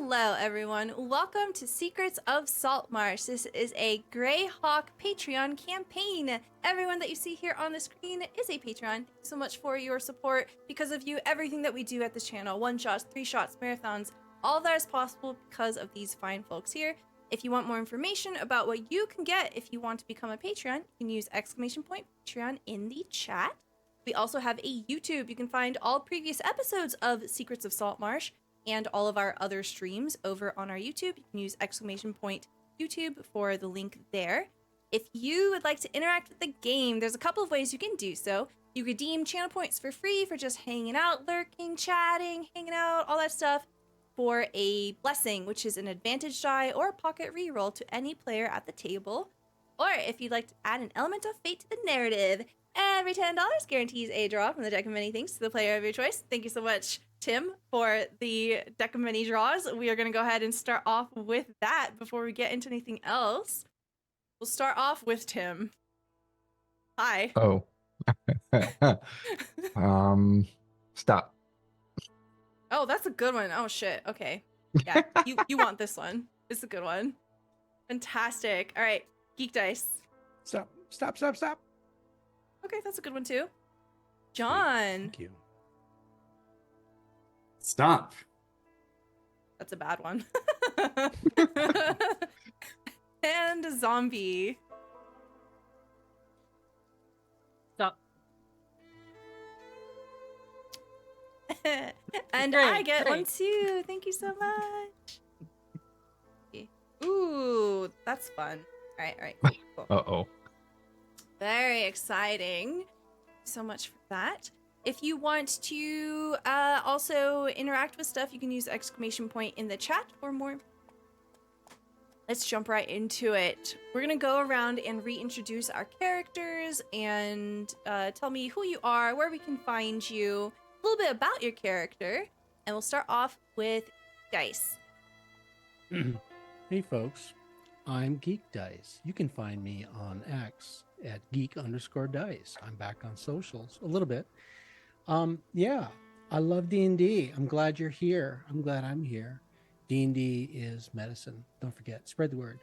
Hello everyone, welcome to Secrets of Saltmarsh. This is a Greyhawk Patreon campaign. Everyone that you see here on the screen is a Patreon. Thank you so much for your support. Because of you, everything that we do at this channel, one-shots, three-shots, marathons, all of that is possible because of these fine folks here. If you want more information about what you can get if you want to become a Patreon, you can use !Patreon in the chat. We also have a YouTube. You can find all previous episodes of Secrets of Saltmarsh and all of our other streams over on our YouTube. You can use !YouTube for the link there. If you would like to interact with the game, there's a couple of ways you can do so. You redeem channel points for free for just hanging out, lurking, chatting, hanging out, all that stuff, for a blessing, which is an advantage die or a pocket reroll to any player at the table. Or if you'd like to add an element of fate to the narrative, every $10 guarantees a draw from the deck of many things to the player of your choice. Thank you so much, Tim, for the deck of many draws. We are going to go ahead and start off with that before we get into anything else. We'll start off with Tim. Hi. Oh. Stop. Oh, that's a good one. Oh, shit. Okay. Yeah, you want this one. It's a good one. Fantastic. All right, GeekDice. Stop. Okay, that's a good one, too. John. Thank you. Stop. That's a bad one. And a zombie. Stop. And Great, I get one great. too. Thank you so much. Ooh, that's fun. All right, cool. Uh-oh. Very exciting. So much for that. If you want to also interact with stuff, you can use !Point in the chat or more. Let's jump right into it. We're gonna go around and reintroduce our characters and tell me who you are, where we can find you, a little bit about your character, and we'll start off with Dice. Hey folks, I'm GeekDice. You can find me on X at geek_dice. I'm back on socials a little bit. Yeah, I love D&D. I'm glad you're here. I'm glad I'm here. D&D is medicine. Don't forget, spread the word.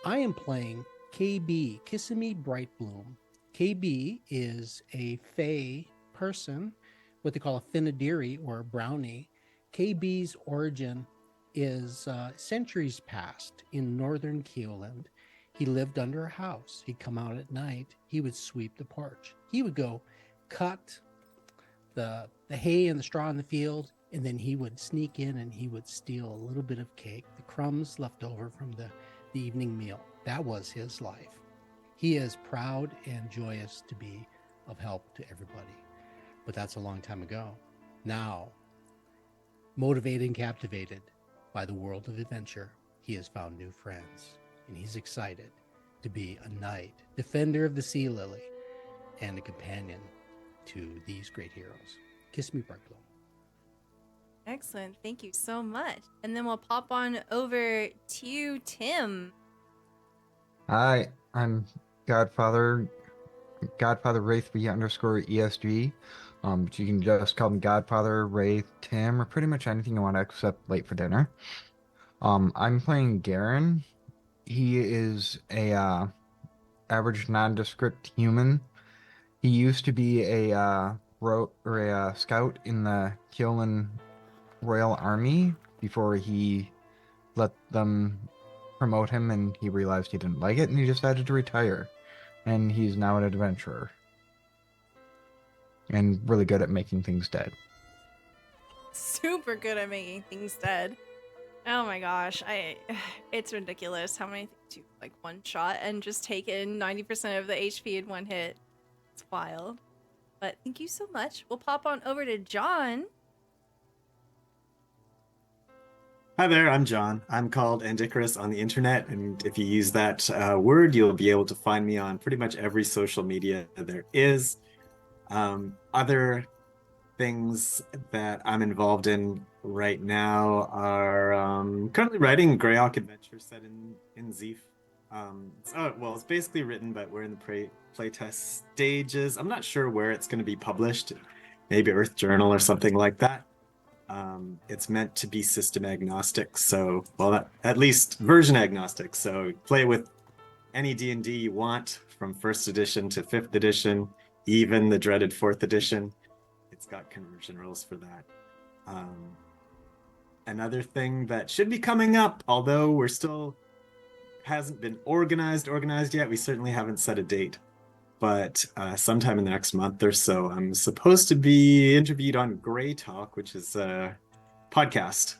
I am playing KayBee, Kissimmee Brightbloom. KayBee is a fae person, what they call a Finadiri or a brownie. KayBee's origin is centuries past in northern Keeland. He lived under a house. He'd come out at night. He would sweep the porch. He would go cut the hay and the straw in the field, and then he would sneak in and he would steal a little bit of cake, the crumbs left over from the evening meal. That was his life. He is proud and joyous to be of help to everybody. But that's a long time ago. Now, motivated and captivated by the world of adventure, he has found new friends, and he's excited to be a knight, defender of the sea lily, and a companion to these great heroes. Kiss me, Brightbloom. Excellent. Thank you so much. And then we'll pop on over to Tim. Hi, I'm GodfatherWraith _ESG. But you can just call me GodfatherWraith, Tim, or pretty much anything you want except late for dinner. I'm playing Garen. He is a average nondescript human. He used to be a scout in the Keelan Royal Army before he let them promote him, and he realized he didn't like it, and he decided to retire. And he's now an adventurer. And really good at making things dead. Super good at making things dead. Oh my gosh, it's ridiculous how many things you like one shot and just take in 90% of the HP in one hit. It's wild. But thank you so much. We'll pop on over to John. Hi there, I'm John. I'm called Andicarus on the internet, and if you use that word, you'll be able to find me on pretty much every social media there is. Other things that I'm involved in right now are currently writing Greyhawk adventure set in Zeef. It's basically written, but we're in the playtest stages. I'm not sure where it's going to be published. Maybe Earth Journal or something like that. It's meant to be system agnostic, so well, at least version agnostic. So play with any D&D you want, from first edition to fifth edition, even the dreaded fourth edition. It's got conversion rules for that. Another thing that should be coming up, although we're still hasn't been organized yet, we certainly haven't set a date, but sometime in the next month or so, I'm supposed to be interviewed on Greyhawk, which is a podcast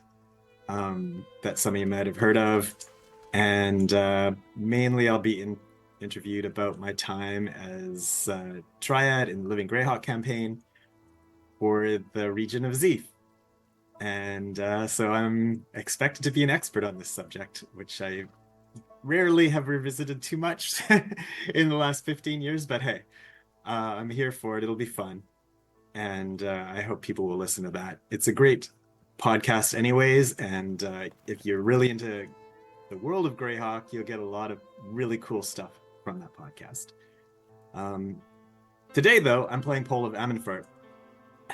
that some of you might have heard of. And mainly I'll be interviewed about my time as Triad in the Living Greyhawk campaign for the region of Zeef. And so I'm expected to be an expert on this subject, which I rarely have revisited too much in the last 15 years, but hey, I'm here for it. It'll be fun. And I hope people will listen to that. It's a great podcast anyways, and if you're really into the world of Greyhawk, you'll get a lot of really cool stuff from that podcast. Today, though, I'm playing Pole of Ammonfort,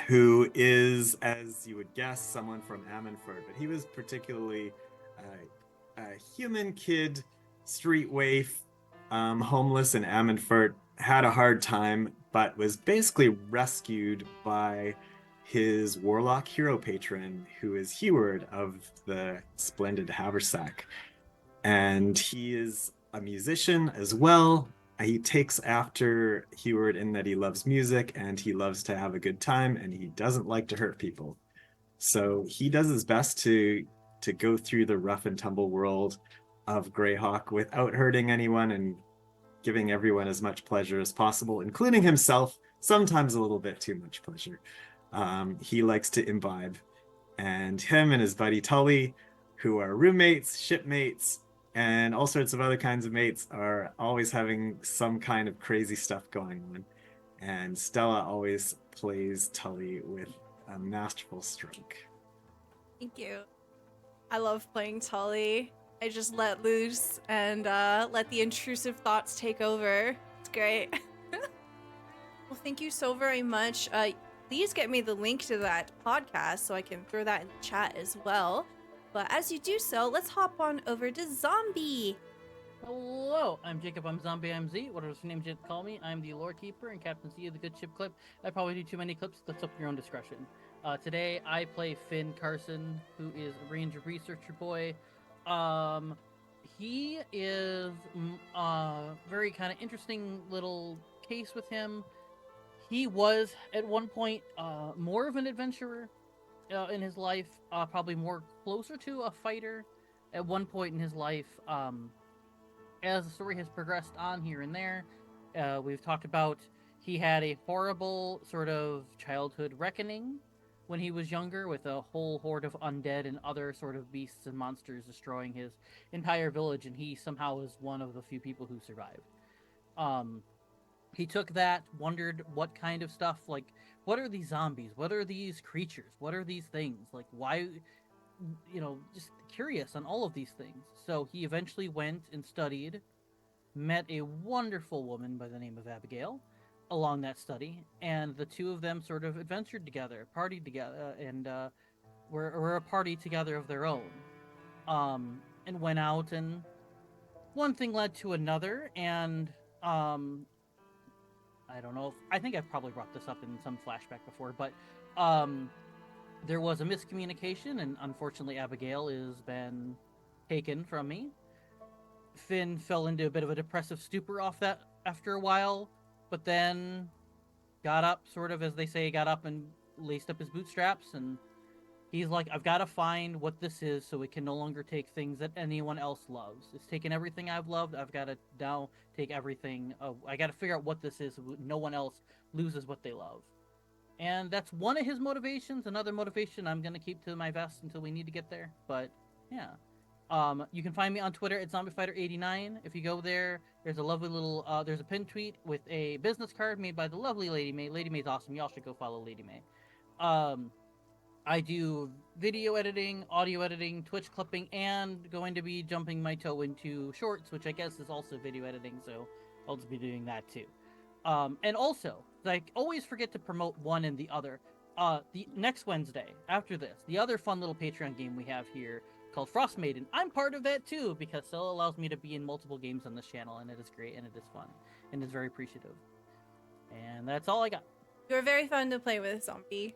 who is, as you would guess, someone from Ammonfort, but he was particularly a human kid, street waif, homeless in Ammonfort, had a hard time, but was basically rescued by his warlock hero patron, who is Heward of the Splendid Haversack. And he is a musician as well. He takes after Heward in that he loves music and he loves to have a good time and he doesn't like to hurt people. So he does his best to go through the rough and tumble world of Greyhawk without hurting anyone and giving everyone as much pleasure as possible, including himself, sometimes a little bit too much pleasure. He likes to imbibe. And him and his buddy Tully, who are roommates, shipmates, and all sorts of other kinds of mates, are always having some kind of crazy stuff going on. And Stella always plays Tully with a masterful stroke. Thank you. I love playing Tully. I just let loose and let the intrusive thoughts take over. It's great. Well, thank you so very much. Please get me the link to that podcast so I can throw that in the chat as well. But as you do so, let's hop on over to Zombie. Hello, I'm Jacob, I'm Zombie, I'm Z, whatever names you call me. I'm the lore keeper and Captain Z of the Good Ship Clip. I probably do too many clips, that's up to your own discretion. Today, I play Finn Carson, who is a ranger researcher boy. He is very kind of interesting little case with him. He was, at one point, more of an adventurer in his life, probably more closer to a fighter at one point in his life. As the story has progressed on here and there, we've talked about he had a horrible sort of childhood reckoning when he was younger, with a whole horde of undead and other sort of beasts and monsters destroying his entire village, and he somehow was one of the few people who survived. He took that, wondered what kind of stuff, like, what are these zombies? What are these creatures? What are these things? Like, why, just curious on all of these things. So he eventually went and studied, met a wonderful woman by the name of Abigail along that study, and the two of them sort of adventured together, partied together, and were a party together of their own. And went out, and one thing led to another, and I don't know I think I've probably brought this up in some flashback before, but there was a miscommunication, and unfortunately Abigail has been taken from me. Finn fell into a bit of a depressive stupor off that after a while, but then got up, sort of, as they say, got up and laced up his bootstraps, and he's like, I've got to find what this is so it can no longer take things that anyone else loves. It's taken everything I've loved. I've got to now take everything. I got to figure out what this is so no one else loses what they love. And that's one of his motivations. Another motivation I'm going to keep to my vest until we need to get there. But, yeah. You can find me on Twitter at ZombieFighter89. If you go there, there's a lovely little, there's a pinned tweet with a business card made by the lovely Lady May. Lady May's awesome. Y'all should go follow Lady May. I do video editing, audio editing, Twitch clipping, and going to be jumping my toe into shorts, which I guess is also video editing, so I'll just be doing that too. And also, I always forget to promote one and the other. the next Wednesday after this, the other fun little Patreon game we have here called Frost Maiden. I'm part of that too because Stella allows me to be in multiple games on this channel, and it is great and it is fun and is very appreciative. And that's all I got. You're very fun to play with, Zombie.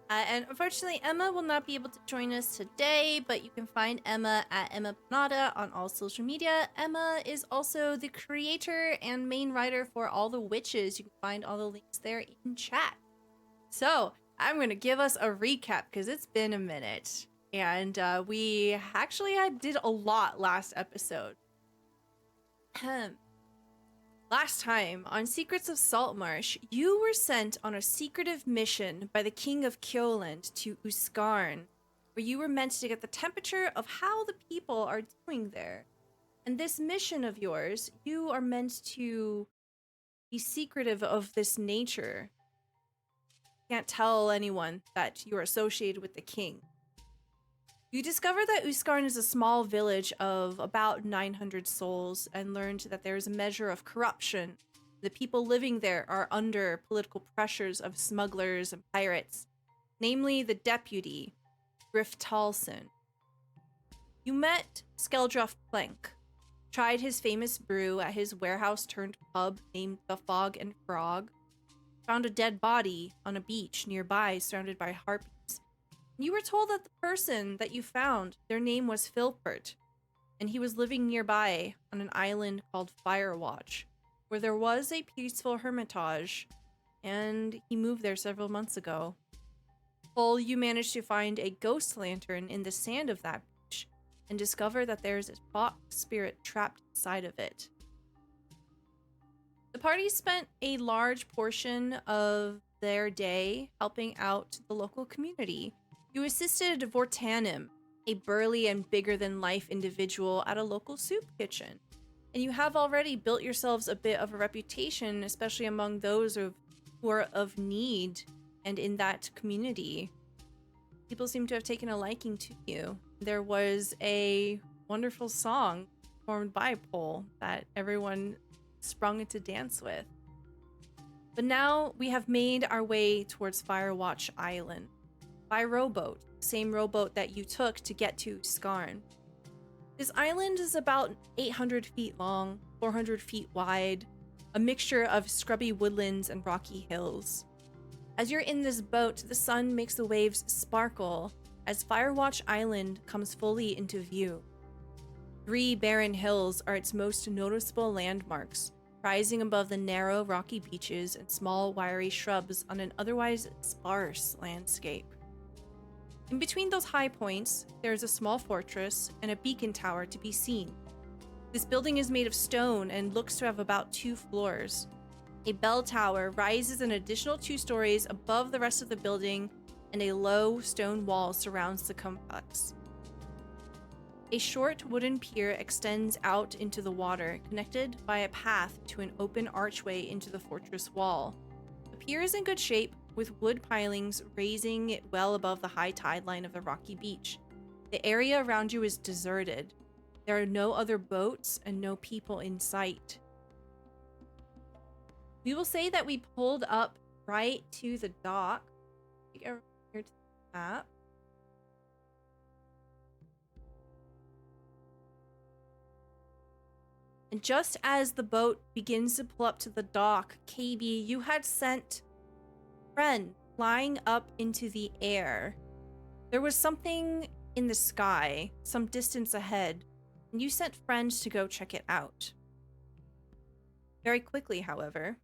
And unfortunately, Emma will not be able to join us today, but you can find Emma at Emma Panada on all social media. Emma is also the creator and main writer for All the Witches. You can find all the links there in chat. So I'm going to give us a recap because it's been a minute. And we actually did a lot last episode. Last time, on Secrets of Saltmarsh, you were sent on a secretive mission by the King of Kyoland to Uskarn, where you were meant to get the temperature of how the people are doing there. And this mission of yours, you are meant to be secretive of this nature. You can't tell anyone that you're associated with the king. You discover that Uskarn is a small village of about 900 souls and learned that there is a measure of corruption. The people living there are under political pressures of smugglers and pirates, namely the deputy, Griftalson. You met Skeldroff Plank, tried his famous brew at his warehouse-turned-pub named The Fog and Frog, found a dead body on a beach nearby surrounded by harpies. You were told that the person that you found, their name was Philpert, and he was living nearby on an island called Firewatch, where there was a peaceful hermitage, and he moved there several months ago. Cole, you managed to find a ghost lantern in the sand of that beach, and discover that there's a fox spirit trapped inside of it. The party spent a large portion of their day helping out the local community. You assisted Vortanim, a burly and bigger-than-life individual at a local soup kitchen. And you have already built yourselves a bit of a reputation, especially among those who are of need and in that community. People seem to have taken a liking to you. There was a wonderful song performed by Pole that everyone sprung into dance with. But now we have made our way towards Firewatch Island. By rowboat, same rowboat that you took to get to Skarn. This island is about 800 feet long, 400 feet wide, a mixture of scrubby woodlands and rocky hills. As you're in this boat, the sun makes the waves sparkle as Firewatch Island comes fully into view. 3 barren hills are its most noticeable landmarks, rising above the narrow rocky beaches and small wiry shrubs on an otherwise sparse landscape. In between those high points, there is a small fortress and a beacon tower to be seen. This building is made of stone and looks to have about 2 floors. A bell tower rises an additional 2 stories above the rest of the building, and a low stone wall surrounds the complex. A short wooden pier extends out into the water, connected by a path to an open archway into the fortress wall. The pier is in good shape, with wood pilings raising it well above the high tide line of the rocky beach. The area around you is deserted. There are no other boats and no people in sight. We will say that we pulled up right to the dock. Take over here to the map. And just as the boat begins to pull up to the dock, KayBee, you had sent Friend flying up into the air. There was something in the sky, some distance ahead, and you sent friends to go check it out. Very quickly, however.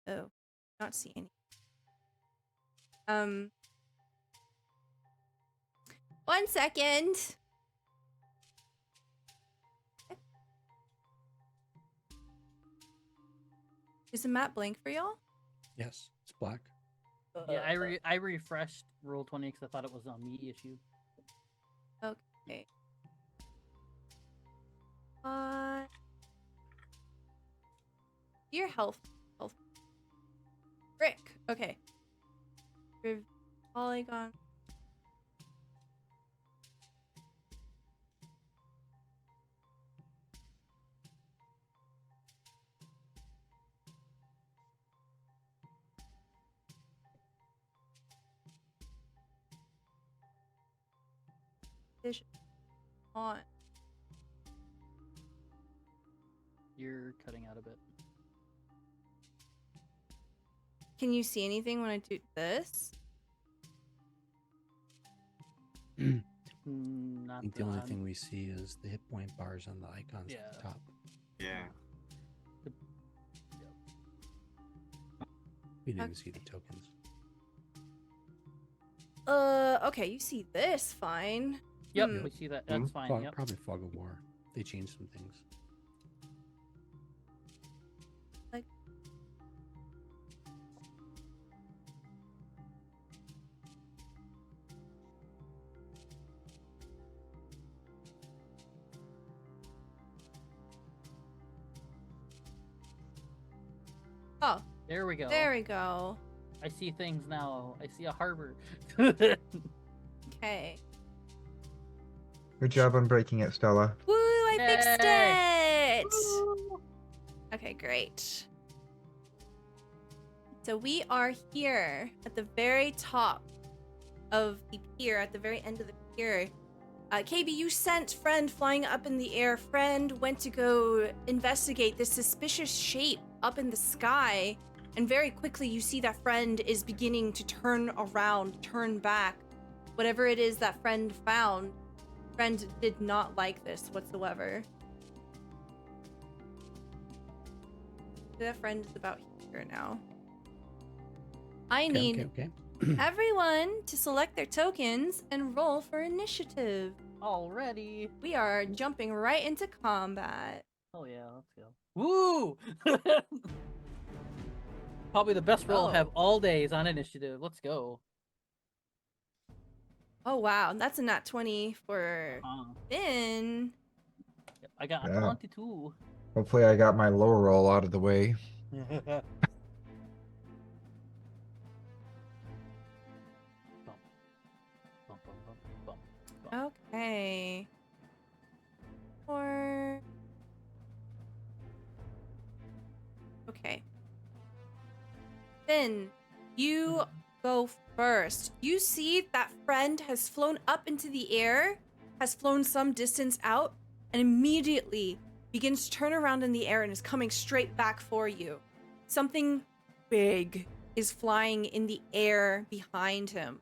Oh, not see any. 1 second. Is the map blank for y'all? Yes, it's black. Yeah, I refreshed Roll20 because I thought it was a me issue. Okay. Your health. Brick. Okay. Polygon. vision on. You're cutting out a bit. Can you see anything when I do this? I Not think the only that. thing we see is the hit point bars on the icons at the Yeah. top. Yeah. We didn't even see the tokens. Okay, you see this fine. Yep, Hmm. we see that. That's fine. Fog, Yep. Probably Fog of War. They changed some things. Oh, There we go. there we go. I see things now. I see a harbor. Okay. Good job on breaking it, Stella. Woo, I fixed Yay! it! Okay, great. So we are here at the very top of the pier, at the very end of the pier. KayBee, you sent Friend flying up in the air. Friend went to go investigate this suspicious shape up in the sky, and very quickly you see that Friend is beginning to turn around, turn back. Whatever it is that Friend found, Friend did not like this whatsoever. That Friend is about here now. I need Okay. everyone to select their tokens and roll for initiative. Already. We are jumping right into combat. Oh yeah, let's go. Woo! Probably the best roll Oh. I'll have all days on initiative. Let's go. Oh wow, that's a nat 20 for Finn. Yep, I got Yeah. 22. Hopefully I got my low roll out of the way. Bump, bump, bump, bump, bump. Okay. Or okay. Finn, you go first. You see that Friend has flown up into the air, has flown some distance out, and immediately begins to turn around in the air and is coming straight back for you. Something big is flying in the air behind him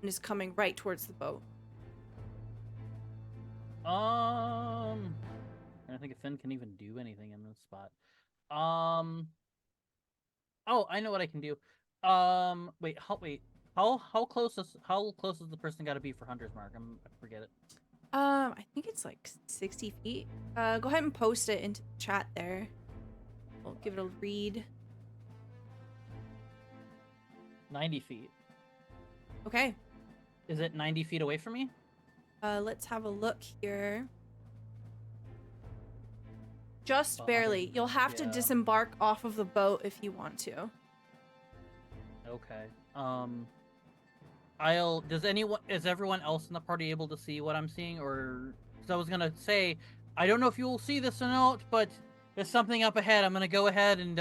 and is coming right towards the boat. I don't think if Finn can even do anything in this spot. Oh, I know what I can do. Wait. How close is the person got to be for Hunter's Mark? I forget it. I think it's like 60 feet. Go ahead and post it into the chat there. We'll give it a read. 90 feet. Okay. Is it 90 feet away from me? Let's have a look here. Just Oh, barely. You'll have to yeah. disembark off of the boat if you want to. Okay. Is everyone else in the party able to see what I'm seeing? Or, because I was gonna say, I don't know if you will see this or not, but there's something up ahead. I'm gonna go ahead and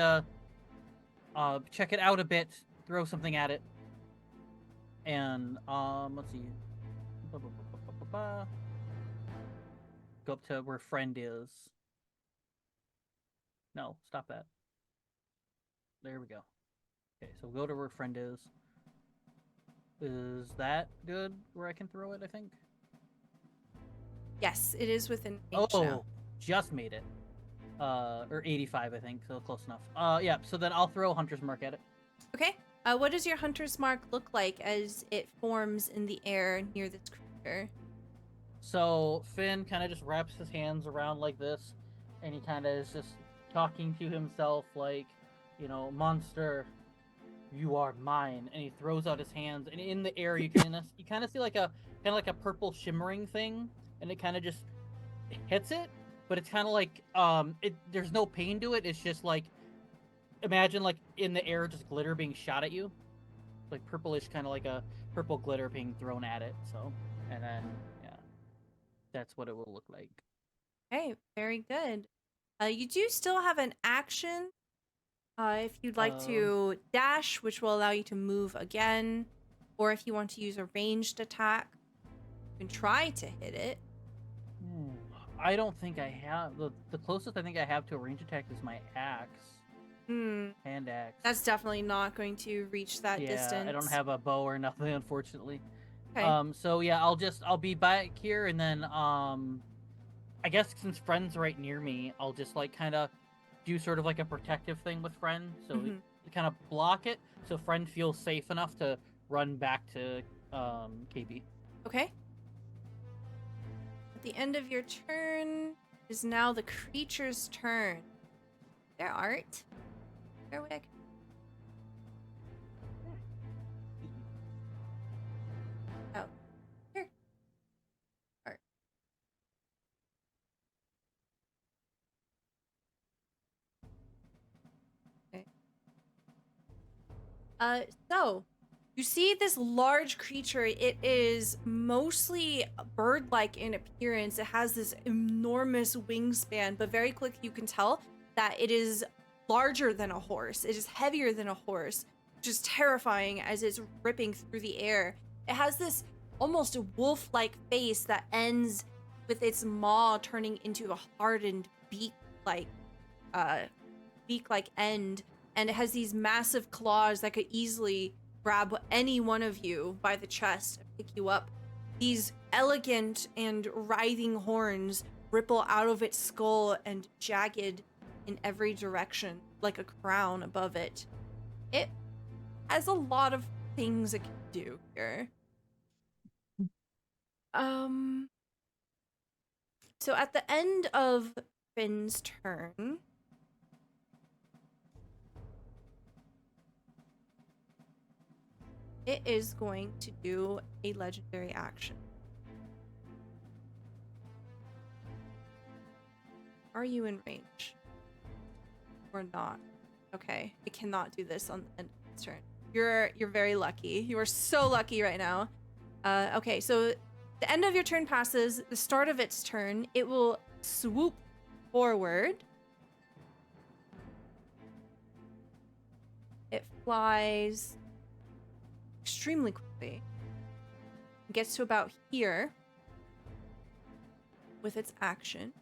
check it out a bit, throw something at it, and let's see. Go up to where Friend is. No, stop that. There we go. Okay, so we'll go to where Friend is. Is that good where I can throw it, I think? Yes, it is within reach Oh, now. just made it. Or 85, I think, so close enough. Yeah, so then I'll throw Hunter's Mark at it. Okay. What does your hunter's mark look like as it forms in the air near this creature? So Finn kind of just wraps his hands around like this, and he kind of is just talking to himself like, monster, you are mine. And he throws out his hands, and in the air you kind of see like a purple shimmering thing, and it kind of just hits it, but it's kind of like there's no pain to it. It's just like, imagine like in the air just glitter being shot at you, like purplish, kind of like a purple glitter being thrown at it. So, and then that's what it will look like. Okay, very good. You do still have an action. If you'd like to dash, which will allow you to move again, or if you want to use a ranged attack, you can try to hit it. I don't think I have the closest I think I have to a range attack is my axe. Hand axe. That's definitely not going to reach that distance. I don't have a bow or nothing, unfortunately. Okay. So yeah, I'll be back here, and then I guess since Friend's right near me, I'll just like kind of do sort of like a protective thing with Friend, so we kind of block it, so Friend feels safe enough to run back to KayBee. Okay. At the end of your turn is now the creature's turn. Their art. Gerwig. Oh. Here. Art. Okay. So you see this large creature. It is mostly bird-like in appearance. It has this enormous wingspan, but very quickly you can tell that it is larger than a horse. It is heavier than a horse, which is terrifying as it's ripping through the air. It has this almost wolf-like face that ends with its maw turning into a hardened beak-like end, and it has these massive claws that could easily grab any one of you by the chest and pick you up. These elegant and writhing horns ripple out of its skull and jagged in every direction, like a crown above it. It has a lot of things it can do here. So at the end of Finn's turn, it is going to do a legendary action. Are you in range? Or not? Okay, it cannot do this on the end of its turn. You're very lucky. You are so lucky right now. Okay, so the end of your turn passes. The start of its turn, it will swoop forward. It flies extremely quickly. It gets to about here with its action.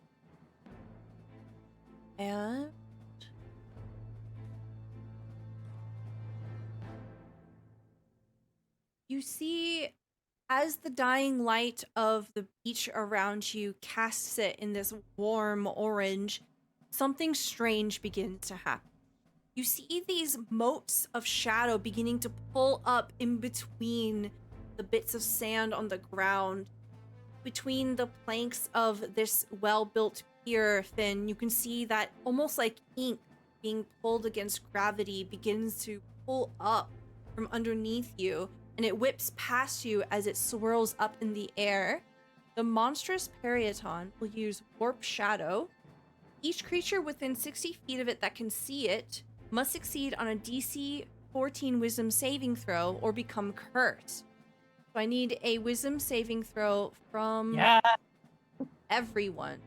And you see, as the dying light of the beach around you casts it in this warm orange, something strange begins to happen. You see these motes of shadow beginning to pull up in between the bits of sand on the ground. Between the planks of this well-built pier, Finn, you can see that almost like ink being pulled against gravity begins to pull up from underneath you, and it whips past you as it swirls up in the air. The monstrous Perioton will use Warp Shadow. Each creature within 60 feet of it that can see it must succeed on a DC 14 Wisdom saving throw or become cursed. So I need a Wisdom saving throw from everyone.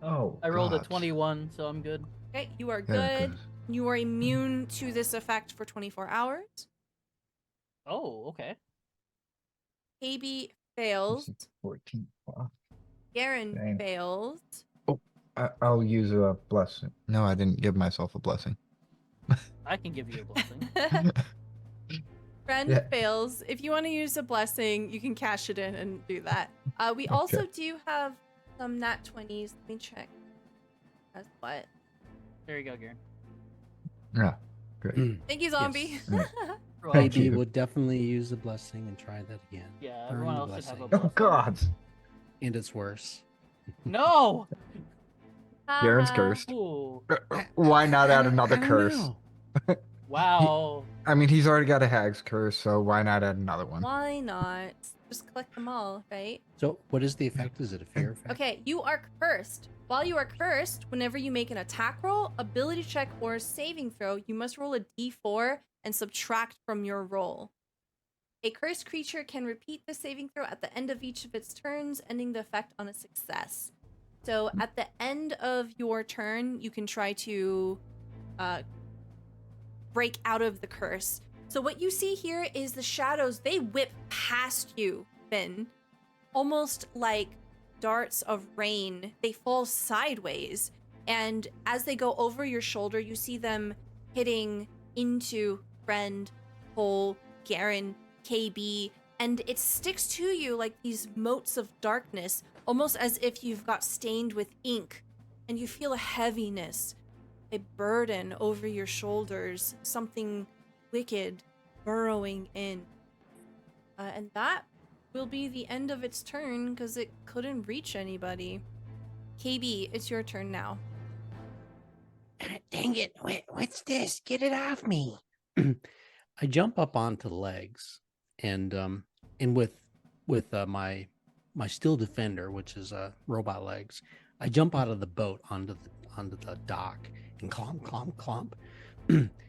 Oh, I rolled a God. 21, so I'm good. Okay, you are Yeah, good. You are immune to this effect for 24 hours. Oh, okay. KayBee fails. 14. Wow. Garen Dang. fails. I'll use a blessing. No, I didn't give myself a blessing. I can give you a blessing. Friend fails. If you want to use a blessing, you can cash it in and do that. We also do have some nat 20s. Let me check. That's what? There you go, Garen. Yeah, great. Thank you, zombie. Yes. KayBee you. will definitely use the blessing and try that again. Yeah, Burn everyone the else should have a blessing. Oh, blessing. God. And it's worse. No! Garen's cursed. Ooh. Why not add I another don't curse? know. Wow. I mean, he's already got a hag's curse, so why not add another one? Why not? Just collect them all, right? So, what is the effect? Is it a fear effect? Okay, you are cursed. While you are cursed, whenever you make an attack roll, ability check, or saving throw, you must roll a d4 and subtract from your roll. A cursed creature can repeat the saving throw at the end of each of its turns, ending the effect on a success. So at the end of your turn, you can try to break out of the curse. So what you see here is the shadows, they whip past you, Finn. almost like darts of rain. They fall sideways, and as they go over your shoulder, you see them hitting into Friend, Cole, Garen, KayBee, and it sticks to you like these motes of darkness, almost as if you've got stained with ink, and you feel a heaviness, a burden over your shoulders, something wicked burrowing in. And that will be the end of its turn because it couldn't reach anybody. KayBee, it's your turn now. Dang it. What's this? Get it off me. I jump up onto the legs and with my steel defender, which is robot legs, I jump out of the boat onto the dock and clomp,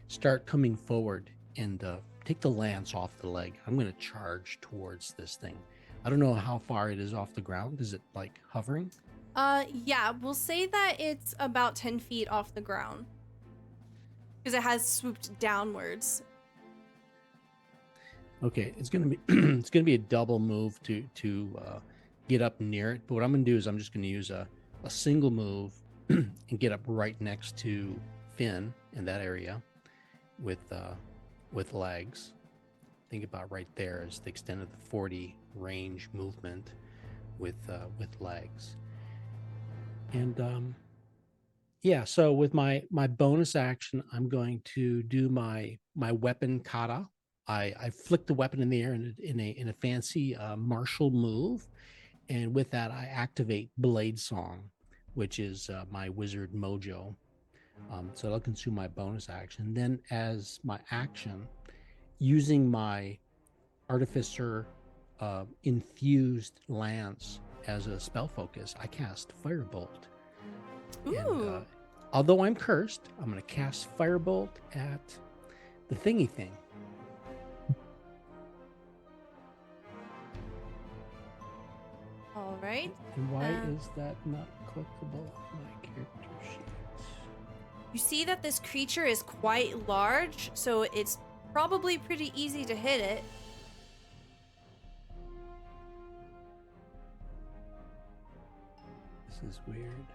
start coming forward and take the lance off the leg. I'm going to charge towards this thing. I don't know how far it is off the ground. Is it like hovering? Yeah, we'll say that it's about 10 feet off the ground because it has swooped downwards. Okay, it's gonna be a double move to get up near it. But what I'm gonna do is I'm just gonna use a single move and get up right next to Finn in that area with legs. Think about right there is the extent of the 40 range movement with legs. And yeah, so with my bonus action, I'm going to do my weapon kata. I flick the weapon in the air in a fancy martial move, and with that I activate Blade Song, which is my wizard mojo. So that'll consume my bonus action. Then as my action, using my artificer infused lance as a spell focus, I cast Firebolt. Ooh. And, although I'm cursed, I'm going to cast Firebolt at the thingy thing. All right. And why is that not clickable on my character sheet? You see that this creature is quite large, so it's probably pretty easy to hit it. This is weird.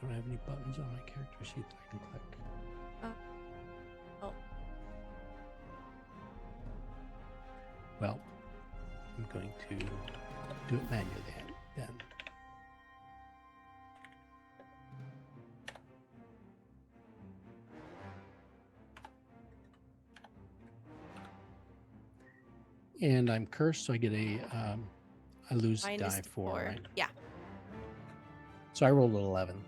I don't have any buttons on my character sheet that I can click. Oh. Well, I'm going to do it manually then. And I'm cursed, so I get I lose die -4. right? Yeah. So I rolled an 11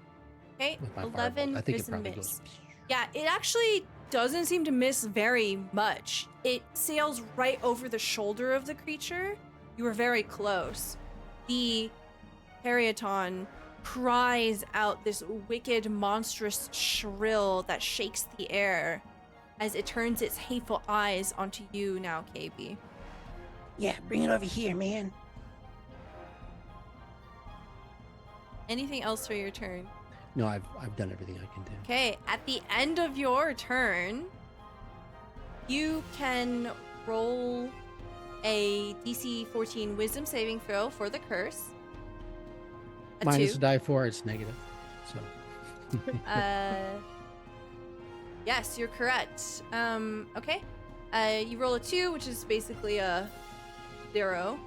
Okay. with my 11 firebolt. I think is it probably a miss. goes. Yeah, it actually doesn't seem to miss very much. It sails right over the shoulder of the creature. You were very close. The Perioton cries out this wicked, monstrous shrill that shakes the air as it turns its hateful eyes onto you now, KayBee. Yeah, bring it over here, man. Anything else for your turn? No, I've done everything I can do. Okay, at the end of your turn, you can roll a DC 14 Wisdom saving throw for the curse. A Minus 2. die 4, it's negative. So Yes, you're correct. Okay. You roll a 2, which is basically a 0.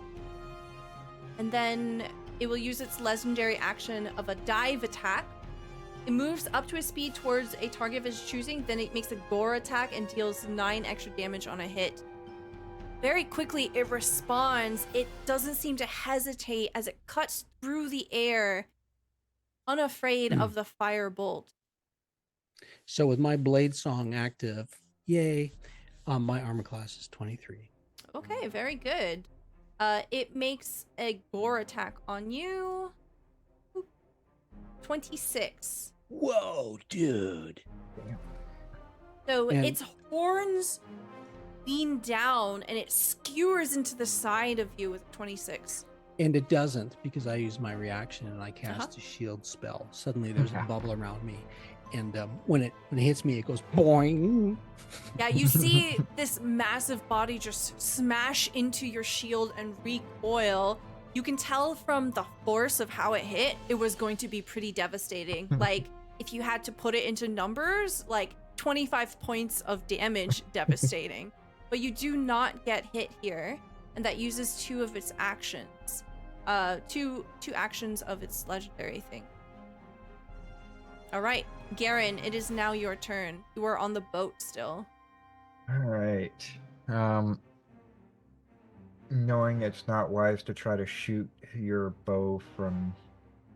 And then it will use its legendary action of a dive attack. It moves up to a speed towards a target of its choosing, then it makes a gore attack and deals 9 extra damage on a hit. Very quickly, it responds. It doesn't seem to hesitate as it cuts through the air, unafraid of the firebolt. So with my blade song active, yay, my armor class is 23. Okay, very good. It makes a gore attack on you. 26. Whoa, dude. So And- its horns lean down and it skewers into the side of you with 26. And it doesn't, because I use my reaction and I cast a shield spell. Suddenly there's a bubble around me. And when it hits me, it goes boing. Yeah, you see this massive body just smash into your shield and recoil. You can tell from the force of how it hit, it was going to be pretty devastating. Like, if you had to put it into numbers, like 25 points of damage, devastating. But you do not get hit here, and that uses 2 of its actions. Two actions of its legendary thing. All right, Garen, it is now your turn. You are on the boat still. All right. Knowing it's not wise to try to shoot your bow from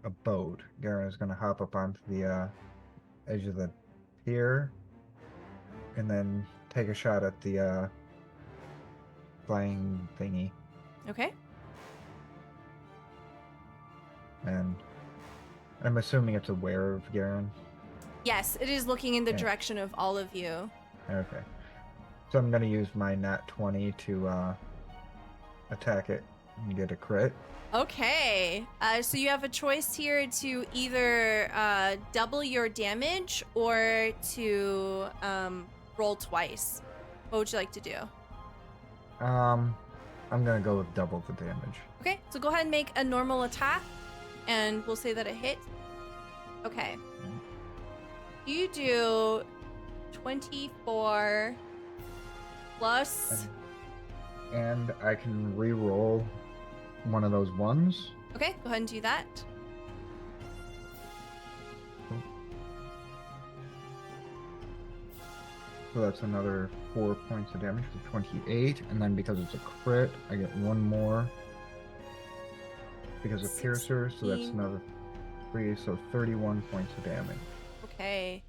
a boat, Garen is going to hop up onto the edge of the pier and then take a shot at the flying thingy. Okay. And I'm assuming it's aware of Garen. Yes, it is looking in the Yeah. direction of all of you. Okay. So I'm going to use my nat 20 to attack it and get a crit. Okay. So you have a choice here to either double your damage or to roll twice. What would you like to do? I'm going to go with double the damage. Okay, so go ahead and make a normal attack, and we'll say that it hit. Okay. You do 24 plus... And I can re-roll one of those ones. Okay, go ahead and do that. So that's another 4 points of damage for 28. And then because it's a crit, I get one more because of Piercer. So that's 16. another 3. So 31 points of damage. Okay.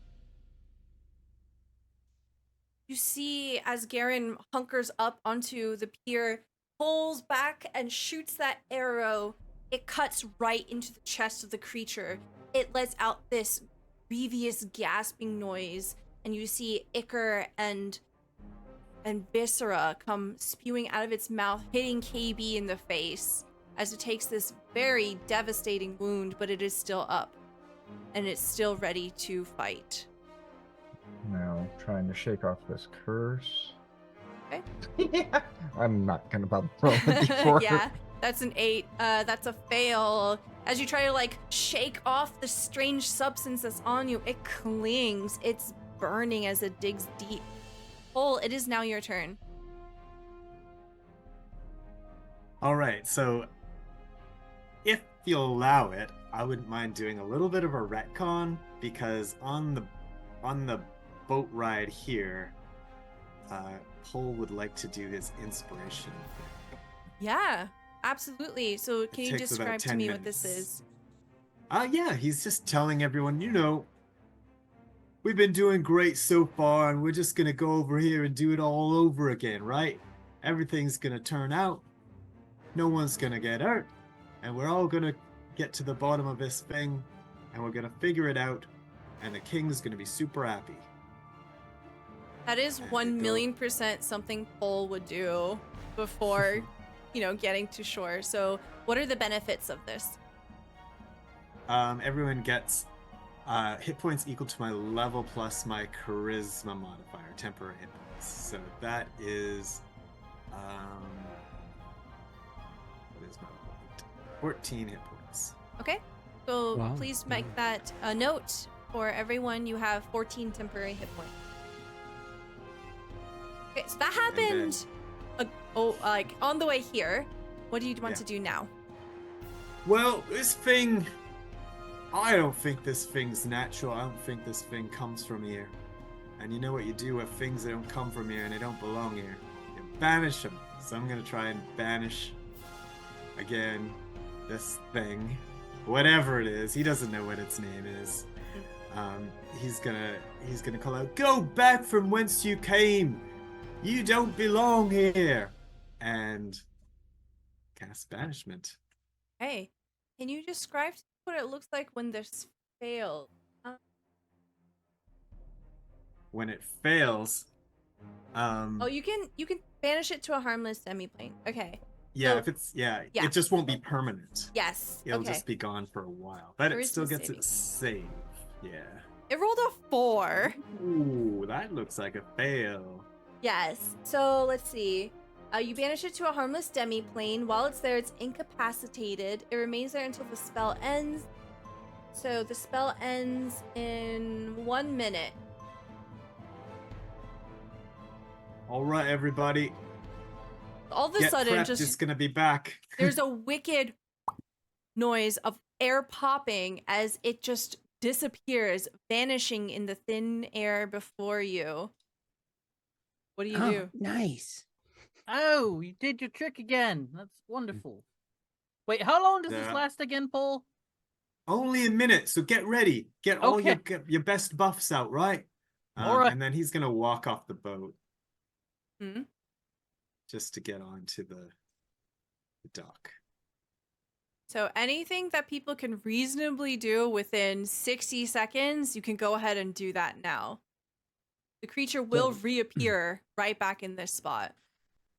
You see as Garen hunkers up onto the pier, pulls back and shoots that arrow. It cuts right into the chest of the creature. It lets out this grievous gasping noise, and you see ichor and viscera come spewing out of its mouth, hitting KayBee in the face as it takes this very devastating wound, but it is still up, and it's still ready to fight. Now trying to shake off this curse. Okay. Yeah. I'm not gonna bother rolling before. Yeah, that's an 8. That's a fail. As you try to like shake off the strange substance that's on you, it clings. It's burning as it digs deep. Cole, it is now your turn. All right, so if you'll allow it, I wouldn't mind doing a little bit of a retcon, because on the boat ride here, Cole would like to do his inspiration. Yeah, absolutely. So can you takes about describe to 10 me what this minutes. is? Yeah, he's just telling everyone, we've been doing great so far, and we're just gonna go over here and do it all over again, right? Everything's gonna turn out. No one's gonna get hurt, and we're all gonna get to the bottom of this thing, and we're gonna figure it out, and the king's gonna be super happy. That is And 1,000,000% something Cole would do before, getting to shore. So what are the benefits of this? Everyone gets hit points equal to my level plus my charisma modifier, temporary hit points. So that is, what is my point? 14 hit points. Okay, so Wow. please make that a note for everyone. You have 14 temporary hit points. Okay, so that happened on the way here. What do you want Yeah. to do now? Well, this thing, I don't think this thing's natural. I don't think this thing comes from here. And you know what you do with things that don't come from here and they don't belong here? You banish them. So I'm gonna try and banish, again, this thing. Whatever it is. He doesn't know what its name is. He's gonna call out, "Go back from whence you came! You don't belong here!" And cast banishment. Hey, can you describe what it looks like when this fails? When it fails, Oh, you can banish it to a harmless semiplane. Okay. yeah, so- if it's yeah. it just won't be permanent. Yes. It'll okay. just be gone for a while, but it still Charisma gets saving. its save. Yeah. It rolled a 4. Ooh, that looks like a fail. Yes. So let's see. You banish it to a harmless demi-plane. While it's there, it's incapacitated. It remains there until the spell ends. So the spell ends in 1 minute. All right, everybody. All of a Get sudden, prepped. It's gonna be back. there's a wicked noise of air popping as it just disappears, vanishing in the thin air before you. What do you do? Nice. Oh, you did your trick again. That's wonderful. Wait, how long does this Yeah. last again, Paul? Only a minute, so get ready. Get all Okay. your best buffs out, right? All right. And then he's gonna walk off the boat Hmm? just to get onto the dock. So anything that people can reasonably do within 60 seconds, you can go ahead and do that now. The creature will reappear right back in this spot.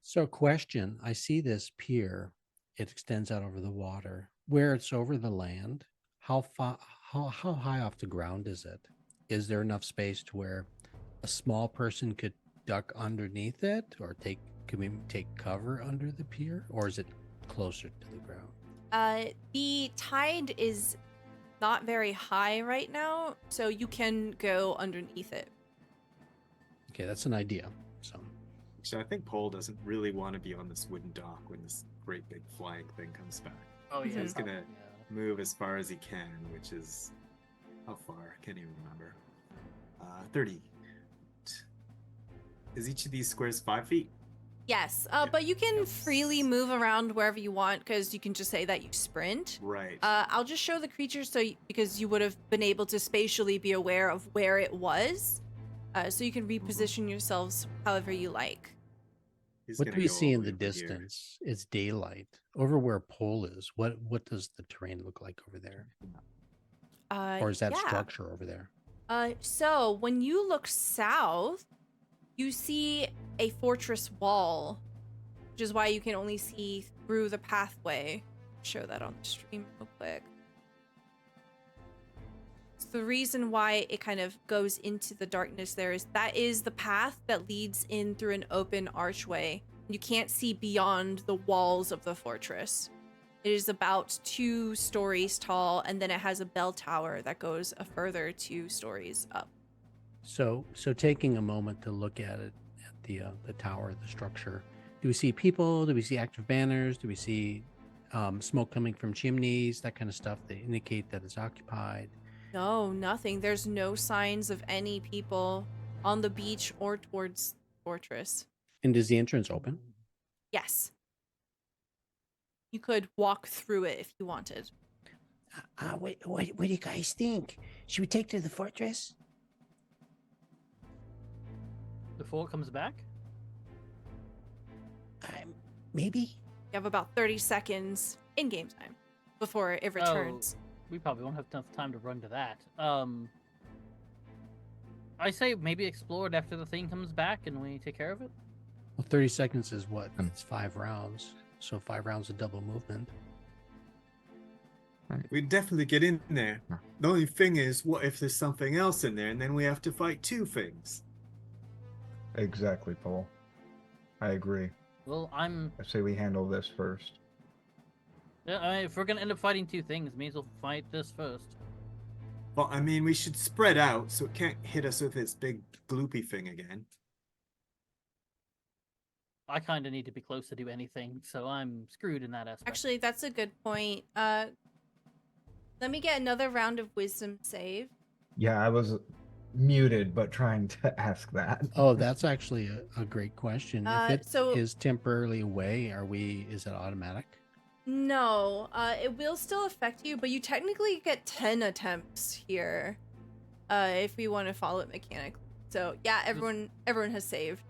So, question: I see this pier. It extends out over the water. Where it's over the land, how far, how high off the ground is it? Is there enough space to where a small person could duck underneath it, or can we take cover under the pier, or is it closer to the ground? The tide is not very high right now, so you can go underneath it. Okay, that's an idea. So, So I think Paul doesn't really want to be on this wooden dock when this great big flying thing comes back. Oh yeah, He's gonna Yeah. move as far as he can, which is how far? I can't even remember. 30. Is each of these squares 5 feet? Yes, but you can freely move around wherever you want because you can just say that you sprint. Right. I'll just show the creature because you would have been able to spatially be aware of where it was. So you can reposition yourselves however you like. He's what gonna do we go see in over the here. distance? It's daylight. Over where Pole is, what does the terrain look like over there? Or is that Yeah. structure over there? So when you look south, you see a fortress wall, which is why you can only see through the pathway. Show that on the stream real quick. So the reason why it kind of goes into the darkness there is that is the path that leads in through an open archway. You can't see beyond the walls of the fortress. It is about 2 stories tall, and then it has a bell tower that goes a further 2 stories up. So taking a moment to look at it, at the tower, the structure. Do we see people? Do we see active banners? Do we see smoke coming from chimneys? That kind of stuff that indicate that it's occupied. No, nothing. There's no signs of any people on the beach or towards the fortress. And is the entrance open? Yes. You could walk through it if you wanted. What do you guys think? Should we take to the fortress? Before it comes back? Maybe. You have about 30 seconds in game time before it returns. We probably won't have enough time to run to that. I say maybe explore it after the thing comes back and we take care of it. Well, 30 seconds is what? It's 5 rounds. So 5 rounds of double movement. We'd definitely get in there. Yeah. The only thing is, what if there's something else in there and then we have to fight 2 things? Exactly, Paul. I agree. Well, I say we handle this first. if we're gonna end up fighting 2 things, may as well fight this first. Well, I mean, we should spread out so it can't hit us with this big gloopy thing again. I kind of need to be close to do anything, so I'm screwed in that aspect. Actually, that's a good point. Let me get another round of wisdom save. Yeah, I was muted, but trying to ask that. Oh, that's actually a great question. If it so- is temporarily away, is it automatic? No, it will still affect you, but you technically get 10 attempts here, if we want to follow it mechanically. So yeah, everyone has saved.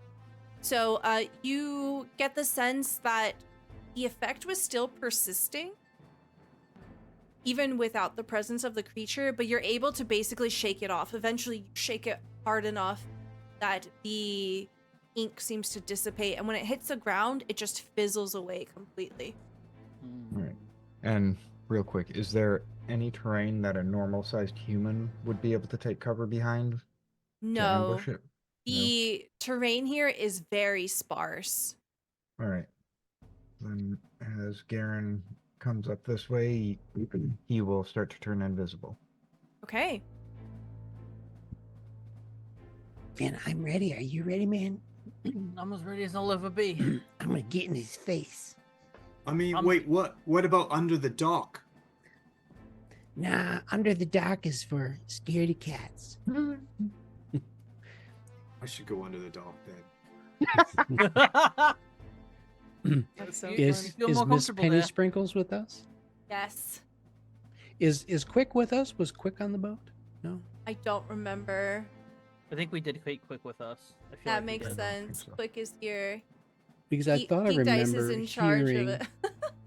So you get the sense that the effect was still persisting, even without the presence of the creature, but you're able to basically shake it off. Eventually, you shake it hard enough that the ink seems to dissipate, and when it hits the ground, it just fizzles away completely. Right. And real quick, is there any terrain that a normal-sized human would be able to take cover behind to No, ambush it? the terrain here is very sparse. All right. Then as Garen comes up this way, he will start to turn invisible. Okay. Man, I'm ready. Are you ready, man? I'm as ready as I'll ever be. I'm gonna get in his face. I mean, I'm- wait, what? What about under the dock? Nah, under the dock is for scaredy cats. I should go under the dock then. That's so You Is feel is more Miss comfortable Penny there. Sprinkles with us? Yes. Is Quick with us? Was Quick on the boat? No. I don't remember. I think we did quick with us. I feel That like we makes did. sense. so. Quick is here. Because I thought I GeekDice remember is in charge hearing. of it.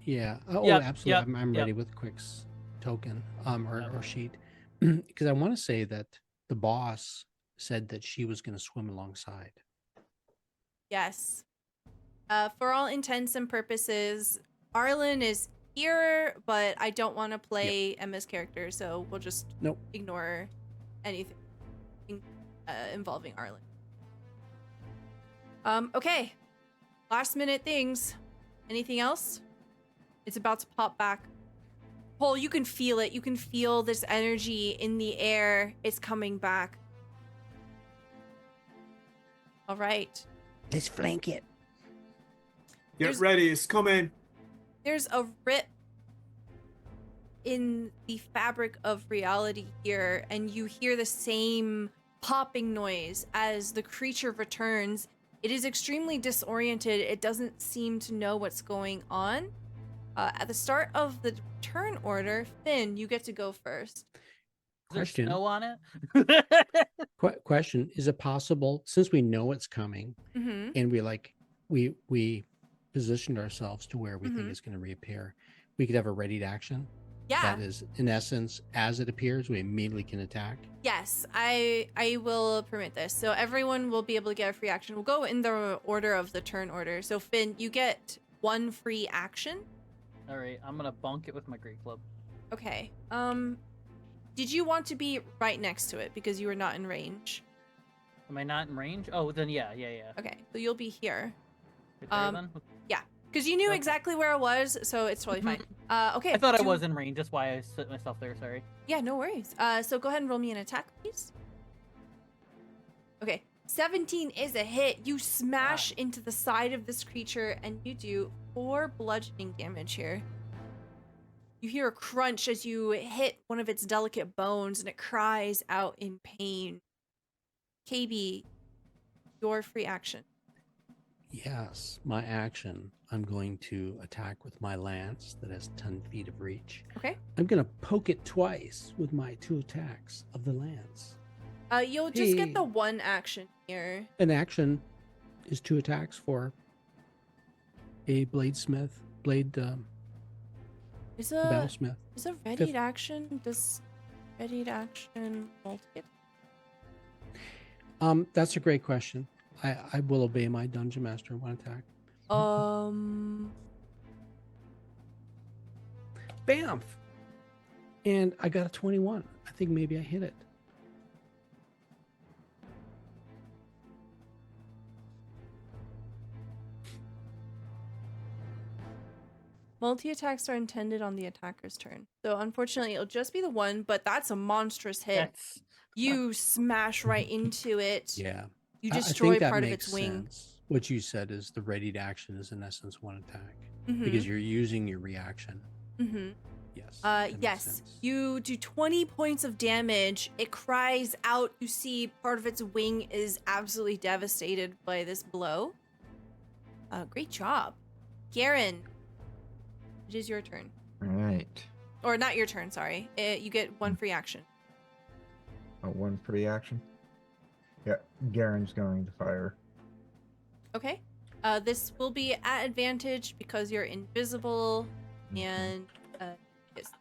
Yeah. Oh, Yep, absolutely. yep, I'm yep. ready with Quick's token or Yep. sheet. Because I want to say that the boss said that she was going to swim alongside. Yes. For all intents and purposes, Arlen is here, but I don't want to play Emma's character, so we'll just Nope. ignore anything involving Arlen. Okay. Last minute things. Anything else? It's about to pop back. Cole, you can feel it. You can feel this energy in the air. It's coming back. All right. Let's flank it. Get There's- ready, it's coming. There's a rip in the fabric of reality here, and you hear the same popping noise as the creature returns. It is extremely disoriented. It doesn't seem to know what's going on. At the start of the turn order, Finn, you get to go first. Is there Question. snow on it? Question: Is it possible, since we know it's coming, Mm-hmm. and we positioned ourselves to where we think Mhm. it's going to reappear, we could have a ready to action? Yeah. That is, in essence, as it appears, we immediately can attack. Yes, I will permit this. So everyone will be able to get a free action. We'll go in the order of the turn order. So Finn, you get one free action. All right, I'm gonna bonk it with my great club. Okay. Did you want to be right next to it because you were not in range? Am I not in range? Oh, then yeah. Okay, so you'll be here. Right there, then? Because you knew Okay. exactly where it was, so it's totally fine. Okay. I thought I do- was in range. That's why I set myself there. Sorry. Yeah, no worries. So go ahead and roll me an attack, please. Okay. 17 is a hit. You smash into the side of this creature and you do 4 bludgeoning damage here. You hear a crunch as you hit one of its delicate bones and it cries out in pain. KayBee, your free action. Yes, my action. I'm going to attack with my lance that has 10 feet of reach. Okay. I'm going to poke it twice with my 2 attacks of the lance. You'll just get Hey. the one action here. An action is 2 attacks for a bladesmith, Is battlesmith. a readied action? Does readied action multi? That's a great question. I will obey my dungeon master in 1 attack. Bamf! And I got a 21. I think maybe I hit it. Multi-attacks are intended on the attacker's turn. So unfortunately, it'll just be the one, but that's a monstrous hit. That's You smash right into it. Yeah. You I destroy think that part of makes its wing. sense. What you said is the readied action is in essence 1 attack Mhm. because you're using your reaction. Mhm. Yes. that makes Yes. sense. You do 20 points of damage. It cries out. You see part of its wing is absolutely devastated by this blow. Great job. Garen, it is your turn. All right. Or not your turn, sorry. You get one free action. Oh, 1 free action. Yeah, Garen's going to fire. Okay. This will be at advantage because you're invisible and yes.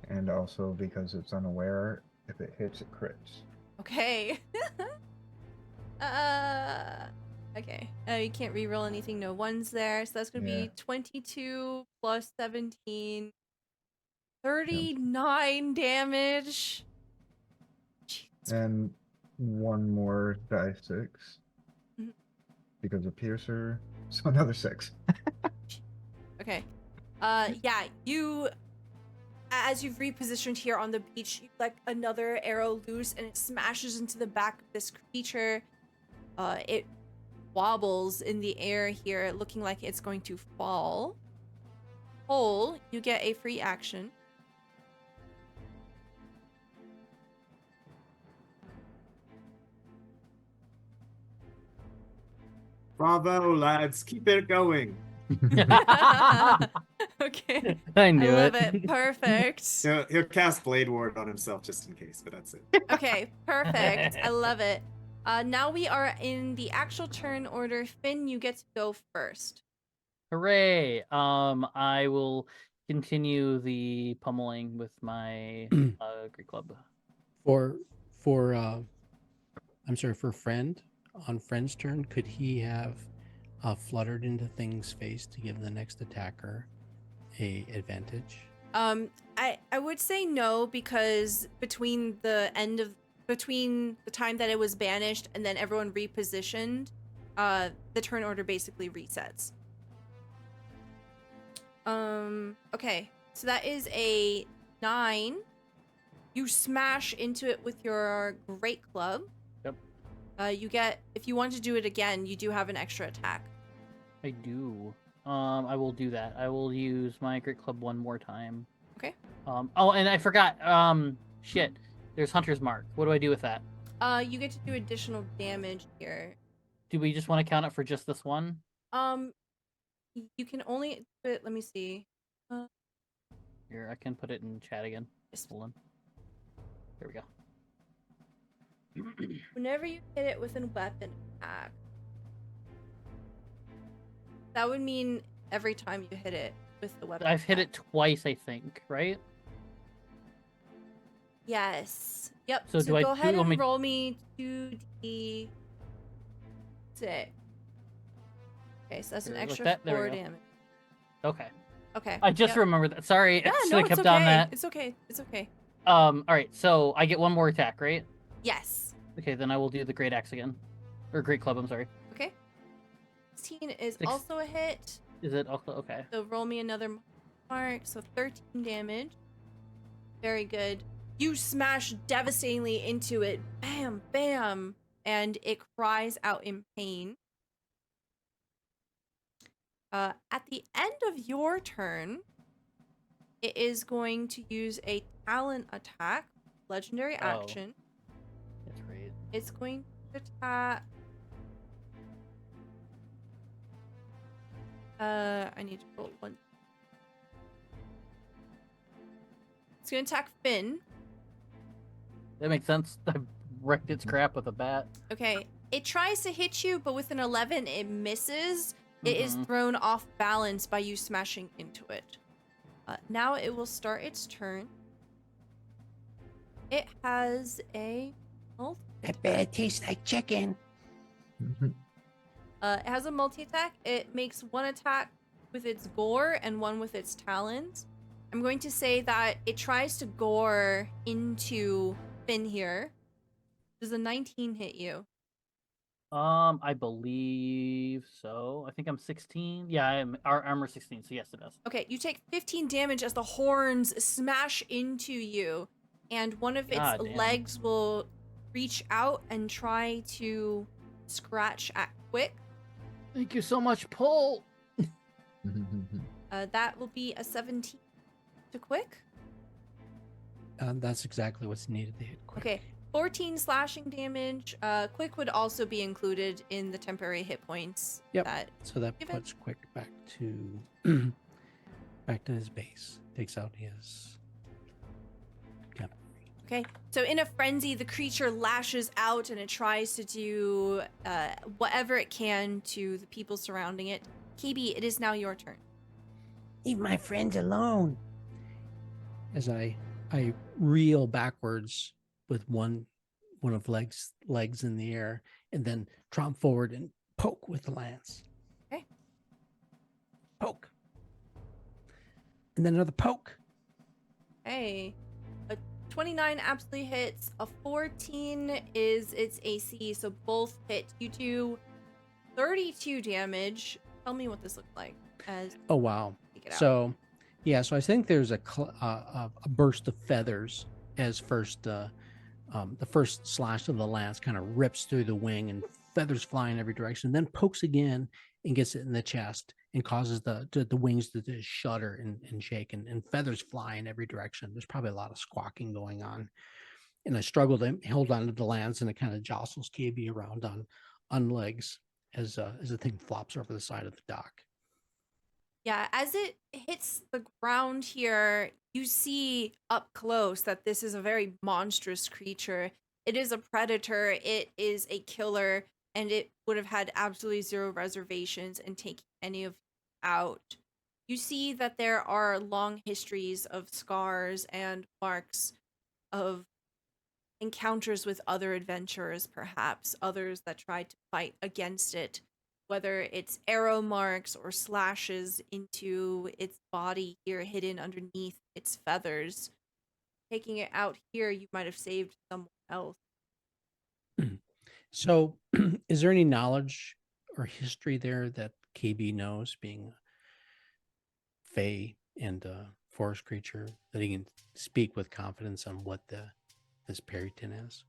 And also because it's unaware, if it hits, it crits. Okay. Okay. You can't reroll anything. No ones there. So that's going to Yeah. be 22 plus 17. 39 damage. Jesus. And 1 more die 6. Mhm. Because of Piercer. So another 6. Okay. Yeah, you, as you've repositioned here on the beach, you let another arrow loose and it smashes into the back of this creature. It wobbles in the air here, looking like it's going to fall. Hole, you get a free action. Bravo, lads. Keep it going. Okay. I knew I love it. it. Perfect. He'll cast Blade Ward on himself just in case, but that's it. Okay, perfect. I love it. Now we are in the actual turn order. Finn, you get to go first. Hooray! I will continue the pummeling with my Greek club. For I'm sorry, for friend on friend's turn, could he have fluttered into thing's face to give the next attacker a advantage? I would say no, because between the time that it was banished and then everyone repositioned, the turn order basically resets. Okay, so that is a 9. You smash into it with your great club. Yep. You get, if you want to do it again, you do have an extra attack. I do. I will do that. I will use my Great Club one more time. Okay. Oh, and I forgot. Shit. There's Hunter's Mark. What do I do with that? You get to do additional damage here. Do we just want to count it for just this one? You can only do it, let me see. Here, I can put it in chat again. Yes. Hold on. There we go. Whenever you hit it with a weapon attack, that would mean every time you hit it with the weapon I've hit attack. it twice, I think, right? Yes. Yep. So do I go ahead do- want and me- roll me 2d6. Okay, so that's an Here, like extra that? There we 4 go. damage. Okay. Okay. I just yep. remembered that. Sorry, Yeah, I should no, have it's kept okay. on that. It's okay. It's okay. All right, so I get one more attack, right? Yes. Okay, then I will do the Great Axe again. Or Great Club, I'm sorry. Okay. 16 is Six. also a hit. Is it also? Okay. So roll me another mark. So 13 damage. Very good. You smash devastatingly into it. Bam, bam. And it cries out in pain. At the end of your turn, it is going to use a talent attack, legendary Oh. action. That's right. It's going to attack. I need to roll one. It's going to attack Finn. That makes sense. I wrecked its crap with a bat. Okay. It tries to hit you, but with an 11, it misses. It is Mhm. thrown off balance by you smashing into it. Now it will start its turn. It has a That bad tastes like chicken. it has a multi-attack. It makes one attack with its gore and one with its talons. I'm going to say that it tries to gore into Finn here. Does a 19 hit you? I believe so. I think I'm 16. Yeah, I'm armor 16, so yes, it does. Okay, you take 15 damage as the horns smash into you, and one of its God damn. legs will reach out and try to scratch at Quick. Thank you so much, Paul. That will be a 17 to Quick. That's exactly what's needed to hit quick. Okay, 14 slashing damage. Quick would also be included in the temporary hit points. Yep. That So that Give it- puts quick back to back to his base. Takes out his gun. Okay, so in a frenzy, the creature lashes out and it tries to do whatever it can to the people surrounding it. KayBee, it is now your turn. Leave my friends alone. As I reel backwards with one of legs in the air, and then tromp forward and poke with the lance. Okay. Poke. And then another poke. Hey, a 29 absolutely hits. A 14 is its AC, so both hit. You do 32 damage. tell me what this looks like as Oh wow. you take it out. So, yeah. So I think there's a burst of feathers as the first slash of the lance kind of rips through the wing and feathers fly in every direction. Then pokes again and gets it in the chest and causes the wings to just shudder and shake and feathers fly in every direction. There's probably a lot of squawking going on. And I struggle to hold on to the lance, and it kind of jostles KayBee around on legs as the thing flops over the side of the dock. Yeah, as it hits the ground here, you see up close that this is a very monstrous creature. It is a predator, it is a killer, and it would have had absolutely zero reservations in taking any of you out. You see that there are long histories of scars and marks of encounters with other adventurers, perhaps others that tried to fight against it, whether it's arrow marks or slashes into its body here hidden underneath its feathers. Taking it out here, you might have saved someone else. So, is there any knowledge or history there that KayBee knows, being a fae and a forest creature, that he can speak with confidence on what this Perryton is?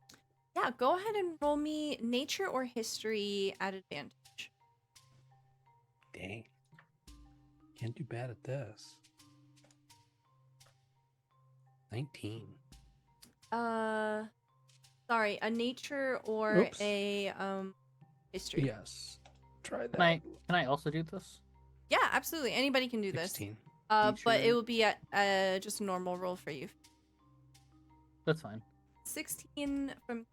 Yeah, go ahead and roll me nature or history at advantage. Dang. Can't do bad at this. 19. Sorry, a nature or Oops. a history. Yes. Try that. Can I also do this? Yeah, absolutely. Anybody can do this. 16. But Nature. it will be at just a normal roll for you. That's fine. 16 from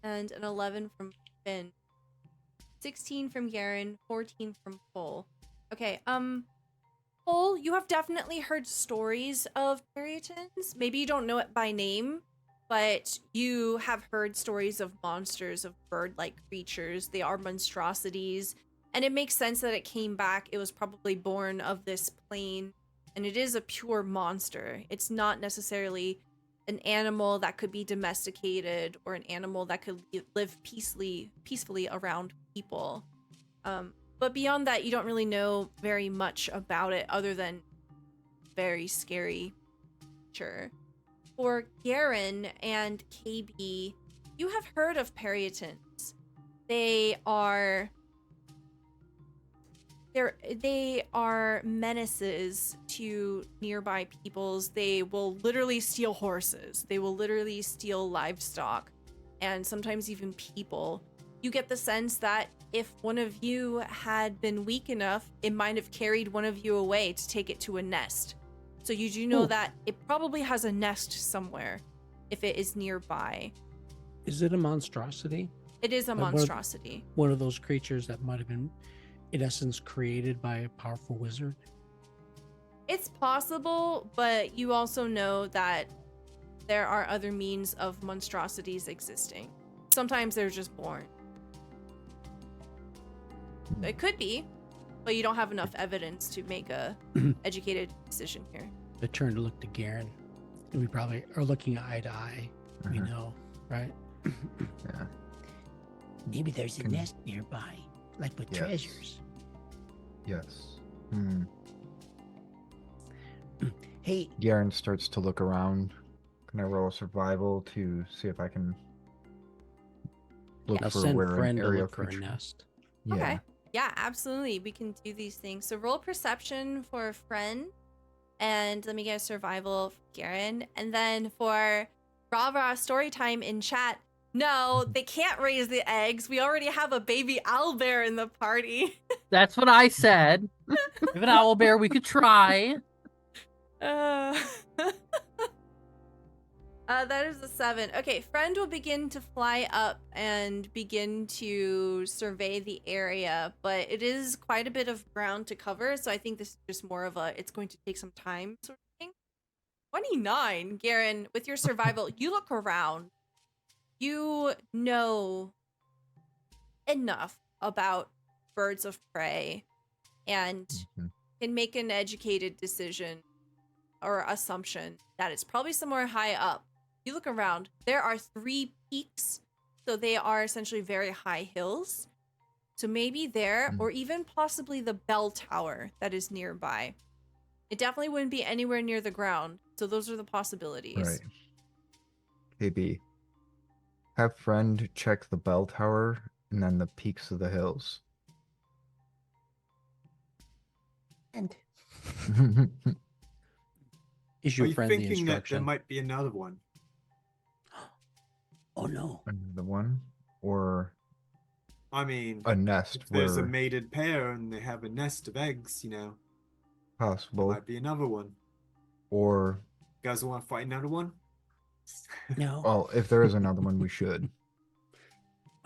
and an 11 from Finn. 16 from Garen, 14 from Cole. Okay, Cole, you have definitely heard stories of Perrytons. Maybe you don't know it by name, but you have heard stories of monsters, of bird-like creatures. They are monstrosities, and it makes sense that it came back. It was probably born of this plane, and it is a pure monster. It's not necessarily an animal that could be domesticated or an animal that could live peacefully around people. But beyond that, you don't really know very much about it other than very scary creature. For Garen and KayBee, you have heard of Perrytons. They are menaces to nearby peoples. They will literally steal horses. They will literally steal livestock, and sometimes even people. You get the sense that if one of you had been weak enough, it might have carried one of you away to take it to a nest. So you do know that it probably has a nest somewhere if it is nearby. Is it a monstrosity? It is a Like monstrosity. One of those creatures that might have been, in essence, created by a powerful wizard? It's possible, but you also know that there are other means of monstrosities existing. Sometimes they're just born. It could be, but you don't have enough evidence to make a educated decision here. I turn to look to Garen. And we probably are looking eye to eye. We Mhm. know, right? Yeah. Maybe there's a Can- nest nearby, like with Yes. treasures. Yes. Hey, Garen starts to look around. Can I roll a survival to see if I can look I'll for send where Friend an to aerial look for a creature? nest. Yeah. Okay. Yeah, absolutely. We can do these things. So roll perception for a friend. And let me get a survival for Garen. And then for Rava story time in chat. No, they can't raise the eggs. We already have a baby owlbear in the party. That's what I said. If an owl bear, we could try. Uh, that is a 7. Okay, friend will begin to fly up and begin to survey the area, but it is quite a bit of ground to cover, so I think this is just more of a, it's going to take some time sort of thing. 29, Garen, with your survival, you look around. You know enough about birds of prey and Mhm. can make an educated decision or assumption that it's probably somewhere high up. You look around, there are 3 peaks, so they are essentially very high hills. So maybe there, Mm. or even possibly the bell tower that is nearby. It definitely wouldn't be anywhere near the ground. So those are the possibilities. Right. KayBee, have friend check the bell tower and then the peaks of the hills. And Is Are your you friend the thinking that there instruction? might be another one? oh no, Another one, or I mean, a nest if there's a where mated pair and they have a nest of eggs, there possible, might be another one. or You guys want to fight another one? no. well, if there is another one, we should.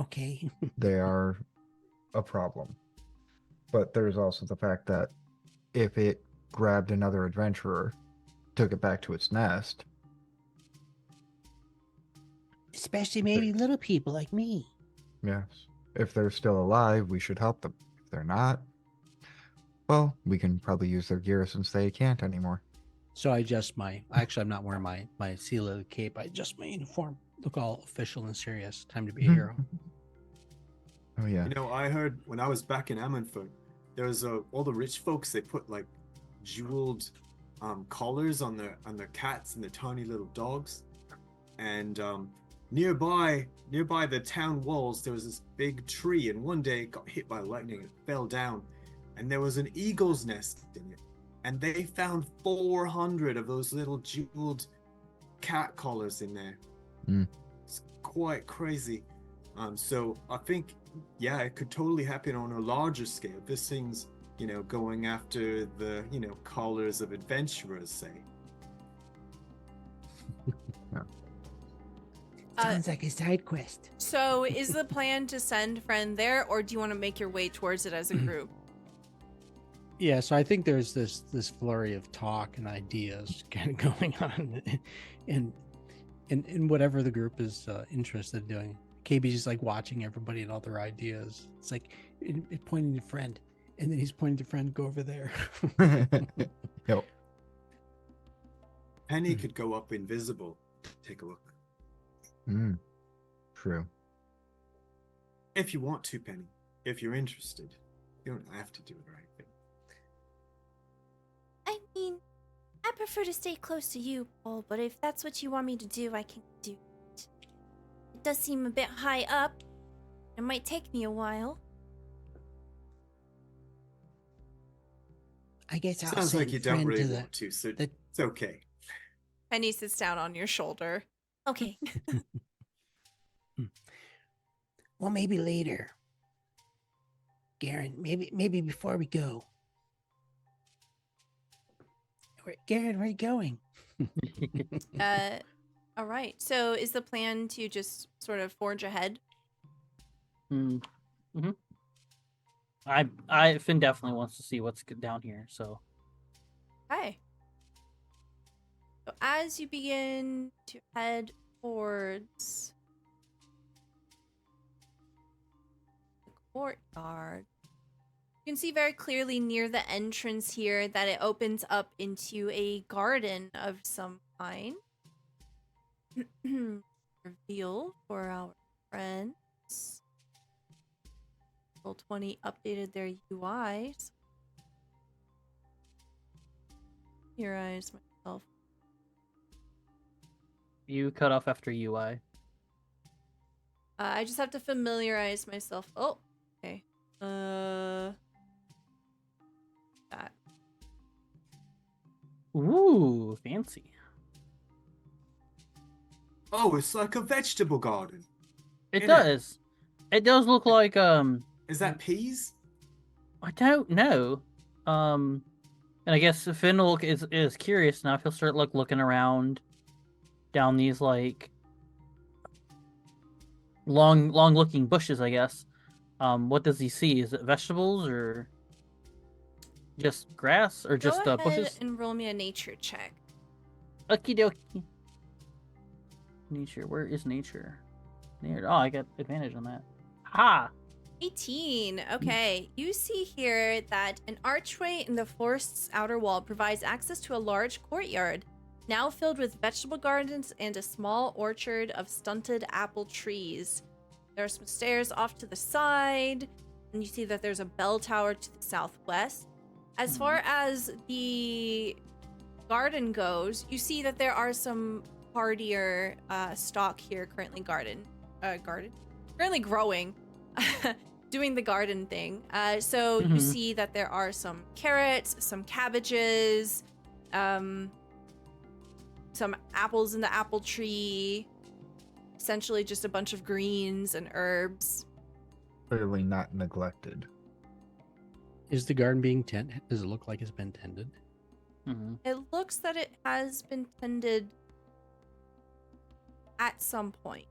Okay. They are a problem. But there's also the fact that if it grabbed another adventurer, took it back to its nest, Especially maybe little people like me. yes, if they're still alive, we should help them. If they're not, well, we can probably use their gear since they can't anymore. So I adjust actually I'm not wearing my seal of the cape. I adjust my uniform. Look all official and serious. Time to be a hero. Oh yeah. I heard when I was back in Ammonford, there was all the rich folks. They put like jeweled collars on their cats and their tiny little dogs, and nearby the town walls there was this big tree, and one day it got hit by lightning and fell down, and there was an eagle's nest in it, and they found 400 of those little jeweled cat collars in there. It's quite crazy. So I think, yeah, it could totally happen on a larger scale. This thing's, going after the, collars of adventurers, say. Sounds like a side quest. So is the plan to send friend there, or do you want to make your way towards it as a group? Yeah, so I think there's this flurry of talk and ideas kind of going on, and whatever the group is interested in doing. KayBee's just like watching everybody and all their ideas. It's like it pointing to friend, and then he's pointing to friend. Go over there. Yep. Penny could go up invisible. Take a look. True. If you want to, Penny. If you're interested. You don't have to do it right. I mean, I prefer to stay close to you, Paul, but if that's what you want me to do, I can do it. It does seem a bit high up. It might take me a while. I guess I'll Sounds send like you don't friend really to want to, so the- it's okay. Penny sits down on your shoulder. Okay. Well, maybe later. Garen, maybe before we go. Garen, where are you going? All right. So is the plan to just sort of forge ahead? Mm-hmm. I Finn definitely wants to see what's down here. So Okay. So as you begin to head towards the courtyard, you can see very clearly near the entrance here that it opens up into a garden of some kind. Reveal for our friends. Roll20 updated their UIs. Familiarize myself. you cut off after UI. I just have to familiarize myself. Oh, okay. That. Ooh, fancy. Oh, it's like a vegetable garden. It Isn't it? does. It does look like Is that peas? I don't know. And I guess Finn is curious now. If he'll start looking around down these like long looking bushes, I guess. What does he see? Is it vegetables or just grass or just Go ahead bushes? and roll me a nature check. Okie dokie. Nature. Where is nature? Oh, I got advantage on that. Ha! 18. Okay. You see here that an archway in the forest's outer wall provides access to a large courtyard, now filled with vegetable gardens and a small orchard of stunted apple trees. There are some stairs off to the side. and you see that there's a bell tower to the southwest. As far as the garden goes, you see that there are some hardier stock here currently currently growing, doing the garden thing. So you see that there are some carrots, some cabbages, some apples in the apple tree, essentially just a bunch of greens and herbs. Clearly not neglected. Is the garden being tended? Does it look like it's been tended? It looks that it has been tended at some point,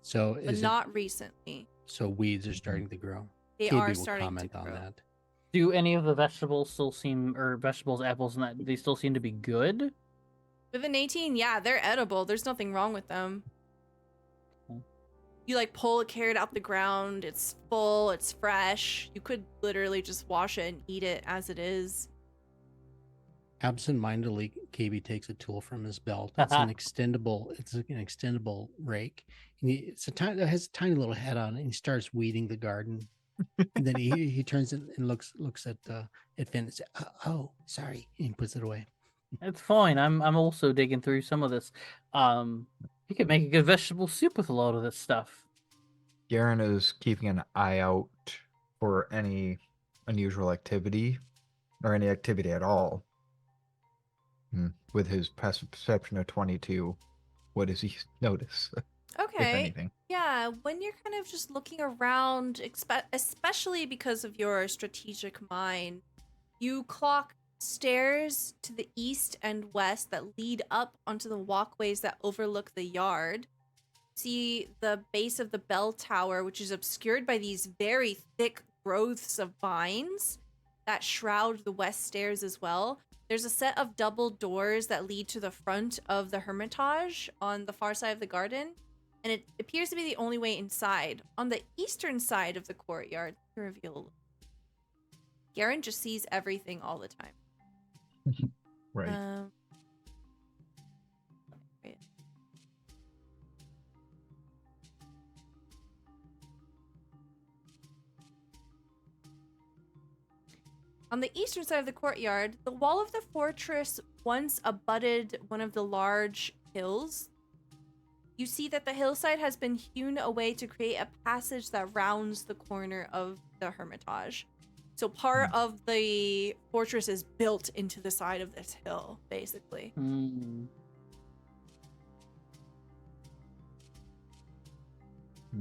So but is not recently. so weeds are starting to grow. They KayBee are will starting comment to on grow. that. Do any of the vegetables still seem, or vegetables, apples, and that they still seem to be good? With an 18, yeah, they're edible. There's nothing wrong with them. Okay. You like pull a carrot out the ground. It's full. It's fresh. You could literally just wash it and eat it as it is. Absent-mindedly, KayBee takes a tool from his belt. It's an extendable. It's an extendable rake. And it has a tiny little head on it. And he starts weeding the garden. And then he turns it and looks at Finn and says, "Oh, sorry," and he puts it away. It's fine. I'm also digging through some of this. You could make a good vegetable soup with a lot of this stuff. Garen is keeping an eye out for any unusual activity or any activity at all. With his passive perception of 22, what does he notice, if Okay. anything? Yeah, when you're kind of just looking around, especially because of your strategic mind, you clock stairs to the east and west that lead up onto the walkways that overlook the yard. See the base of the bell tower, which is obscured by these very thick growths of vines that shroud the west stairs as well. There's a set of double doors that lead to the front of the Hermitage on the far side of the garden, and it appears to be the only way inside. On the eastern side of the courtyard, to reveal, Garen just sees everything all the time. Right. Right. On the eastern side of the courtyard, the wall of the fortress once abutted one of the large hills. You see that the hillside has been hewn away to create a passage that rounds the corner of the Hermitage. So part of the fortress is built into the side of this hill, basically.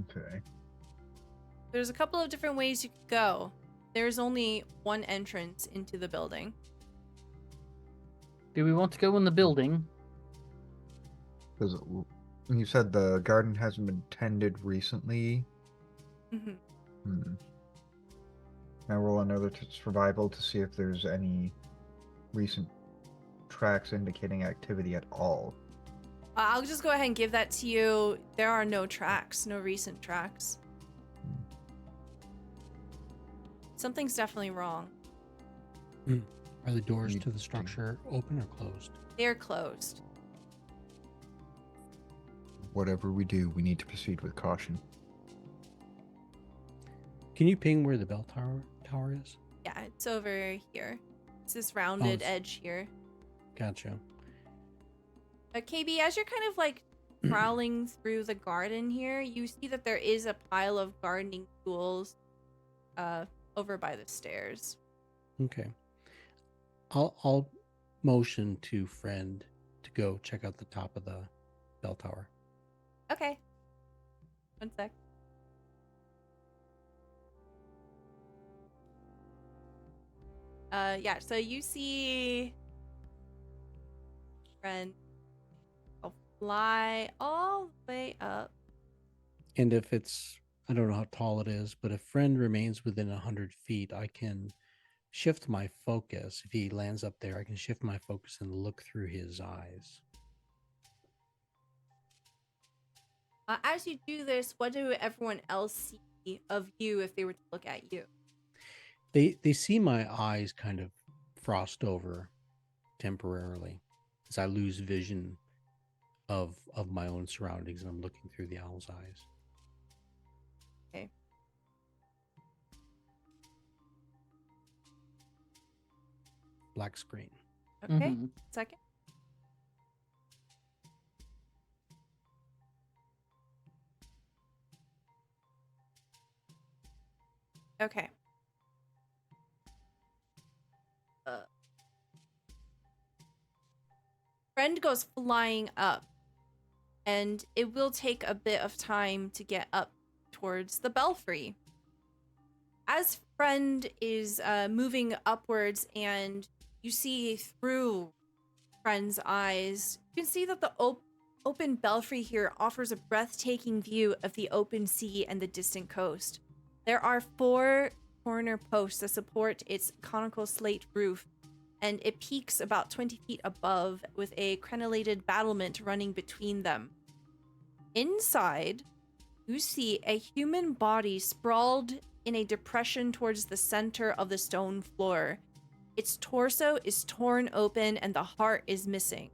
Okay. There's a couple of different ways you could go. There's only one entrance into the building. Do we want to go in the building? Because you said the garden hasn't been tended recently. Mm-hmm. Now roll another survival to see if there's any recent tracks indicating activity at all. I'll just go ahead and give that to you. There are no tracks, no recent tracks. Something's definitely wrong. Are the doors to the structure open or closed? They're closed. Whatever we do, we need to proceed with caution. Can you ping where the bell tower is? Yeah, it's over here. It's this rounded edge here. Gotcha. KayBee, as you're kind of like prowling through the garden here, you see that there is a pile of gardening tools over by the stairs. Okay. I'll motion to friend to go check out the top of the bell tower. Okay. One sec. Yeah, so you see friend fly all the way up. And if it's, I don't know how tall it is, but if friend remains within 100 feet, I can shift my focus. If he lands up there, I can shift my focus and look through his eyes. As you do this, what do everyone else see of you if they were to look at you? They see my eyes kind of frost over temporarily as I lose vision of my own surroundings, and I'm looking through the owl's eyes. Okay. black screen. Okay, Mhm. second. Okay. Friend goes flying up, and it will take a bit of time to get up towards the belfry. As Friend is moving upwards and you see through Friend's eyes, you can see that the open belfry here offers a breathtaking view of the open sea and the distant coast. There are 4 corner posts that support its conical slate roof, and it peaks about 20 feet above with a crenellated battlement running between them. Inside, you see a human body sprawled in a depression towards the center of the stone floor. Its torso is torn open and the heart is missing.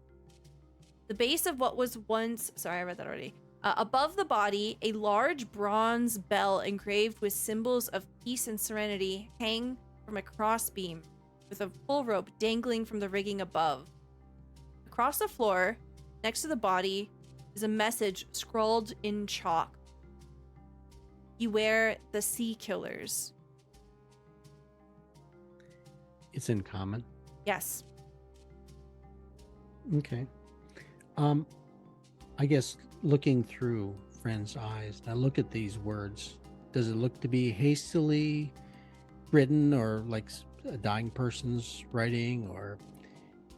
The base of what was once... Sorry, I read that already. Above the body, a large bronze bell engraved with symbols of peace and serenity hang from a crossbeam, with a full rope dangling from the rigging above. Across the floor, next to the body, is a message scrawled in chalk. Beware the sea killers. It's in common. Yes. Okay. I guess looking through Friend's eyes, I look at these words. Does it look to be hastily written or like a dying person's writing, or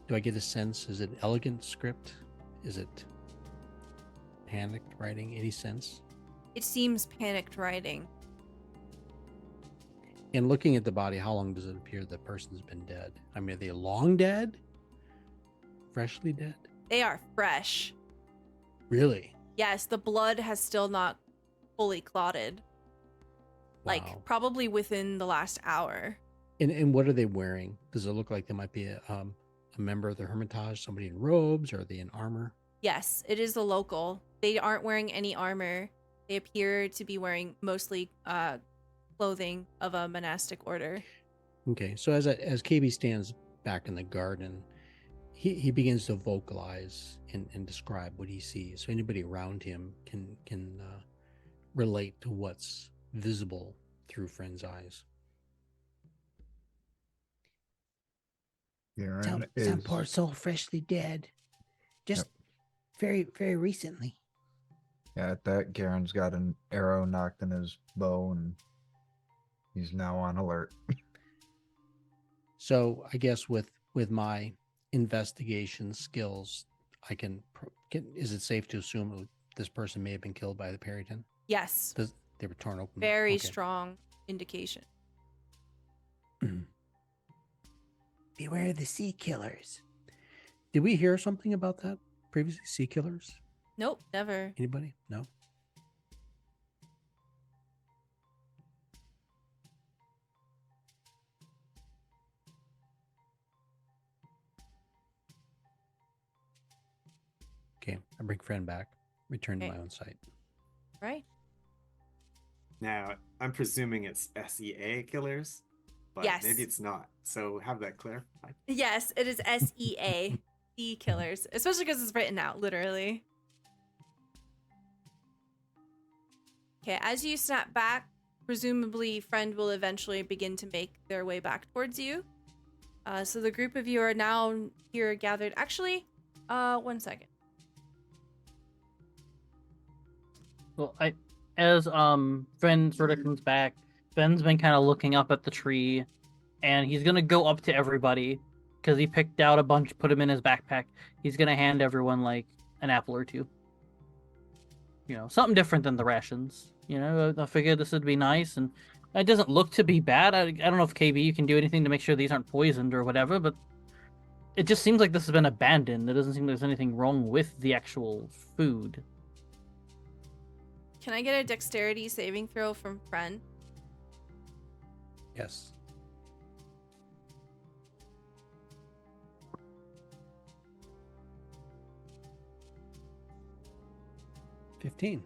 do I get a sense? Is it elegant script? Is it panicked writing? Any sense? It seems panicked writing. And looking at the body, how long does it appear the person's been dead? I mean, are they long dead? Freshly dead? They are fresh. Really? Yes, the blood has still not fully clotted. Wow. Like, probably within the last hour. And what are they wearing? Does it look like they might be a member of the Hermitage, somebody in robes, or are they in armor? Yes, it is the local. They aren't wearing any armor. They appear to be wearing mostly clothing of a monastic order. Okay, so as KayBee stands back in the garden, he begins to vocalize and describe what he sees, so anybody around him can relate to what's visible through Friend's eyes. Some poor soul freshly dead. Just very, very recently. Yeah, at that, Garen's got an arrow knocked in his bow, and he's now on alert. So I guess with my investigation skills, I can is it safe to assume this person may have been killed by the Perryton? Yes. They were torn open. Very Okay. strong indication. Beware the sea killers. Did we hear something about that previously? Sea killers? Nope, never. Anybody? No? Okay, I bring Friend back. Return to Okay. my own site. Right? Now, I'm presuming it's SEA killers, but Yes. maybe it's not. So have that clarified. Yes, it is SEA. Sea killers. Especially because it's written out, literally. Okay, as you snap back, presumably Friend will eventually begin to make their way back towards you. So the group of you are now here gathered. Actually, 1 second. Well, as Friend sort of comes back, Ben's been kind of looking up at the tree, and he's gonna go up to everybody because he picked out a bunch, put them in his backpack. He's gonna hand everyone like an apple or two. You know, something different than the rations. You know, I figured this would be nice, and it doesn't look to be bad. I don't know if KayBee you can do anything to make sure these aren't poisoned or whatever, but it just seems like this has been abandoned. It doesn't seem there's anything wrong with the actual food. Can I get a dexterity saving throw from Friend? Yes. $15.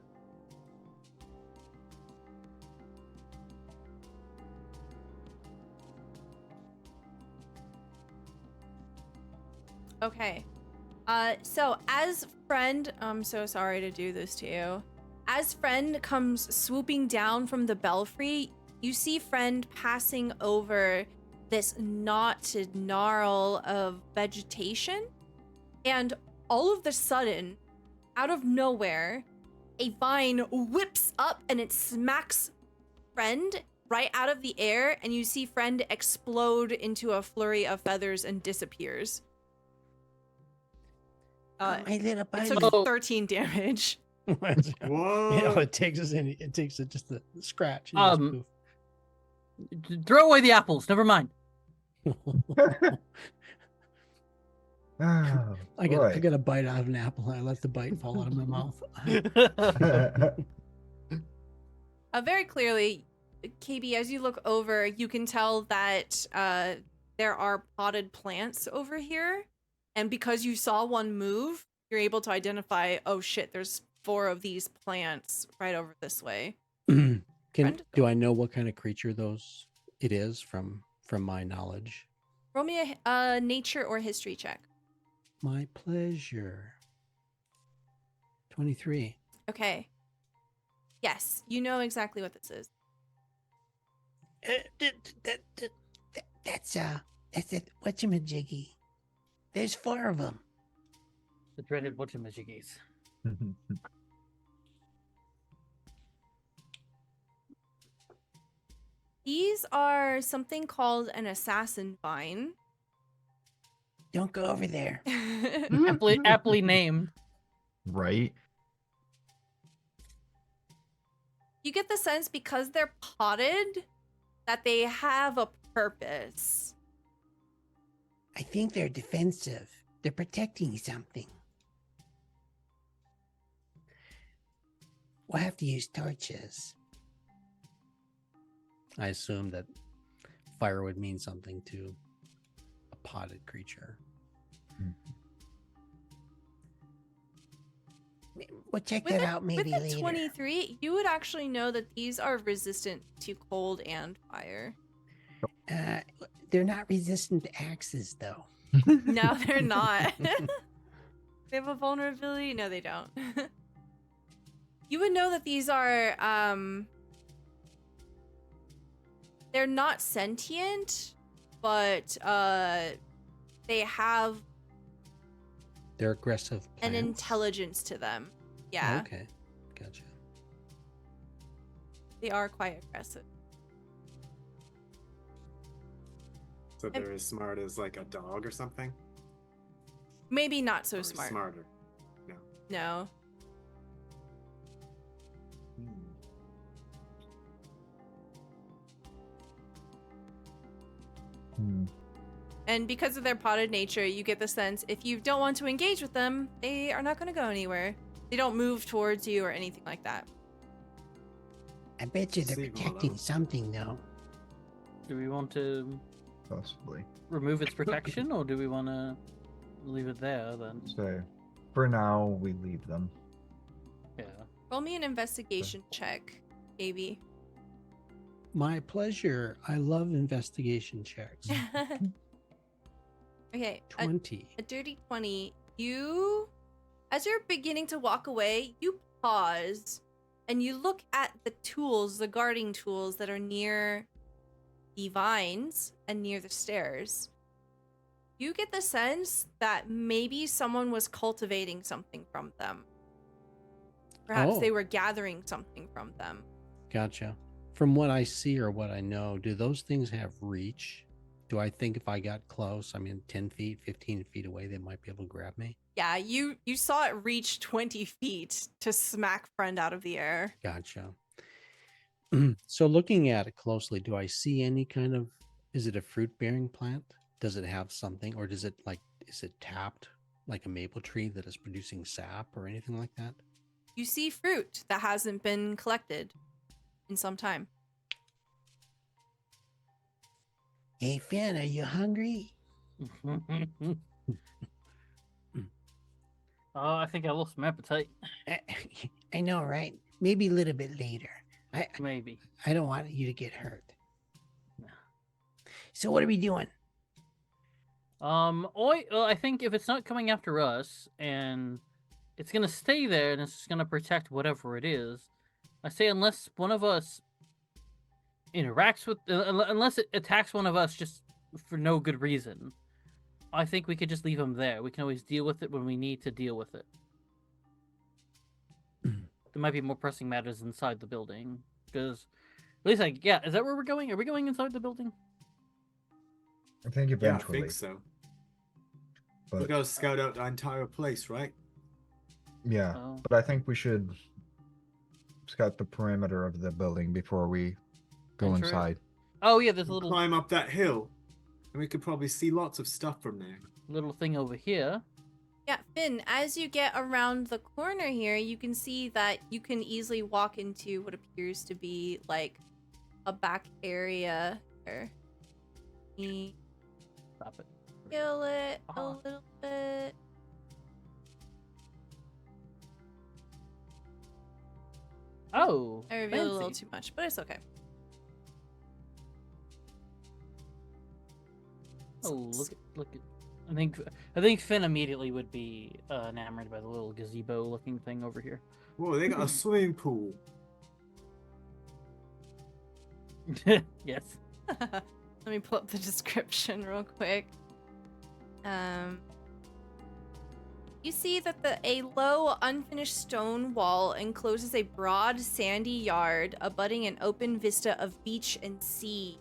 Okay. So as friend, I'm so sorry to do this to you. As friend comes swooping down from the belfry, you see friend passing over this knotted gnarl of vegetation, and all of the sudden, out of nowhere, a vine whips up and it smacks friend right out of the air, and you see friend explode into a flurry of feathers and disappears. My little It buddy. took 13 damage. Whoa. It takes just a scratch. And Um, Throw away the apples. Never mind. Oh, I boy. got a bite out of an apple. And I let the bite fall out of my mouth. Very clearly, KayBee, as you look over, you can tell that there are potted plants over here. And because you saw one move, you're able to identify, oh shit, there's 4 of these plants right over this way. Do I know what kind of creature it is from my knowledge? Roll me a nature or history check. My pleasure. 23. Okay. Yes, you know exactly what this is. That's it. Whatchamajiggy? There's 4 of them. The dreaded whatchamajiggies. These are something called an assassin vine. Don't go over there. Aptly named. Right? You get the sense because they're potted that they have a purpose. I think they're defensive. They're protecting something. We'll have to use torches. I assume that fire would mean something to a potted creature. We'll check With that out maybe with later. 23, you would actually know that these are resistant to cold and fire. They're not resistant to axes, though. No, they're not. They have a vulnerability? No, they don't. You would know that these are, they're not sentient, but they have They're aggressive an plants. intelligence to them. Yeah, Oh, okay, gotcha. they are quite aggressive. So they're as smart as like a dog or something? Maybe not so Or smart. Smarter. No. No. And because of their potted nature, you get the sense if you don't want to engage with them, they are not going to go anywhere. They don't move towards you or anything like that. I bet you they're Leave 'em protecting alone. something, though. Do we want to Possibly. remove its protection, or do we want to leave it there then? So, for now, we leave them. Yeah. Roll me an investigation check, KayBee. My pleasure. I love investigation checks. Okay, 20. a dirty 20. You, as you're beginning to walk away, you pause and you look at the tools, the guarding tools that are near the vines and near the stairs. You get the sense that maybe someone was cultivating something from them. Perhaps Oh. they were gathering something from them. Gotcha. From what I see or what I know, do those things have reach? Do I think if I got close, 10 feet, 15 feet away, they might be able to grab me? Yeah, you saw it reach 20 feet to smack friend out of the air. Gotcha. So looking at it closely, do I see any kind of, is it a fruit bearing plant? Does it have something, or is it tapped like a maple tree that is producing sap or anything like that? You see fruit that hasn't been collected in some time. Hey, Finn, are you hungry? Oh, I think I lost my appetite. I know, right? Maybe a little bit later. Maybe. I don't want you to get hurt. No. So what are we doing? I think if it's not coming after us and it's gonna stay there and it's just gonna protect whatever it is, I say unless one of us interacts with, unless it attacks one of us just for no good reason, I think we could just leave him there. We can always deal with it when we need to deal with it. There might be more pressing matters inside the building, because at least is that where we're going? Are we going inside the building? I think Yeah, I eventually. think so. We But gotta scout out the entire place, right? yeah, Oh. but I think we should scout the perimeter of the building before we go Enter it? inside. Oh yeah, there's a We'll little climb up that hill, and we could probably see lots of stuff from there. little thing over here. Yeah, Finn, as you get around the corner here, you can see that you can easily walk into what appears to be like a back area here. Stop it. Kill it a Ah. little bit. Oh, I revealed a little fancy. too much, but it's okay. Oh, look at. I think Finn immediately would be enamored by the little gazebo-looking thing over here. Whoa, they got a swimming pool. Yes. Let me pull up the description real quick. You see that a low, unfinished stone wall encloses a broad, sandy yard abutting an open vista of beach and sea.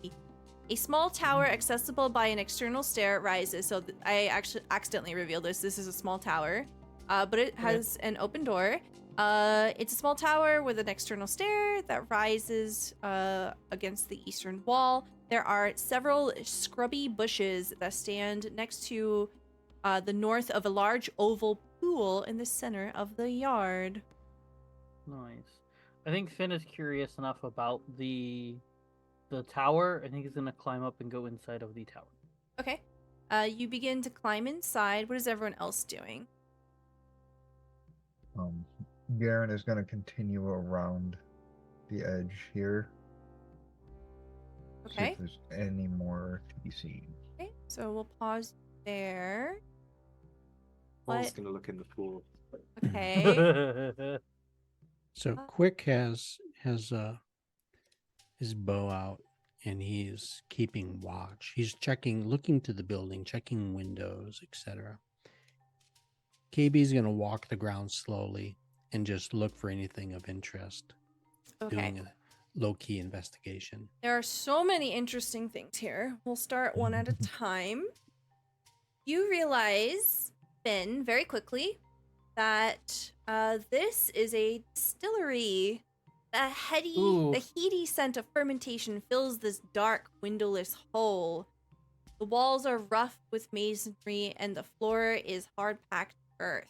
A small tower accessible by an external stair rises. So I actually accidentally revealed this. This is a small tower, but it has an open door. It's a small tower with an external stair that rises against the eastern wall. There are several scrubby bushes that stand next to the north of a large oval pool in the center of the yard. Nice. I think Finn is curious enough about the tower. I think he's gonna climb up and go inside of the tower. Okay. You begin to climb inside. What is everyone else doing? Garen is going to continue around the edge here. See Okay. if there's any more to be seen. Okay. So we'll pause there. Paul's What? gonna look in the pool. Okay. So Quick has his bow out and he's keeping watch. He's looking to the building, checking windows, etc. KayBee's gonna walk the ground slowly and just look for anything of interest, Okay. doing a low-key investigation. There are so many interesting things here. We'll start one at a time. You realize, Finn, very quickly, that this is a distillery. The Ooh. heady scent of fermentation fills this dark, windowless hole. The walls are rough with masonry, and the floor is hard-packed earth.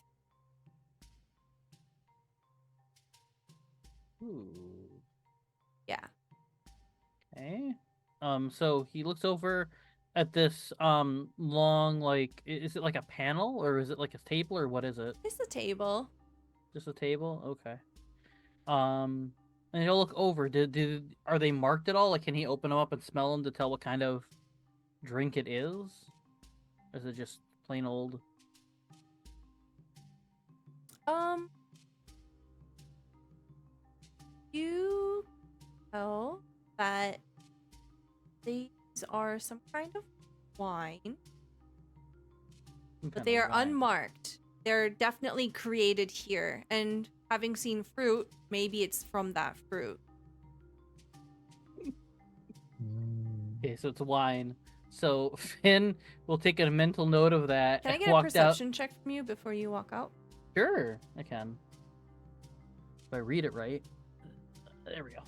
Ooh. Yeah. Okay. So he looks over at this long, like, is it like a panel or is it like a table or what is it? It's a table. Just a table? Okay. And he'll look over. Are they marked at all? Like, can he open them up and smell them to tell what kind of drink it is? Or is it just plain old? You know that these are some kind of wine, but they are unmarked. They're definitely created here, and having seen fruit, maybe it's from that fruit. Okay, so it's wine. So Finn will take a mental note of that. Can I and get a walk perception check from you before you walk out? Sure, I can. If I read it right. There we go.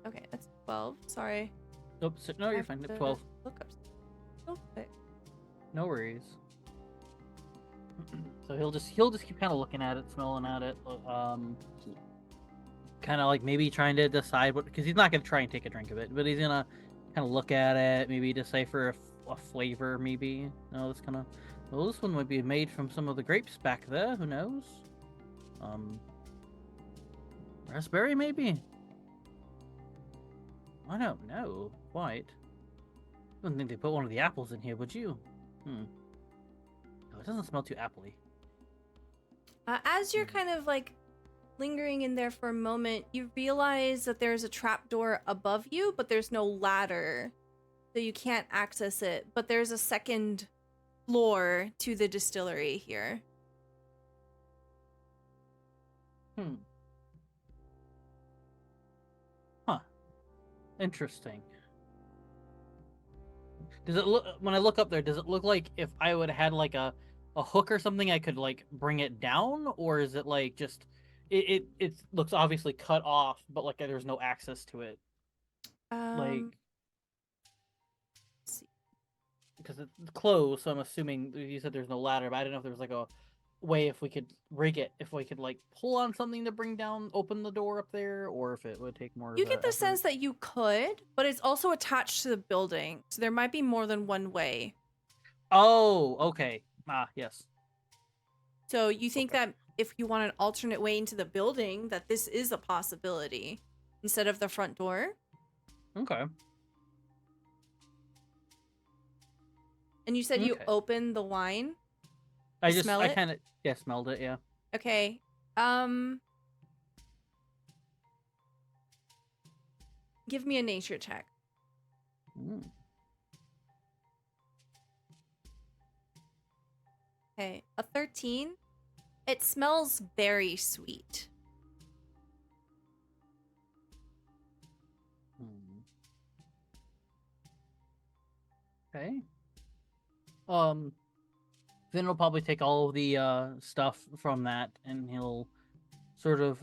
Okay, that's 12. Sorry. Oops, no, I you're have fine. to 12. Look up. Oh, okay. No worries. So he'll just keep kind of looking at it, smelling at it, kind of like maybe trying to decide what, because he's not gonna try and take a drink of it, but he's gonna kind of look at it, maybe decipher a flavor, maybe. No, this kind of. Well, this one might be made from some of the grapes back there. Who knows? Raspberry, maybe. I don't know quite. I wouldn't think they put one of the apples in here, would you? No, it doesn't smell too appley. As you're kind of like lingering in there for a moment, you realize that there's a trapdoor above you, but there's no ladder, so you can't access it. But there's a second floor to the distillery here. Huh. Interesting. Does it look, when I look up there, does it look like if I would have had like a hook or something, I could like bring it down? Or is it like just, it looks obviously cut off, but like there's no access to it? Like, let's see. because it's closed, so I'm assuming you said there's no ladder, but I didn't know if there was like a way if we could rig it, if we could like pull on something to bring down, open the door up there, or if it would take more. You get the sense that you could, but it's also attached to the building, so there might be more than one way. Oh, okay. Yes. So you think that if you want an alternate way into the building, that this is a possibility instead of the front door? Okay. And you said you opened the wine? I smell it? kind of, smelled it, yeah. Okay. Give me a nature check. Okay, a 13. It smells very sweet. Okay. Then he'll probably take all of the stuff from that, and he'll sort of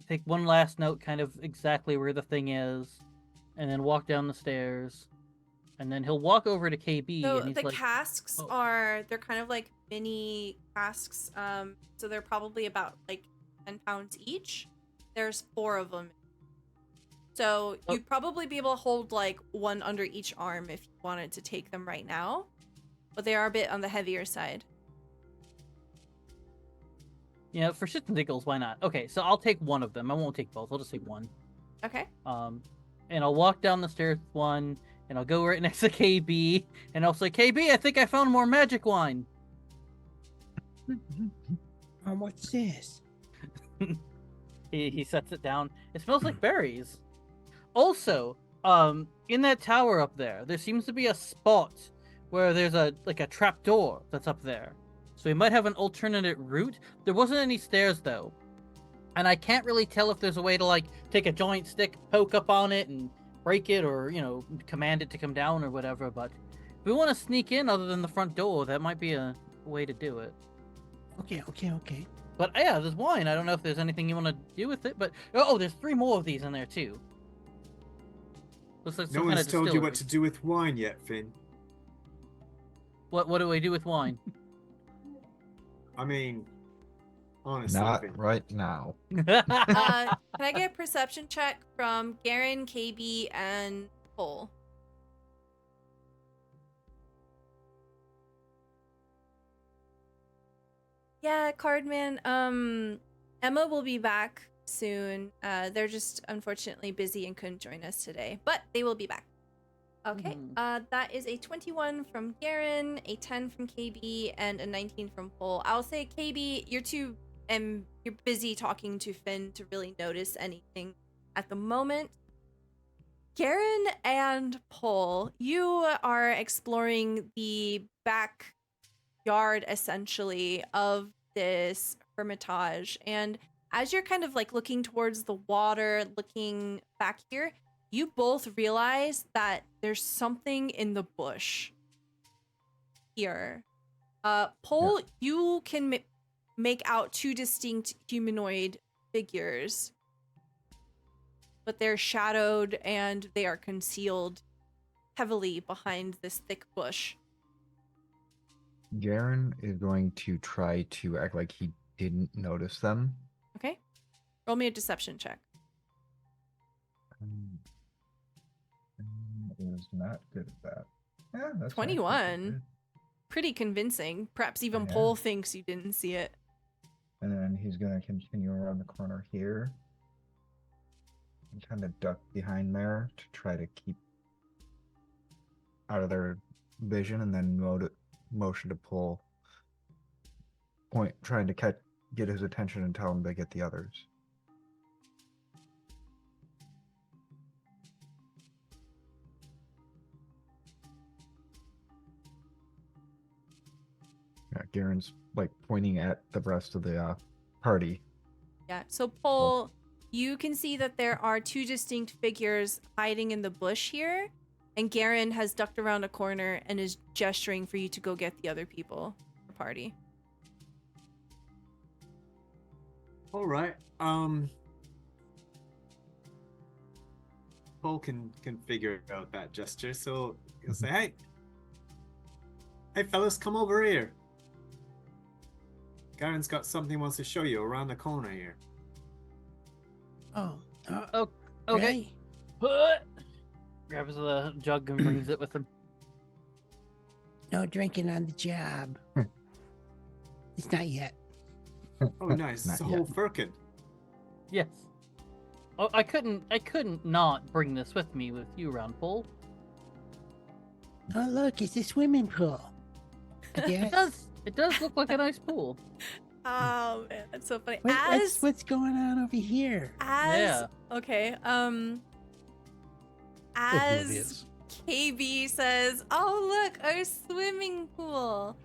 take one last note, kind of exactly where the thing is, and then walk down the stairs, and then he'll walk over to KayBee. So and he's the like, casks they're kind of like mini casks. So they're probably about like 10 pounds each. There's 4 of them. So you'd probably be able to hold like one under each arm if you wanted to take them right now. But they are a bit on the heavier side. Yeah, for shits and giggles, why not? Okay, so I'll take one of them. I won't take both. I'll just take one. Okay. And I'll walk down the stairs with one, and I'll go right next to KayBee, and I'll say, KayBee, I think I found more magic wine. What's this? He sets it down. It smells like berries. Also, in that tower up there seems to be a spot where there's a trap door that's up there. So we might have an alternate route. There wasn't any stairs though. And I can't really tell if there's a way to like take a giant stick, poke up on it and break it, or, you know, command it to come down or whatever, but if we want to sneak in other than the front door, that might be a way to do it. Okay. But yeah, there's wine. I don't know if there's anything you want to do with it, but there's 3 more of these in there too. Looks like No some one's kind of told you what distillery. to do with wine yet, Finn. What do we do with wine? I mean, honestly, Not Finn. right now. Can I get a perception check from Garen, KayBee, and Cole? Yeah, Cardman. Emma will be back soon. They're just unfortunately busy and couldn't join us today, but they will be back. Okay. That is a 21 from Garen, a 10 from KayBee, and a 19 from Cole. I'll say KayBee, you're busy talking to Finn to really notice anything at the moment. Garen and Cole, you are exploring the backyard essentially of this hermitage, and as you're kind of like looking towards the water, looking back here, you both realize that there's something in the bush here. Cole, you can make out 2 distinct humanoid figures, but they're shadowed and they are concealed heavily behind this thick bush. Garen is going to try to act like he didn't notice them. Okay. Roll me a deception check. Is not good at that. Yeah, that's fine. 21. Pretty convincing. Perhaps even Yeah. Pole thinks you didn't see it. And then he's gonna continue around the corner here. And kind of duck behind there to try to keep out of their vision, and then motion to pull. Trying to get his attention and tell him to get the others. Yeah, Garen's like pointing at the rest of the party. Yeah. So Pole, you can see that there are two distinct figures hiding in the bush here, and Garen has ducked around a corner and is gesturing for you to go get the other people in the party. All right. Paul can figure out that gesture, so he'll say, "Hey, fellas, come over here. Garen's got something he wants to show you around the corner here." Oh, Okay. right. Grabs the jug and brings it with him. No drinking on the job. It's not yet. Oh, nice. It's a Not whole yet. firkin. Yes. Oh, I couldn't not bring this with me with you, Round Pole. Oh, look, it's a swimming pool. I guess. It does look like a nice pool. Oh man, that's so funny. What's going on over here? Yeah. Okay. As Oblivious. KayBee says, "Oh look, our swimming pool."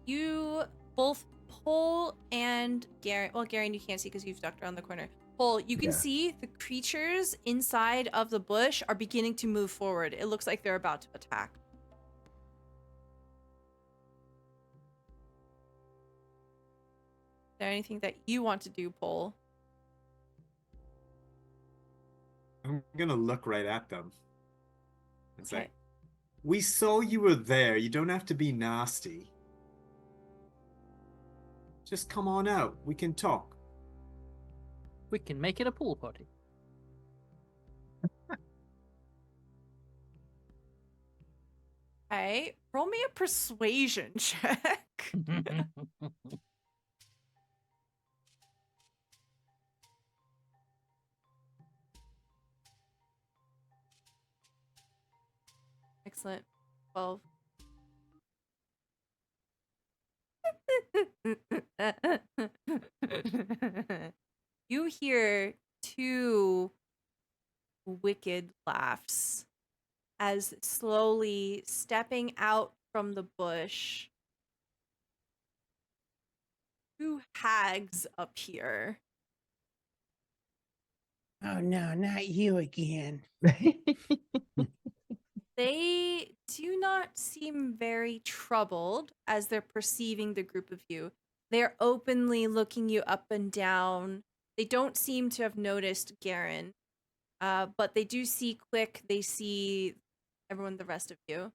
You both Pole and Garen. Well, Garen, you can't see because you've ducked around the corner. Pole, you can Yeah. see the creatures inside of the bush are beginning to move forward. It looks like they're about to attack. Is there anything that you want to do, Pole? I'm gonna look right at them and say, Okay. "We saw you were there. You don't have to be nasty. Just come on out. We can talk." We can make it a pool party. Okay, roll me a persuasion check. Excellent. 12. You hear two wicked laughs as slowly stepping out from the bush, two hags appear. Oh, no, not you again. They do not seem very troubled as they're perceiving the group of you. They're openly looking you up and down. They don't seem to have noticed Garen, but they do see Quick. They see everyone, the rest of you.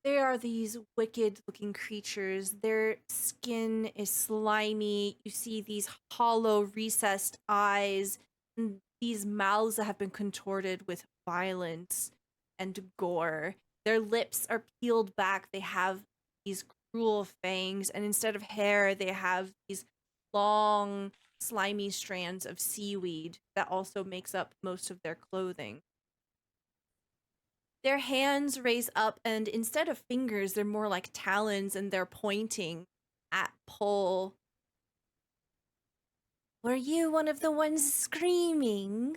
They are these wicked-looking creatures. Their skin is slimy. You see these hollow, recessed eyes, and these mouths that have been contorted with violence and gore. Their lips are peeled back. They have these cruel fangs, and instead of hair, they have these long, slimy strands of seaweed that also makes up most of their clothing. Their hands raise up, and instead of fingers, they're more like talons, and they're pointing at Pole. Were you one of the ones screaming?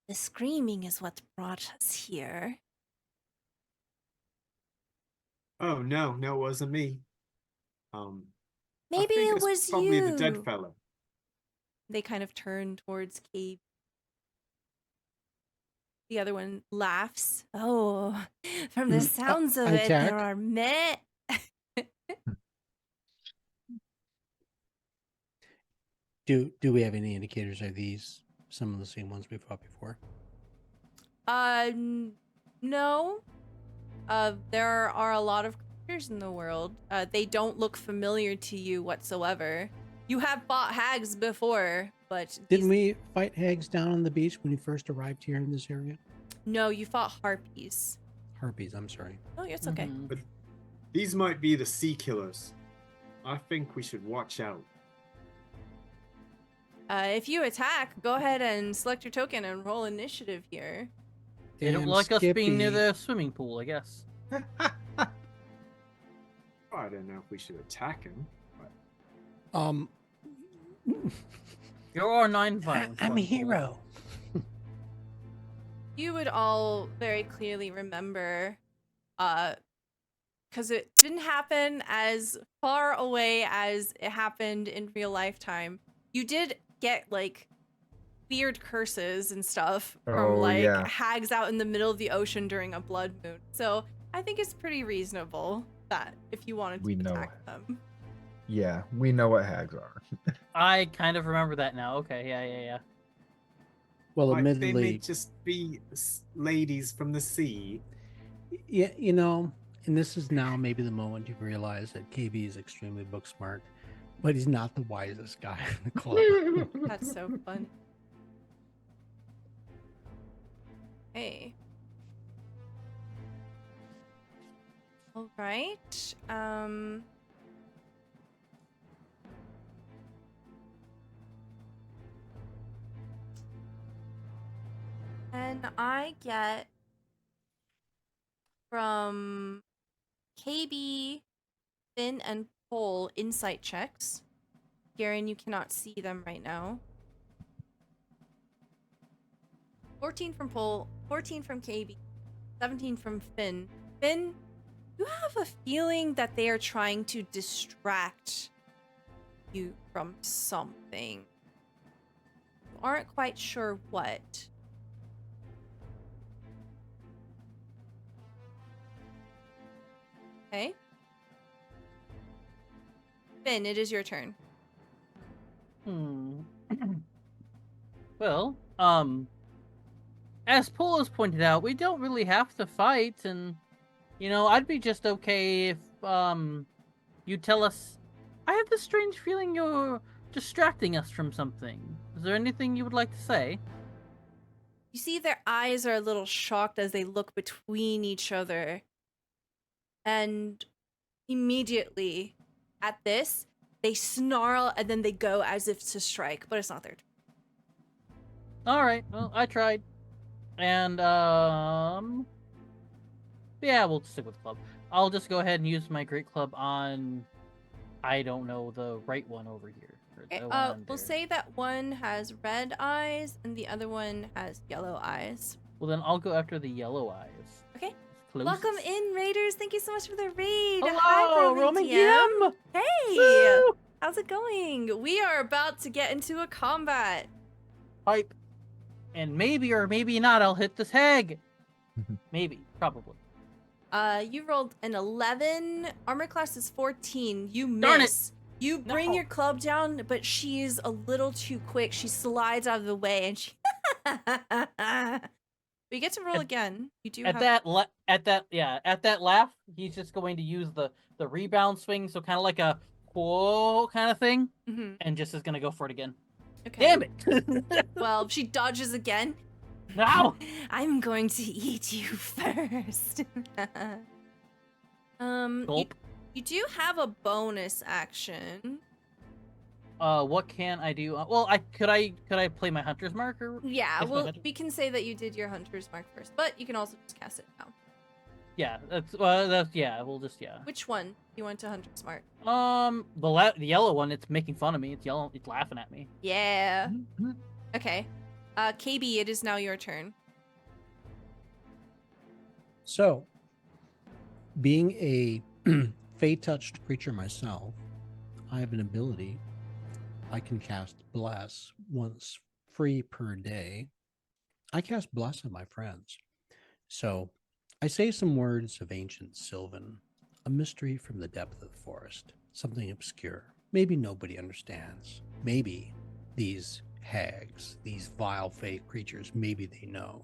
The screaming is what brought us here. Oh, no, it wasn't me. I Maybe think it it's was probably you. the dead fella. They kind of turn towards KayBee. The other one laughs. Oh, from the sounds of it, attack. there are many. Do we have any indicators? Are these some of the same ones we fought before? No. There are a lot of creatures in the world. They don't look familiar to you whatsoever. You have fought hags before, but Didn't we fight hags down on the beach when we first arrived here in this area? No, you fought harpies. Harpies, I'm sorry. Oh, it's okay. Mhm. These might be the sea killers. I think we should watch out. If you attack, go ahead and select your token and roll initiative here. They don't Damn, like us being near Skippy. the swimming pool, I guess. I don't know if we should attack him. But... You're our 9 violence. I'm a hero. You would all very clearly remember, because it didn't happen as far away as it happened in real lifetime. You did get like weird curses and stuff from Oh, like yeah. hags out in the middle of the ocean during a blood moon. So I think it's pretty reasonable that if you wanted to We know. attack them. Yeah, we know what hags are. I kind of remember that now. Okay, yeah. Well, They may admittedly, just be ladies from the sea. yeah, you know, and this is now maybe the moment you realize that KayBee is extremely book smart, but he's not the wisest guy in the club. That's so fun. Hey. All right. And I get from KayBee, Finn, and Cole insight checks. Garen, you cannot see them right now. 14 from Cole, 14 from KayBee, 17 from Finn. Finn, you have a feeling that they are trying to distract you from something. You aren't quite sure what. Okay. Finn, it is your turn. Well, as Paul has pointed out, we don't really have to fight, and I'd be just okay if you tell us. I have this strange feeling you're distracting us from something. Is there anything you would like to say? You see their eyes are a little shocked as they look between each other. And immediately at this, they snarl and then they go as if to strike, but it's not their turn. All right. Well, I tried, and yeah, we'll stick with club. I'll just go ahead and use my great club on, I don't know, the right one over here. Or Okay, the one on we'll there. say that one has red eyes and the other one has yellow eyes. Well, then I'll go after the yellow eyes. Okay. Close. Welcome in, Raiders. Thank you so much for the raid. Hello, Hi, Roman Roman DM. DM. Hey, Woo! how's it going? We are about to get into a combat. Pipe. And maybe or maybe not, I'll hit this hag. Maybe, probably. You rolled an 11. Armor class is 14. You Darn it. miss. You bring No. your club down, but she's a little too quick. She slides out of the way, and she. We get to roll again. You do At have. that laugh, he's just going to use the rebound swing, so kind of like a whoa kind of thing, Mhm. and just is gonna go for it again. Okay. Damn it! Well, she dodges again. No! I'm going to eat you first. You, Gulp. you do have a bonus action. What can I do? Well, could I play my hunter's mark or? Yeah, Yes, my well, hunter- we can say that you did your hunter's mark first, but you can also just cast it now. Yeah, that's we'll just Which one you want to hunter's mark? the yellow one. It's making fun of me. It's yellow. It's laughing at me. Yeah. Okay. KayBee, it is now your turn. So, being a Fey-touched creature myself, I have an ability. I can cast Bless once free per day. I cast Bless on my friends. So, I say some words of ancient Sylvan, a mystery from the depth of the forest, something obscure. Maybe nobody understands. Maybe these hags, these vile Fey creatures, maybe they know.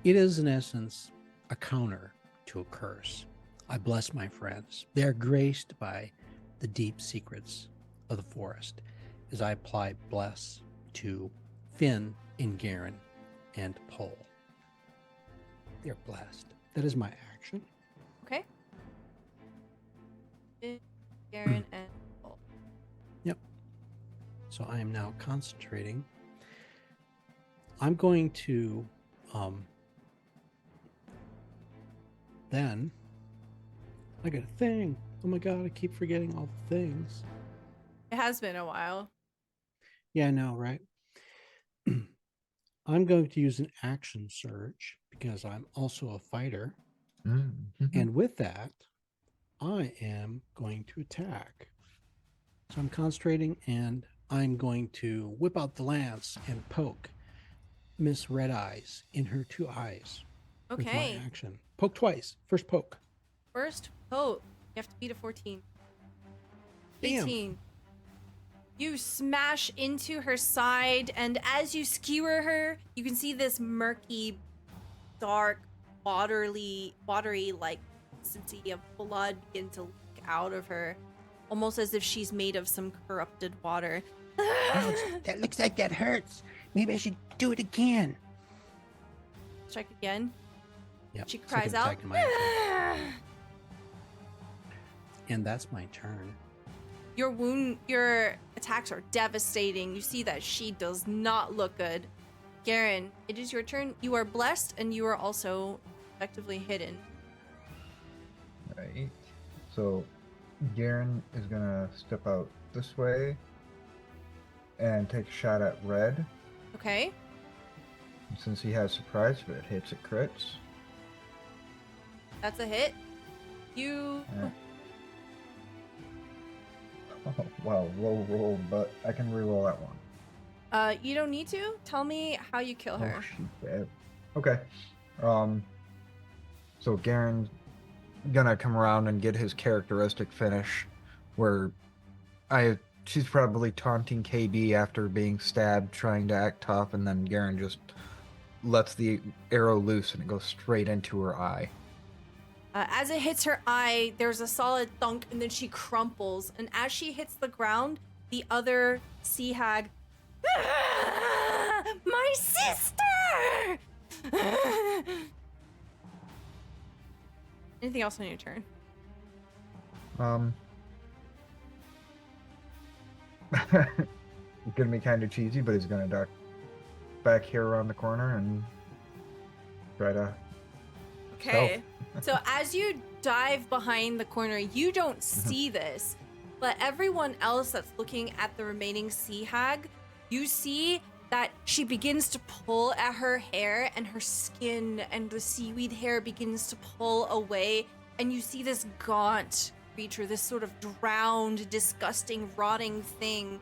It is, in essence, a counter to a curse. I bless my friends. They are graced by the deep secrets of the forest as I apply bless to Finn and Garen and Pole. They're blessed. That is my action. Okay. Garen and Paul. So I am now concentrating. I'm going to then I got a thing. Oh my god, I keep forgetting all the things. It has been a while. Yeah, I know, right? I'm going to use an action surge because I'm also a fighter. Mm-hmm. And with that, I am going to attack. So I'm concentrating and I'm going to whip out the lance and poke Miss Red Eyes in her 2 eyes with my Okay. action. Poke twice. First poke. First poke. You have to beat a 14. Damn. 18. You smash into her side, and as you skewer her, you can see this murky, dark, watery like consistency of blood begin to leak out of her, almost as if she's made of some corrupted water. Ouch, that looks like that hurts. Maybe I should do it again. Check again. Yep. She second cries out. attack in my action. And that's my turn. Your attacks are devastating. You see that she does not look good. Garen, it is your turn. You are blessed, and you are also effectively hidden. Right. So Garen is gonna step out this way and take a shot at Red. Okay. And since he has surprise, if it hits, it crits. That's a hit. You. Yeah. Oh, wow, low roll, but I can re-roll that one. You don't need to. Tell me how you kill her. Oh, she's dead. Okay. So Garen's gonna come around and get his characteristic finish, where she's probably taunting KayBee after being stabbed, trying to act tough, and then Garen just lets the arrow loose and it goes straight into her eye. As it hits her eye, there's a solid thunk, and then she crumples. And as she hits the ground, the other sea hag. "Ah, my sister! Anything else on your turn? It's gonna be kind of cheesy, but he's gonna duck back here around the corner and try to. Okay. So as you dive behind the corner, you don't see this, but everyone else that's looking at the remaining sea hag, you see that she begins to pull at her hair, and her skin and the seaweed hair begins to pull away, and you see this gaunt creature, this sort of drowned, disgusting, rotting thing.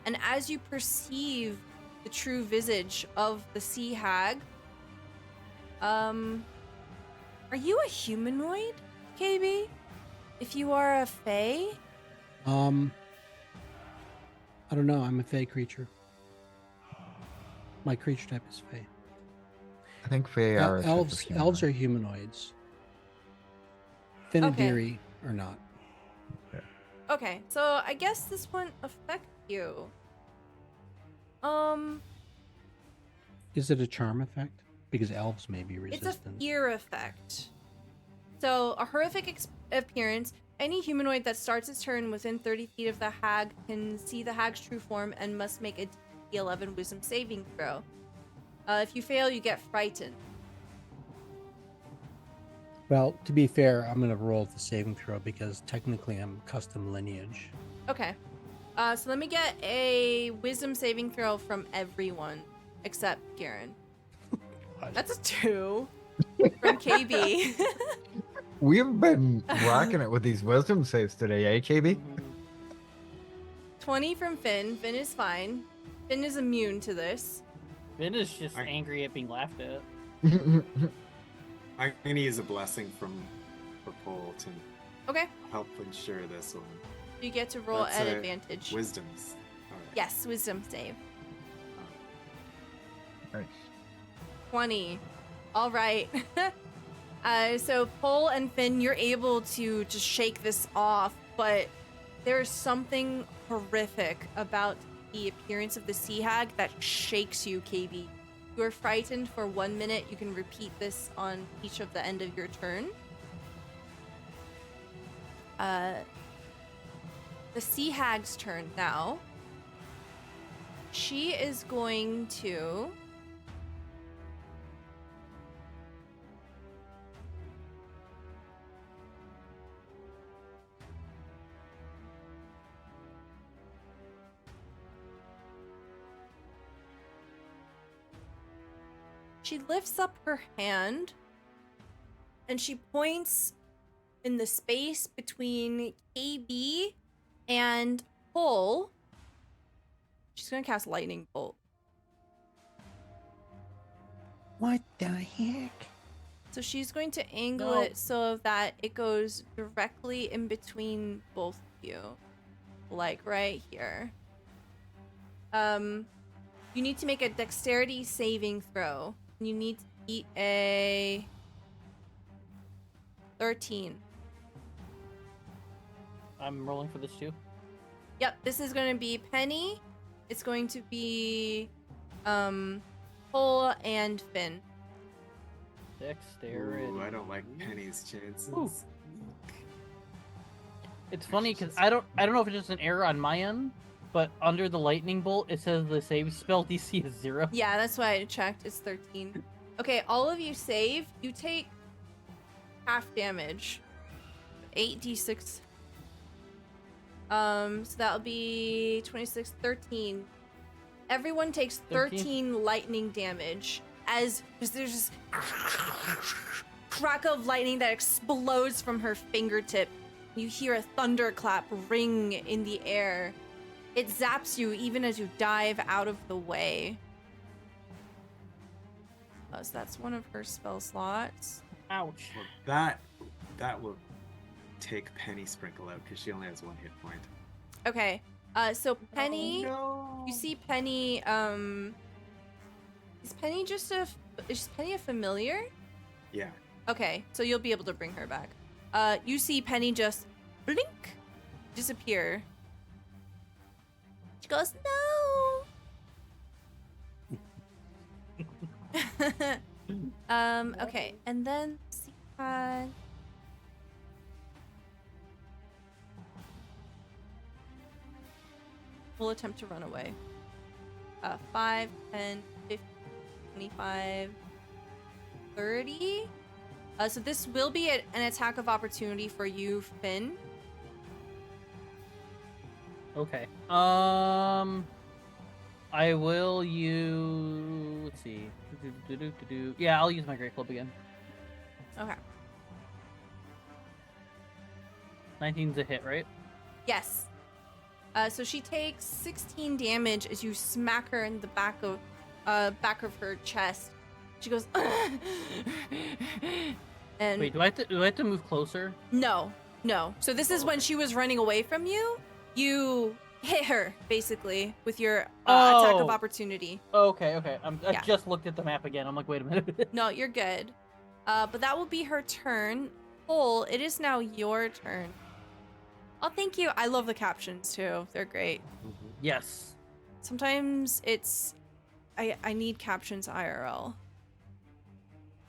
And as you perceive the true visage of the sea hag, are you a humanoid, KayBee? If you are a fae? I don't know. I'm a fae creature. My creature type is fae. I think Fae are a type of Elves humanoid. are humanoids. Thenadiri are not. Okay, so I guess this won't affect you. Is it a charm effect? Because elves may be It's resistant. a fear effect. So, a horrific appearance. Any humanoid that starts its turn within 30 feet of the hag can see the hag's true form and must make a DC 11 wisdom saving throw. If you fail, you get frightened. Well, to be fair, I'm going to roll the saving throw because technically I'm custom lineage. Okay. So let me get a wisdom saving throw from everyone except Garen. That's a 2 from KayBee. We've been rocking it with these wisdom saves today, eh, KayBee? 20 from Finn. Finn is fine. Finn is immune to this. Finn is just angry at being laughed at. I'm gonna use a blessing for Paul to Okay. help ensure this one. You get to roll That's at a advantage. Wisdoms. All right. Yes, wisdom save. Nice. 20. All right. So Pole and Finn, you're able to just shake this off, but there's something horrific about the appearance of the sea hag that shakes you, KayBee. you're frightened for 1 minute, you can repeat this on each of the end of your turn. The Sea Hag's turn now. She is going to... She lifts up her hand and she points in the space between KayBee and Hull. She's gonna cast Lightning Bolt. What the heck? So she's going to angle it so that it goes directly in between both of you. Like right here. You need to make a dexterity saving throw. You need to beat a 13. I'm rolling for this too. Yep, this is going to be Penny. It's going to be Hull and Finn. Dexterity. Ooh, I don't like Penny's chances. Ooh. It's funny because I don't know if it's just an error on my end, but under the lightning bolt it says the save spell DC is 0. Yeah, that's why I checked. It's 13. Okay, all of you save. You take half damage. 8d6. So that'll be 26, 13. Everyone takes 13 lightning damage as there's this crack of lightning that explodes from her fingertip. You hear a thunderclap ring in the air. It zaps you even as you dive out of the way. So that's one of her spell slots. Ouch. Well, that will take Penny Sprinkle out because she only has 1 hit point. Okay. So Penny, you see Penny. Is Penny is Penny a familiar? Yeah. Okay, so you'll be able to bring her back. You see Penny just blink, disappear. She goes, no. Okay, and then we'll attempt to run away. 5, 10, 15, 25, 30. So this will be an attack of opportunity for you, Finn. Okay. I will use. Let's see. Yeah, I'll use my Great Club again. Okay. 19's a hit, right? Yes. So she takes 16 damage as you smack her in the back of her chest. She goes, and Wait, do I have to move closer? no. So this is when she was running away from you. You hit her basically with your attack of opportunity. Okay. I Yeah. just looked at the map again. I'm like, wait a minute. No, you're good. But that will be her turn. Cole, it is now your turn. Oh, thank you. I love the captions too. They're great. Yes. Sometimes it's I need captions IRL.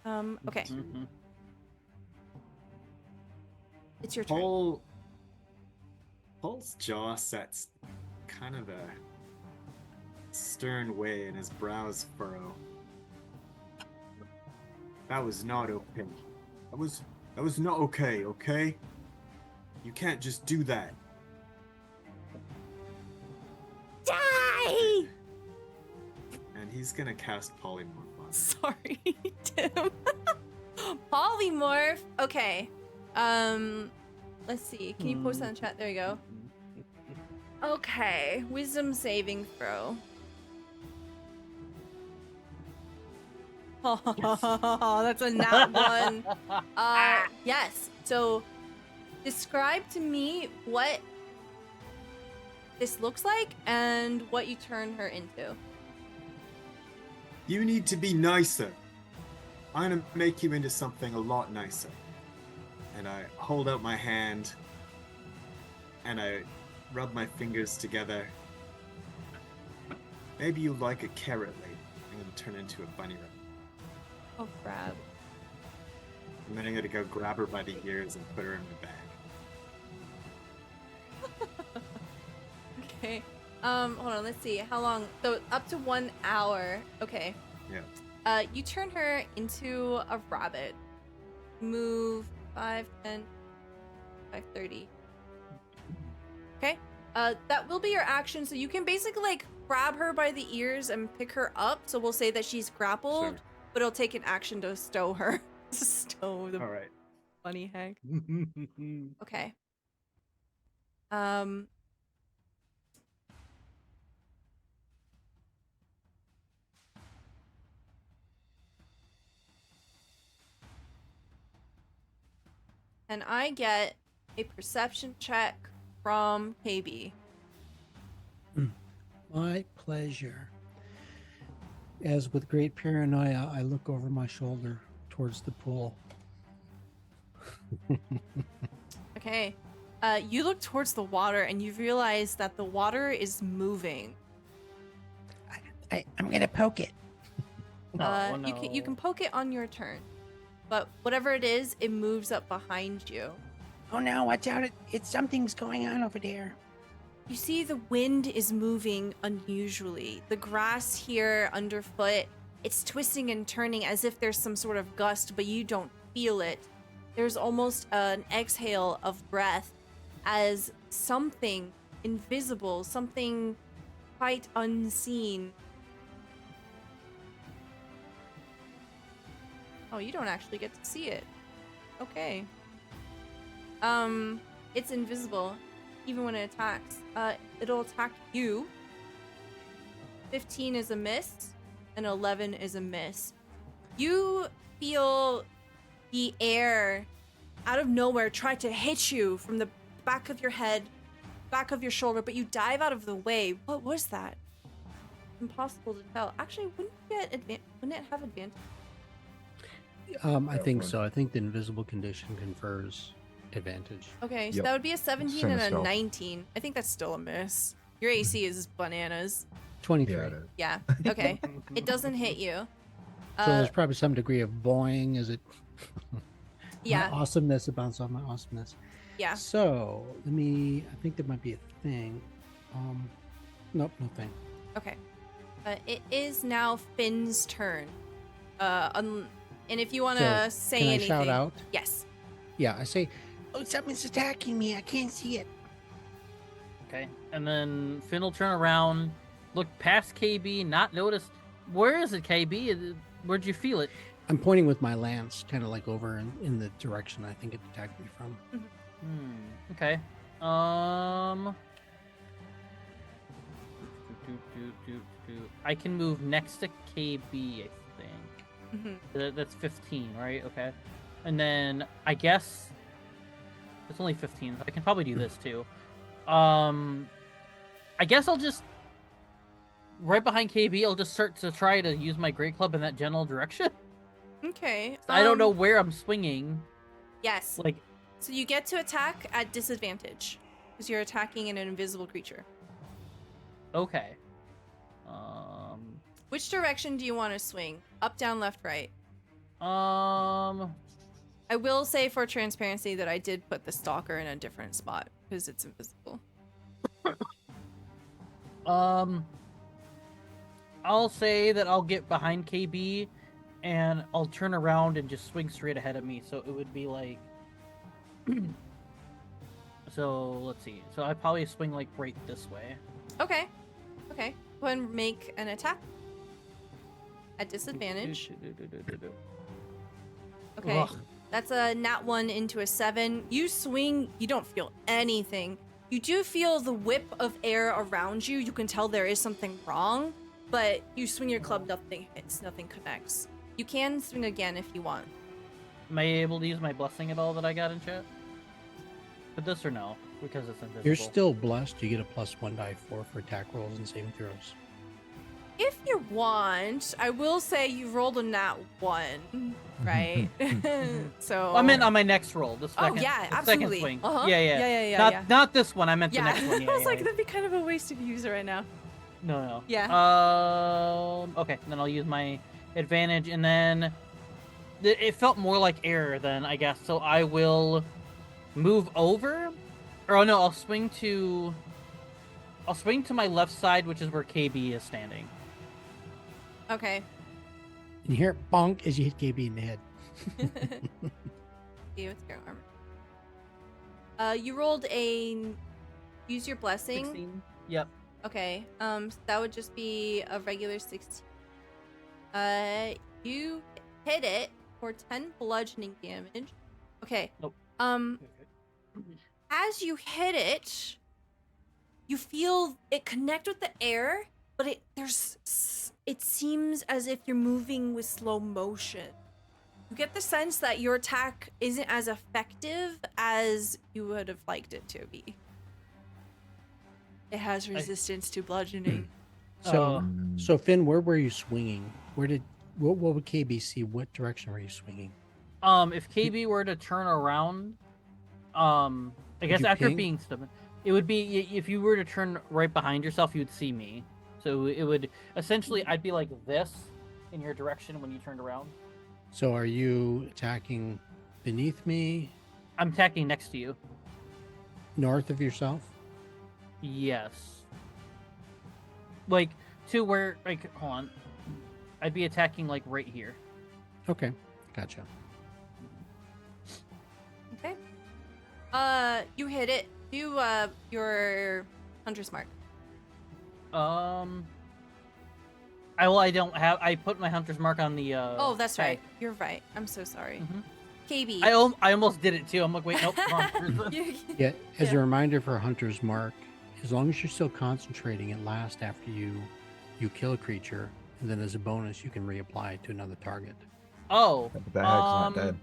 Okay. Mm-hmm. It's your turn. Paul's jaw sets kind of a stern way and his brows furrow. That was not okay. That was not okay, okay? You can't just do that. Die! And he's gonna cast Polymorph on him. Sorry, Tim. Polymorph. Okay. Let's see. Can you post that in chat? There you go. Okay. Wisdom saving throw. Oh, that's a nat one. Yes. So, describe to me what this looks like and what you turn her into. You need to be nicer. I'm gonna make you into something a lot nicer. And I hold out my hand and I rub my fingers together. Maybe you like a carrot lady. I'm gonna turn into a bunny rabbit. Oh, crap. And then I'm gonna go grab her by the ears and put her in my bag. Okay. Hold on, let's see. How long? So up to 1 hour. Okay. Yeah. You turn her into a rabbit. Move 5, 10, 5:30. Okay. That will be your action. So you can basically like grab her by the ears and pick her up. So we'll say that she's grappled, Sure. but it'll take an action to stow her. Stow the All right. bunny hag. Oh, Okay. And I get a perception check from KayBee. My pleasure. As with great paranoia, I look over my shoulder towards the pool. Okay. You look towards the water and you realize that the water is moving. I'm gonna poke it. Oh, You can poke it on your turn, but whatever it is, it moves up behind you. Oh no, watch out. It's something's going on over there. You see the wind is moving unusually. The grass here underfoot, it's twisting and turning as if there's some sort of gust, but you don't feel it. There's almost an exhale of breath as something invisible, something quite unseen. Oh, you don't actually get to see it. Okay. It's invisible. Even when it attacks, it'll attack you. 15 is a miss, and 11 is a miss. You feel the air out of nowhere try to hit you from the back of your head, back of your shoulder, but you dive out of the way. What was that? Impossible to tell. Actually, wouldn't it have advantage? I think so. I think the invisible condition confers advantage. Okay, so Yep. that would be a 17 Same and as a stealth. 19. I think that's still a miss. Your AC is bananas. 23. Yeah, it is. Yeah. Okay. It doesn't hit you. So there's probably some degree of boing. Is it? Yeah. My awesomeness, it bounces off my awesomeness. Yeah. So I think there might be a thing. Nope, no thing. Okay. It is now Finn's turn. And if you want to So, say can I anything. shout out? Yes. Yeah, I say, Oh, something's attacking me. I can't see it. Okay. And then Finn will turn around, look past KayBee, not notice. Where is it, KayBee? Where'd you feel it? I'm pointing with my lance, kind of like over in the direction I think it attacked me from. Okay. I can move next to KayBee, I think. That's 15, right? Okay. And then I guess it's only 15. I can probably do this too. I guess I'll just right behind KayBee. I'll just start to try to use my great club in that general direction. Okay. I don't know where I'm swinging. Yes. Like, So you get to attack at disadvantage because you're attacking an invisible creature. okay. Which direction do you want to swing? Up, down, left, right? Um. I will say for transparency that I did put the stalker in a different spot because it's invisible. I'll say that I'll get behind KayBee, and I'll turn around and just swing straight ahead of me. So it would be like. So let's see. So I probably swing like right this way. Okay. Okay. Go ahead and make an attack. At disadvantage. Okay. Ugh. That's a nat 1 into a 7. You swing, you don't feel anything. You do feel the whip of air around you. You can tell there is something wrong, but you swing your club, nothing hits, nothing connects. You can swing again if you want. Am I able to use my blessing at all that I got in chat? But this or no? Because it's invisible. You're still blessed. You get a +1 die 4 for attack rolls and saving throws. If you want, I will say you rolled a nat 1, right? So I meant on my next roll. The Oh second, yeah, the absolutely. Second swing. Uh-huh. Yeah. Yeah. Not Yeah. not this one. I meant the Yeah. next one. Yeah, I was yeah, like, yeah. that'd be kind of a waste of user right now. No. Yeah. Okay, then I'll use my advantage, and then it felt more like air then, I guess. So I will move over, or oh no, I'll swing to my left side, which is where KayBee is standing. Okay. And you hear it bonk as you hit KB in the head. See what's your armor. You rolled use your blessing. 16. Yep. Okay. So that would just be a regular 16. You hit it for 10 bludgeoning damage. Okay. Nope. As you hit it, you feel it connect with the air, but it seems as if you're moving with slow motion. You get the sense that your attack isn't as effective as you would have liked it to be. It has resistance to bludgeoning. So, so Finn, where were you swinging? What would KB see? What direction were you swinging? If KayBee were to turn around, I guess you after ping? being stubborn, it would be if you were to turn right behind yourself, you would see me. So it would essentially, I'd be like this in your direction when you turned around. So are you attacking beneath me, I'm attacking next to you. north of yourself? Yes. Like to where, like, hold on. I'd be attacking like right here. Okay, gotcha. Okay. You hit it. Do your hunter's mark. I put my hunter's mark on the. Oh, that's tag. right. You're right. I'm so sorry. Mhm. KayBee. I almost did it too. I'm like, wait, nope, wrong. Yeah, as Yeah. a reminder for Hunter's Mark, as long as you're still concentrating, it lasts after you kill a creature, and then as a bonus, you can reapply it to another target. Oh, But the hag's not dead.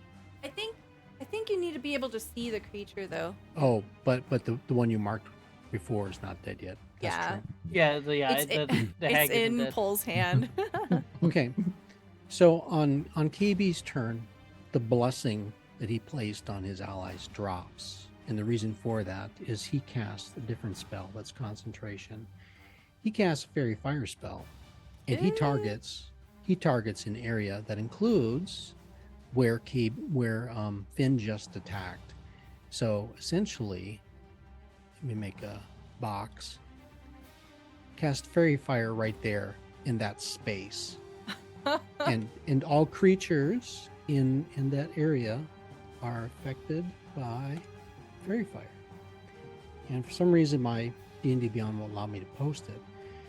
I think you need to be able to see the creature though. Oh, but the one you marked before is not dead yet. That's Yeah. true. yeah, the hag It's isn't in dead. Pole's hand. Okay, so on KB's turn, the blessing that he placed on his allies drops, and the reason for that is he casts a different spell that's concentration. He casts a fairy fire spell, and he targets an area that includes where Finn just attacked. So essentially, let me make a box. Cast fairy fire right there in that space, and all creatures in that area are affected by fairy fire. And for some reason, my D&D Beyond won't allow me to post it.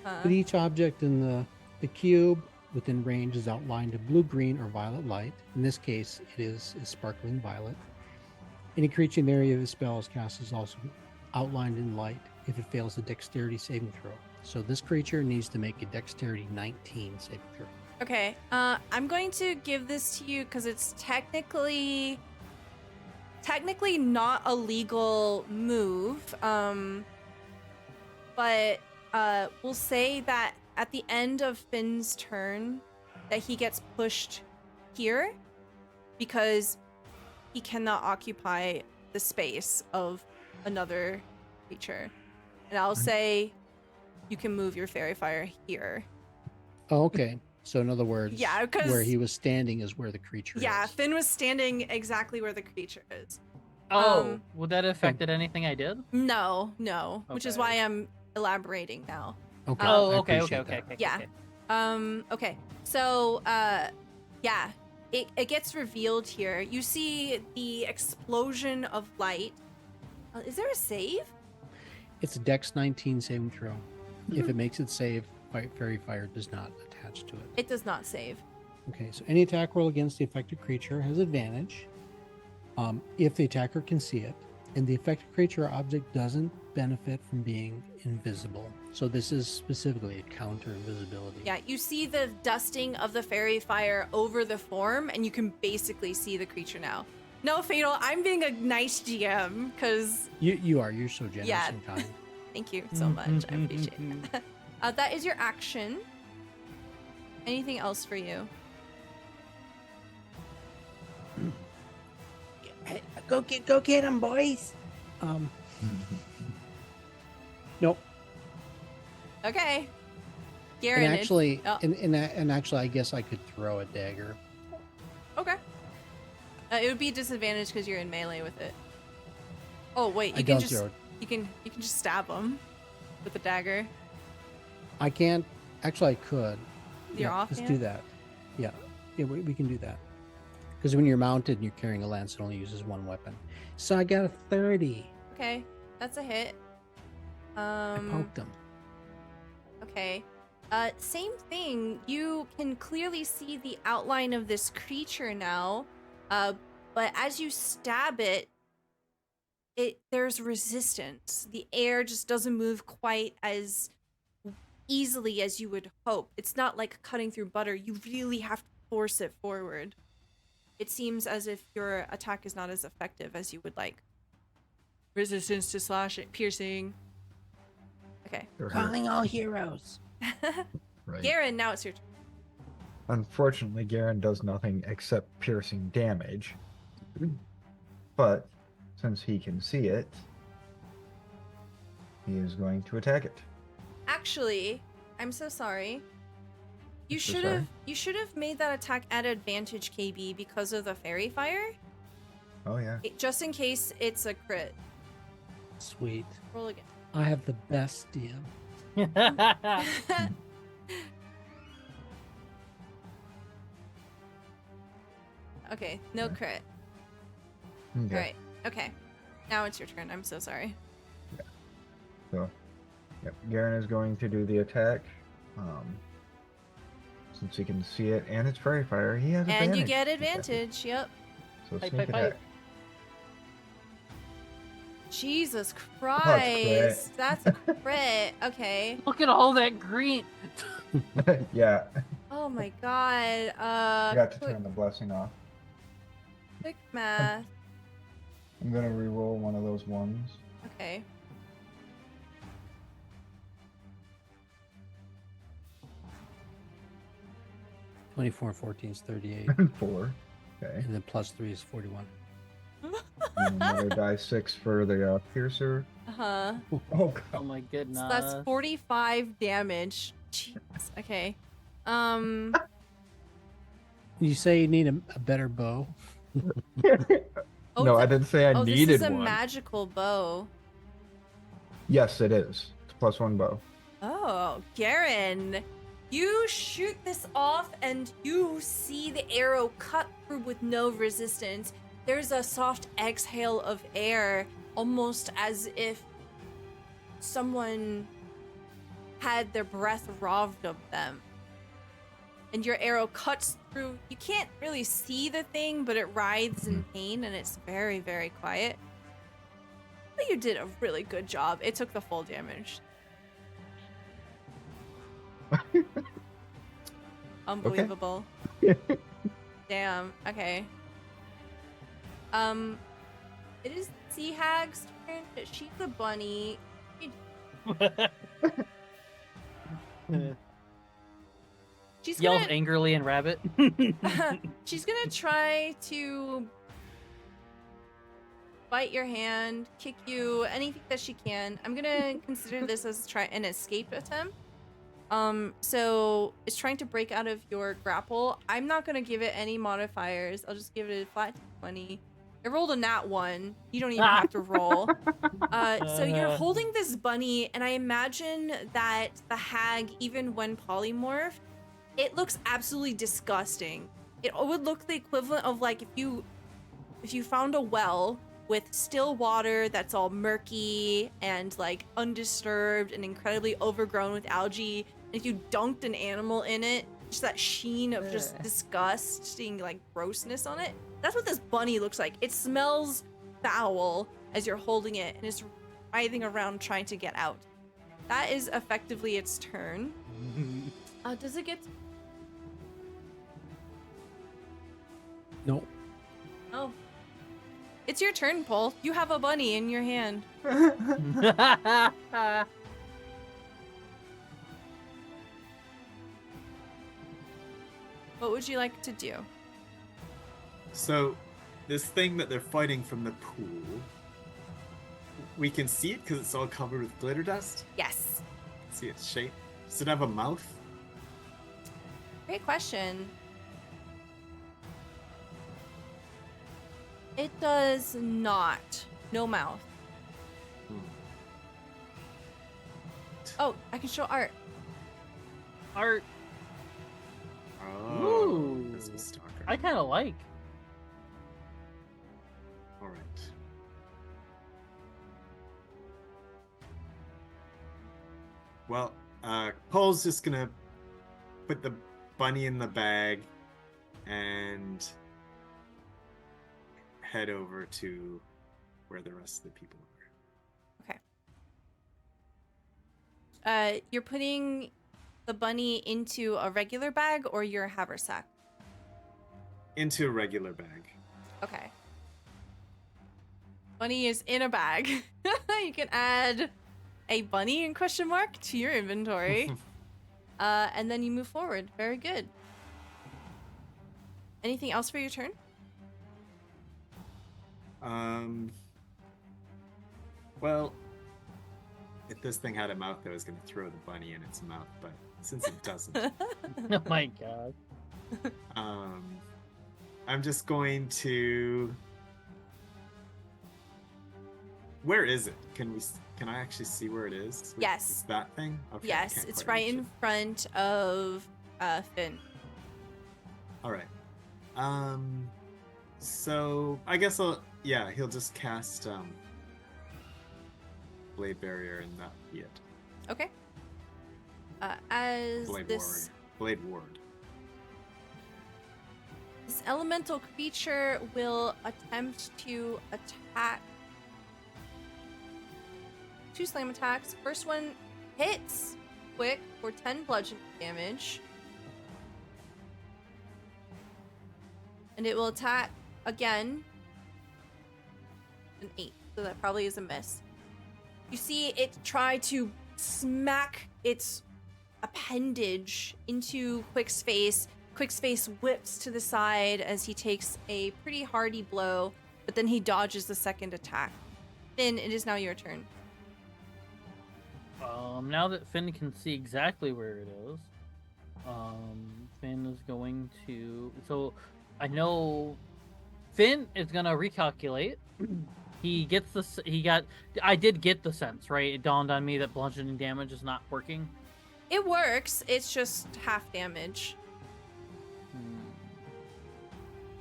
But each object in the cube within range is outlined in blue, green, or violet light. In this case, it is sparkling violet. Any creature in the area of the spell is cast is also outlined in light if it fails a dexterity saving throw. So this creature needs to make a dexterity 19 saving throw. Okay. I'm going to give this to you because it's technically not a legal move. But we'll say that at the end of Finn's turn, that he gets pushed here because he cannot occupy the space of another creature. And I'll say you can move your fairy fire here. Oh, okay. So in other words, Yeah, 'cause- where he was standing is where the creature Yeah, is. Finn was standing exactly where the creature is. Oh, would that have affected anything I did? No, which is Okay. why I'm elaborating now. Okay. Oh, I okay. appreciate that. Yeah. Okay. So, yeah, it gets revealed here. You see the explosion of light. Is there a save? It's a Dex 19 saving throw. If it makes it save, fairy fire does not attach to it. It does not save. Okay, so any attack roll against the affected creature has advantage if the attacker can see it, and the affected creature or object doesn't benefit from being invisible. So this is specifically a counter invisibility. Yeah, you see the dusting of the fairy fire over the form, and you can basically see the creature now. No, Fatal, I'm being a nice GM because You're so generous Yeah. and kind. thank you so much. I appreciate it. That is your action. Anything else for you? Go get him, boys. Nope. Okay. Garen, And actually, oh, and actually, I guess I could throw a dagger. okay. It would be disadvantage because you're in melee with it. Oh wait, I you can don't just throw it. you can just stab him with a dagger. I can't. Actually, I could. You're yeah, off. let's do that. Yeah, we can do that. Because when you're mounted and you're carrying a lance, it only uses one weapon. So I got a 30. Okay, that's a hit. I poked him. Okay. Same thing. You can clearly see the outline of this creature now. But as you stab it, there's resistance. The air just doesn't move quite as easily as you would hope. It's not like cutting through butter. You really have to force it forward. It seems as if your attack is not as effective as you would like. Resistance to slashing, piercing. Okay. Calling all heroes. Right. Garen, now it's your turn. Unfortunately, Garen does nothing except piercing damage. But since he can see it, he is going to attack it. Actually, I'm so sorry. You So should sorry? have made that attack at advantage, KayBee, because of the fairy fire. Oh yeah. Just in case it's a crit. Sweet. Roll again. I have the best DM. Okay, no crit. Okay. All right. Okay. Now it's your turn. I'm so sorry. So, yep, Garen is going to do the attack. Since he can see it and it's fairy fire, he has advantage. And you get Okay. advantage. Yep. So Pipe, sneak pipe, pipe. attack. Jesus crit. Christ. That's a crit. Okay. Look at all that green. Yeah. Oh my god. You got to Quick, turn the blessing off. quick math. I'm gonna re-roll one of those ones. Okay. '24 and 14 is 38. 4. Okay. And then plus 3 is 41. And another die 6 for the piercer. Uh-huh. Oh Oh god. my goodness. So that's 45 damage. Jeez. Okay. You say you need a better bow? Oh, No, it's I a- didn't say I this needed is a one. magical bow. Yes, it is. It's +1 bow. Oh, Garen. You shoot this off and you see the arrow cut through with no resistance. There's a soft exhale of air, almost as if someone had their breath robbed of them. And your arrow cuts through. You can't really see the thing, but it writhes in pain and it's very, very quiet. But you did a really good job. It took the full damage. Unbelievable. Damn. Okay. It is Sea Hag's turn. She's a bunny. She's Yells gonna, angrily and rabbit. she's gonna try to bite your hand, kick you, anything that she can. I'm gonna consider this as an escape attempt. So it's trying to break out of your grapple. I'm not gonna give it any modifiers. I'll just give it a flat 20. I rolled a nat 1. You don't even have to roll. So you're holding this bunny, and I imagine that the hag, even when polymorphed, it looks absolutely disgusting. It would look the equivalent of like if you found a well with still water that's all murky and like undisturbed and incredibly overgrown with algae. And if you dunked an animal in it, just that sheen of just disgusting like grossness on it. That's what this bunny looks like. It smells foul as you're holding it and it's writhing around trying to get out. That is effectively its turn. Does it get... No. Oh. It's your turn, Paul. You have a bunny in your hand. What would you like to do? So, this thing that they're fighting from the pool, we can see it because it's all covered with glitter dust. Yes. See its shape. Does it have a mouth? Great question. It does not. No mouth. Hmm. Oh, I can show art. Art. Oh, Ooh. this was stalker. I kind of like. All right. Well, Paul's just gonna put the bunny in the bag and head over to where the rest of the people are. You're putting the bunny into a regular bag or your haversack? Into a regular bag. Okay. Bunny is in a bag. You can add a bunny in question mark to your inventory. And then you move forward. Very good. Anything else for your turn? Well, if this thing had a mouth, I was going to throw the bunny in its mouth, but since it doesn't, Oh my god. I'm just going to. Where is it? Can I actually see where it is? Yes. It's that thing? Okay, I Yes, can't it's quite right reach in it. front of Finn. All right. So I guess he'll just cast Blade Barrier and that'll be it. Okay. As Blade this Ward. this elemental creature will attempt to attack. 2 slam attacks. First one hits quick for 10 bludgeoning damage. And it will attack again. An 8. So that probably is a miss. You see it try to smack its appendage into Quick's face. Quick's face whips to the side as he takes a pretty hardy blow, but then he dodges the second attack. Finn, it is now your turn. Now that Finn can see exactly where it is, Finn is going to. So, I know Finn is gonna recalculate. He gets the. He got. I did get the sense, right? It dawned on me that bludgeoning damage is not working. It works. It's just half damage.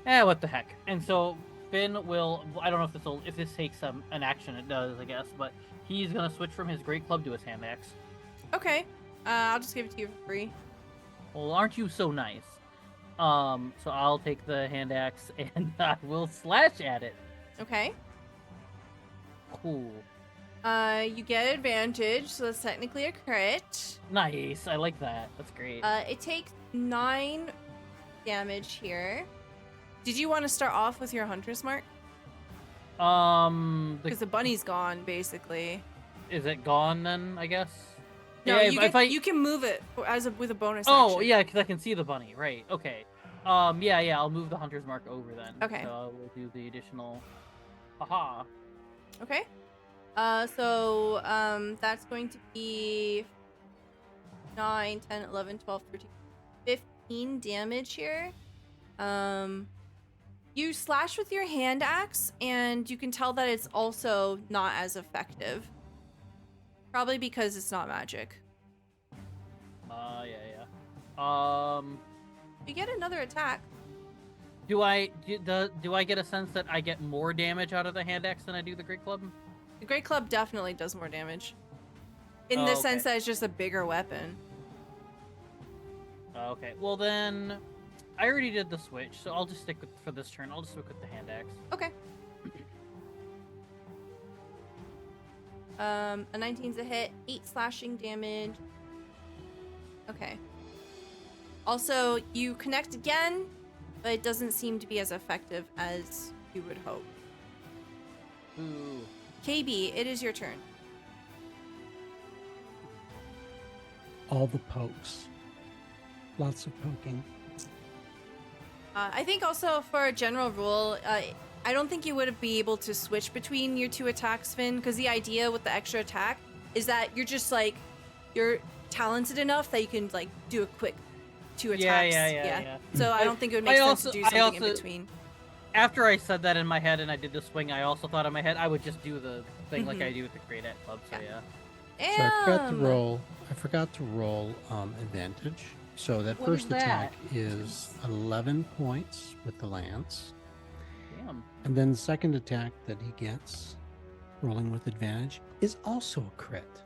What the heck? And so Finn will. I don't know if this takes an action. It does, I guess, but he's gonna switch from his great club to his hand axe. Okay. I'll just give it to you for free. Well, aren't you so nice? So I'll take the hand axe and I will slash at it. Okay. Cool. You get advantage, so that's technically a crit. Nice. I like that. That's great. It takes 9 damage here. Did you want to start off with your hunter's mark? Because the bunny's gone, basically. Is it gone then? I guess. No, Yeah, you can move it with a bonus Oh action. yeah, because I can see the bunny. Right. Okay. Yeah. I'll move the hunter's mark over then. Okay. So I will do the additional. Haha. Okay. That's going to be 9, 10, 11, 12, 13, 15 damage here. You slash with your hand axe, and you can tell that it's also not as effective. Probably because it's not magic. Yeah. You get another attack. Do I get a sense that I get more damage out of the hand axe than I do the great club? The Great Club definitely does more damage. In Oh, the okay. sense that it's just a bigger weapon. Okay. Well then, I already did the switch, so I'll just stick with for this turn. I'll just stick with the hand axe. Okay. A 19's a hit, 8 slashing damage. Okay. Also, you connect again, but it doesn't seem to be as effective as you would hope. Ooh. KayBee, it is your turn. All the pokes. Lots of poking. I think also for a general rule, I don't think you would be able to switch between your 2 attacks, Finn, because the idea with the extra attack is that you're just like, you're talented enough that you can like do a quick two Yeah, attacks. yeah. So I don't think it would make sense to do something in also- between. After I said that in my head and I did the swing, I also thought in my head I would just do the thing like Mhm. I do with the Great At Club. So yeah. So I forgot to Damn! roll. I forgot to roll advantage. So that What is first attack that? is 11 points with the lance, Damn. and then the second attack that he gets, rolling with advantage, is also a crit.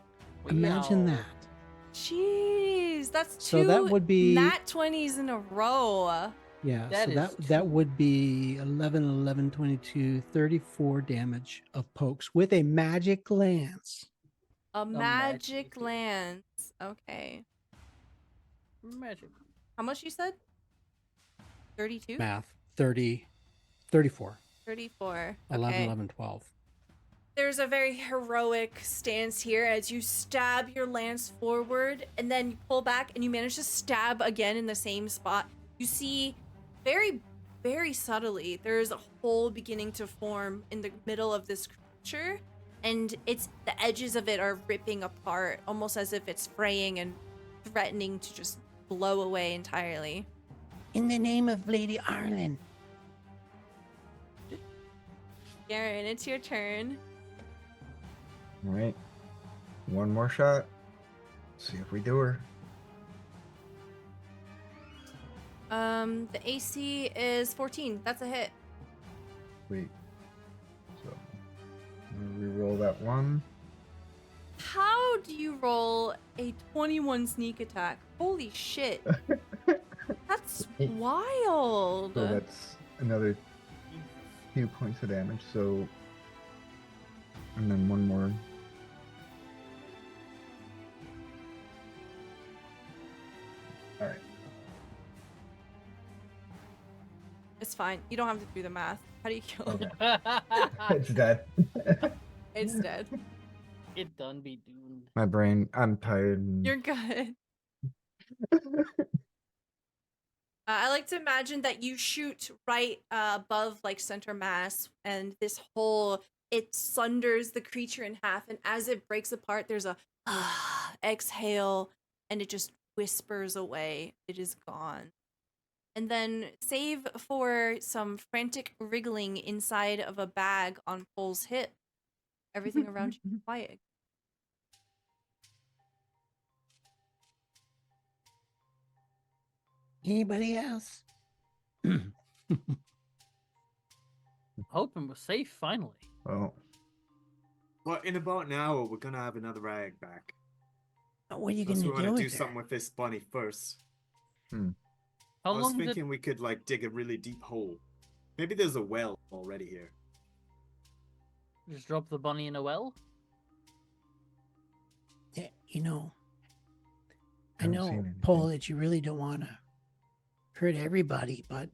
Imagine Wow. that. Jeez, that's two So that would be nat 20s in a row. yeah. That so is that too- would be 11, 22, 34 damage of pokes with a magic lance. A magic magic. lance. Okay. Magic. How much you said? 32? Math 30, 34, 34. 11, Okay. 11, 12. There's a very heroic stance here as you stab your lance forward and then you pull back and you manage to stab again in the same spot. You see very, very subtly, there's a hole beginning to form in the middle of this creature, and the edges of it are ripping apart, almost as if it's fraying and threatening to just blow away entirely. In the name of Lady Arlen. Garen, it's your turn. All right. One more shot. See if we do her. The AC is 14. That's a hit. Sweet. So, I'm gonna re-roll that one. How do you roll a 21 sneak attack? Holy shit. That's wild. So that's another 2 points of damage. So, and then one more. All right. It's fine. You don't have to do the math. How do you kill it? Okay. It's dead. It's dead. It done be doomed. My brain. I'm tired. and- You're good. I like to imagine that you shoot right above like center mass, and this hole, it sunders the creature in half, and as it breaks apart, there's a exhale, and it just whispers away. It is gone. And then save for some frantic wriggling inside of a bag on Pole's hip. Everything around you is quiet. Anybody else? Hoping we're safe finally. Well, Well, in about an hour, we're gonna have another rag back. What are you Unless going we to do want to do with something her? with this bunny first. How I was long did thinking we could like dig a really deep hole. Maybe there's a well already here. just drop the bunny in a well? Yeah, you know, I Haven't seen know, anything. Paul, that you really don't want to hurt everybody, but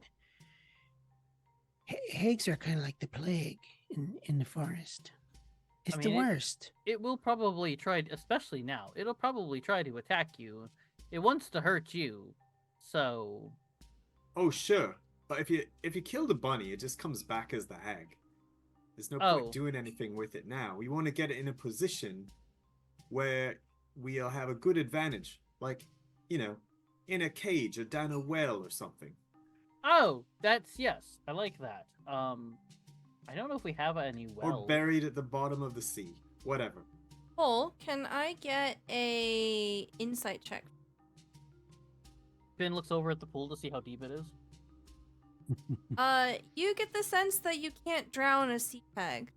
hags are kind of like the plague in the forest. It's the mean, worst. It will probably try, especially now. It'll probably try to attack you. It wants to hurt you. So Oh sure, but if you kill the bunny, it just comes back as the hag. There's no Oh. point doing anything with it now. We want to get it in a position where we'll have a good advantage, like in a cage or down a well or something. oh, that's yes, I like that. I don't know if we have any wells. Or buried at the bottom of the sea. Whatever. Pole, can I get a insight check? Finn looks over at the pool to see how deep it is. You get the sense that you can't drown a sea hag.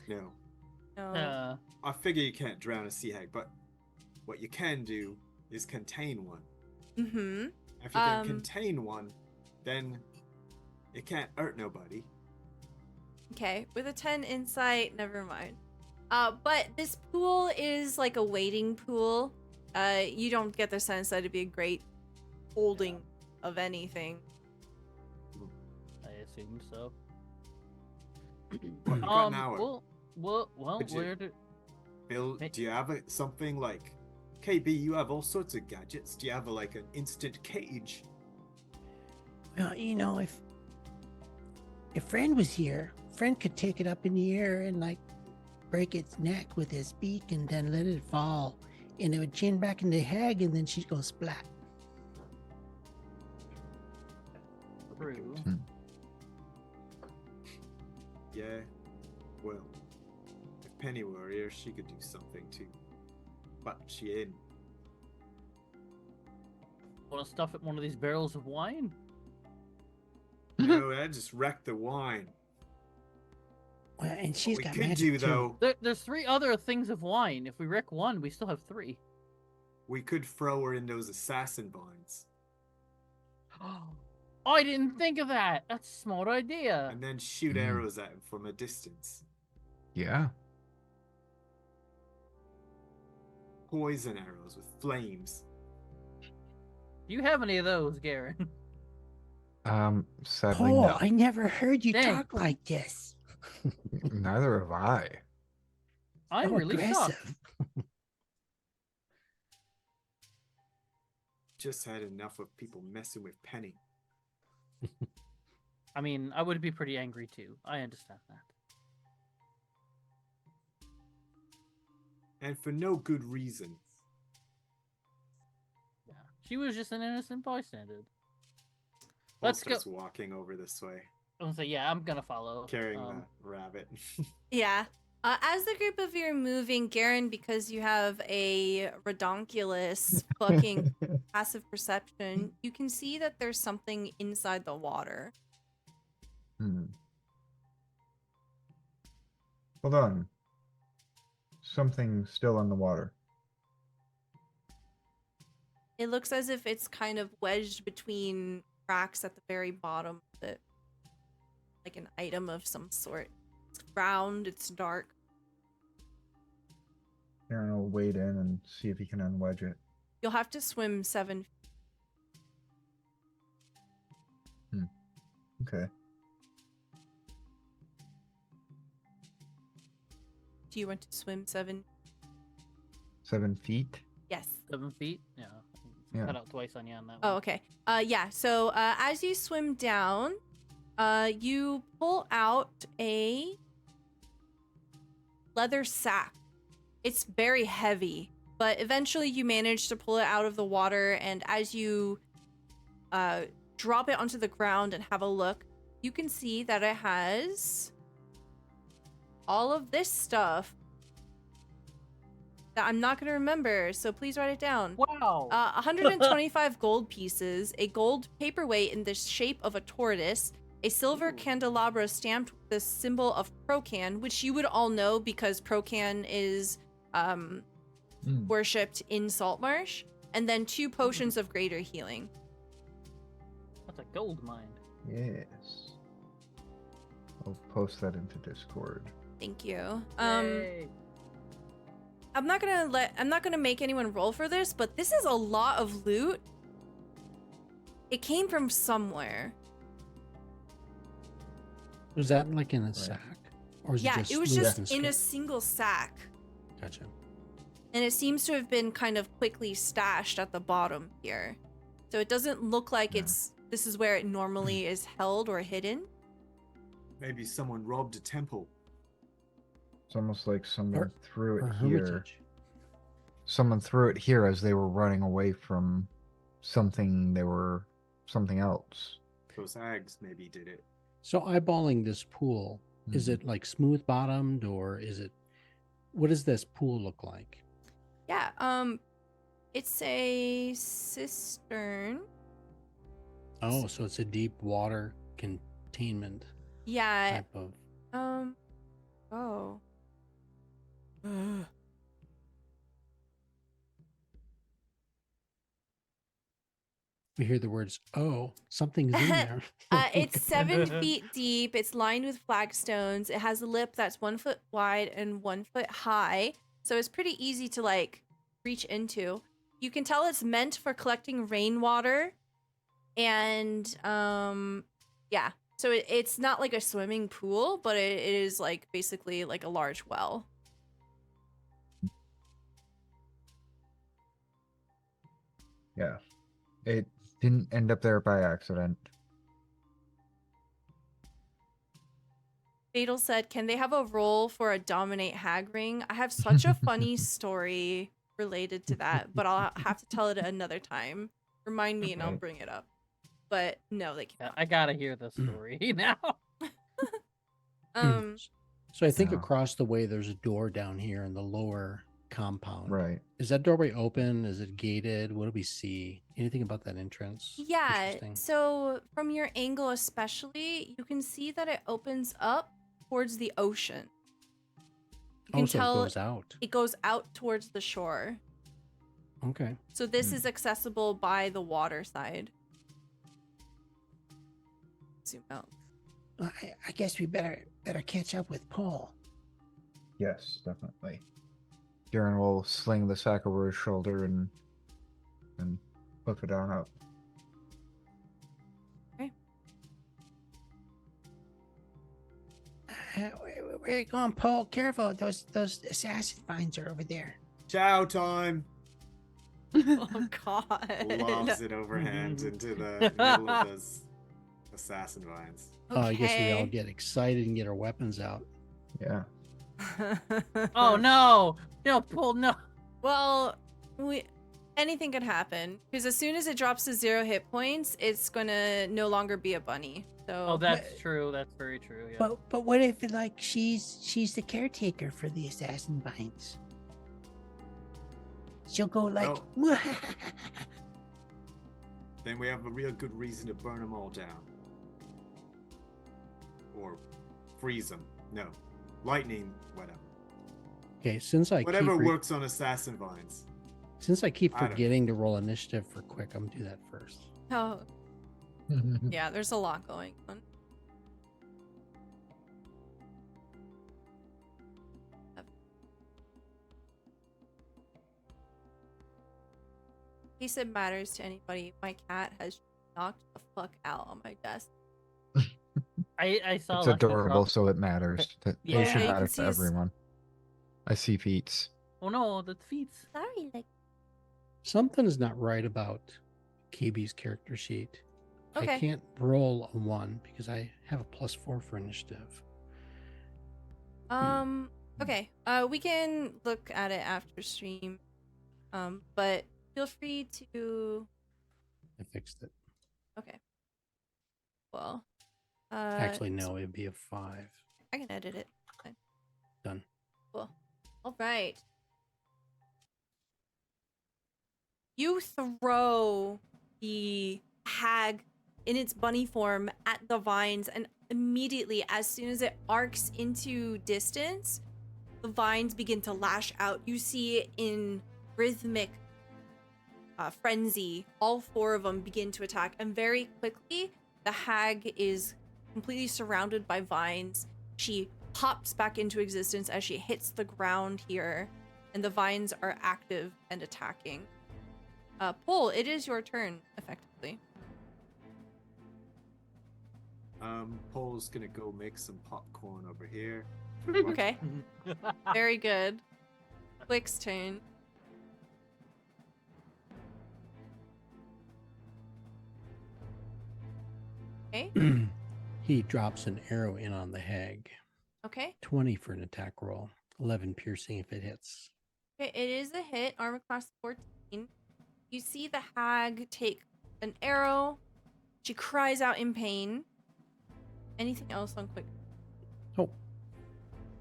No. No. I figure you can't drown a sea hag, but what you can do is contain one. Mm-hmm. If you can contain one, then it can't hurt nobody. Okay, with a 10 insight, never mind. But this pool is like a wading pool. You don't get the sense that it'd be a great holding of anything. I assume so. Well, you've got an hour. Well, Could you- where do... Bill, Hey. do you have something like KayBee? You have all sorts of gadgets. Do you have like an instant cage? Well, you know, if Friend was here, Friend could take it up in the air and like break its neck with his beak and then let it fall. And it would chin back into the hag and then she'd go splat. through. Yeah. Well, if Penny were here, she could do something too. But she ain't. Want to stuff it in one of these barrels of wine? No, that just wrecked the wine. Well, and What she's we got could magic do, too. though, There's 3 other things of wine. If we wreck one, we still have 3. we could throw her in those assassin vines. Oh, I didn't think of that. That's a smart idea. And then shoot arrows at him from a distance. Yeah. Poison arrows with flames. Do you have any of those, Garen? Sadly, Paul, no. I never heard you Dang. talk like this. Neither have I. I'm So really shocked. aggressive. Just had enough of people messing with Penny. I mean, I would be pretty angry too. I understand that. And for no good reason. Yeah, she was just an innocent bystander. Paul Let's go. starts walking over this way, I'm gonna say, yeah, I'm gonna follow. carrying the rabbit. Yeah. As the group of you are moving, Garen, because you have a redonkulous fucking passive perception, you can see that there's something inside the water. Hold on. Something still in the water. It looks as if it's kind of wedged between cracks at the very bottom of it. Like an item of some sort. It's round, it's dark. Aaron will wade in and see if he can unwedge it. You'll have to swim 7 Okay. Do you want to swim 7? 7 feet? Yes. 7 feet. Yeah. Yeah. Cut out twice on you on that Oh, one. okay. Yeah. So as you swim down, you pull out a leather sack. It's very heavy, but eventually you manage to pull it out of the water, and as you drop it onto the ground and have a look, you can see that it has all of this stuff that I'm not going to remember, so please write it down. Wow. 125 gold pieces, a gold paperweight in the shape of a tortoise, a silver candelabra stamped with the symbol of Procan, which you would all know because Procan is worshipped in Saltmarsh, and then 2 potions of greater healing. That's a gold mine. Yes. I'll post that into Discord. Thank you. Yay. I'm not gonna make anyone roll for this, but this is a lot of loot. It came from somewhere. Was that like in a sack? Or is Yeah, it it was loose just and in a scattered? single sack. Gotcha. And it seems to have been kind of quickly stashed at the bottom here. So it doesn't look like this is where it normally is held or hidden. Maybe someone robbed a temple. It's almost like someone threw Or it here. hermitage. Someone threw it here as they were running away from something else. Those hags maybe did it. So eyeballing this pool, is Mhm. it like smooth bottomed or is it, what does this pool look like? Yeah, it's a cistern. Oh, so it's a deep water containment Yeah. type of. Oh. We hear the words, oh, something's in there. It's 7 feet deep. It's lined with flagstones. It has a lip that's 1 foot wide and 1 foot high. So it's pretty easy to like reach into. You can tell it's meant for collecting rainwater. And yeah. So it's not like a swimming pool, but it is like basically like a large well. Yeah. It didn't end up there by accident. Fatal said, can they have a roll for a dominate hag ring? I have such a funny story related to that, but I'll have to tell it another time. Remind me and I'll Okay. bring it up. but no, they Yeah, cannot. I gotta hear the story now. So I think Yeah. across the way there's a door down here in the lower compound. Right. Is that doorway open? Is it gated? What do we see? Anything about that entrance? Yeah, Interesting. so from your angle especially, you can see that it opens up towards the ocean. You can So tell it goes out. it goes out towards the shore. Okay. So this is accessible by the water side. Zoom out. I guess we better catch up with Paul. Yes, definitely. Garen will sling the sack over his shoulder and hook it down up. Where you going, Paul? Careful, those assassin vines are over there. Chow time. Oh god. Lobs it overhand into the middle of those assassin vines. I guess we all Okay. get excited and get our weapons out. Yeah. Oh no! No, Paul, no. Well, anything could happen because as soon as it drops to 0 hit points, it's gonna no longer be a bunny. So Oh, that's true. That's very true. Yeah. But what if like she's the caretaker for the assassin vines? She'll go like, Then we have a real good reason to burn them all down. Or freeze them. No. Lightning, whatever. Okay, since I Whatever keep works on assassin vines. since I keep I don't- forgetting to roll initiative for quick, I'm gonna do that first. oh yeah, there's a lot going on. In case it matters to anybody, my cat has knocked the fuck out on my desk. I saw It's Lexi adorable, drop- so it matters. They Yeah, should you matter can to see his- everyone. I see feats. Oh no, the feet. Sorry, like Something is not right about KayBee's character sheet. Okay. I can't roll a 1 because I have a +4 for initiative. Okay. We can look at it after stream. But feel free to. I fixed it. Okay. Well. Actually, no, it'd be a 5. I can edit it. Fine. Done. Cool. All right. You throw the hag in its bunny form at the vines, and immediately, as soon as it arcs into distance, the vines begin to lash out. You see it in rhythmic frenzy. All 4 of them begin to attack, and very quickly, the hag is completely surrounded by vines. She pops back into existence as she hits the ground here, and the vines are active and attacking. Pole, it is your turn, effectively. Paul's gonna go make some popcorn over here. Okay, very good. Quick's turn. Okay, He drops an arrow in on the hag. okay. 20 for an attack roll. 11 piercing if it hits. Okay, it is a hit, armor class 14. You see the hag take an arrow. She cries out in pain. Anything else on quick? Oh,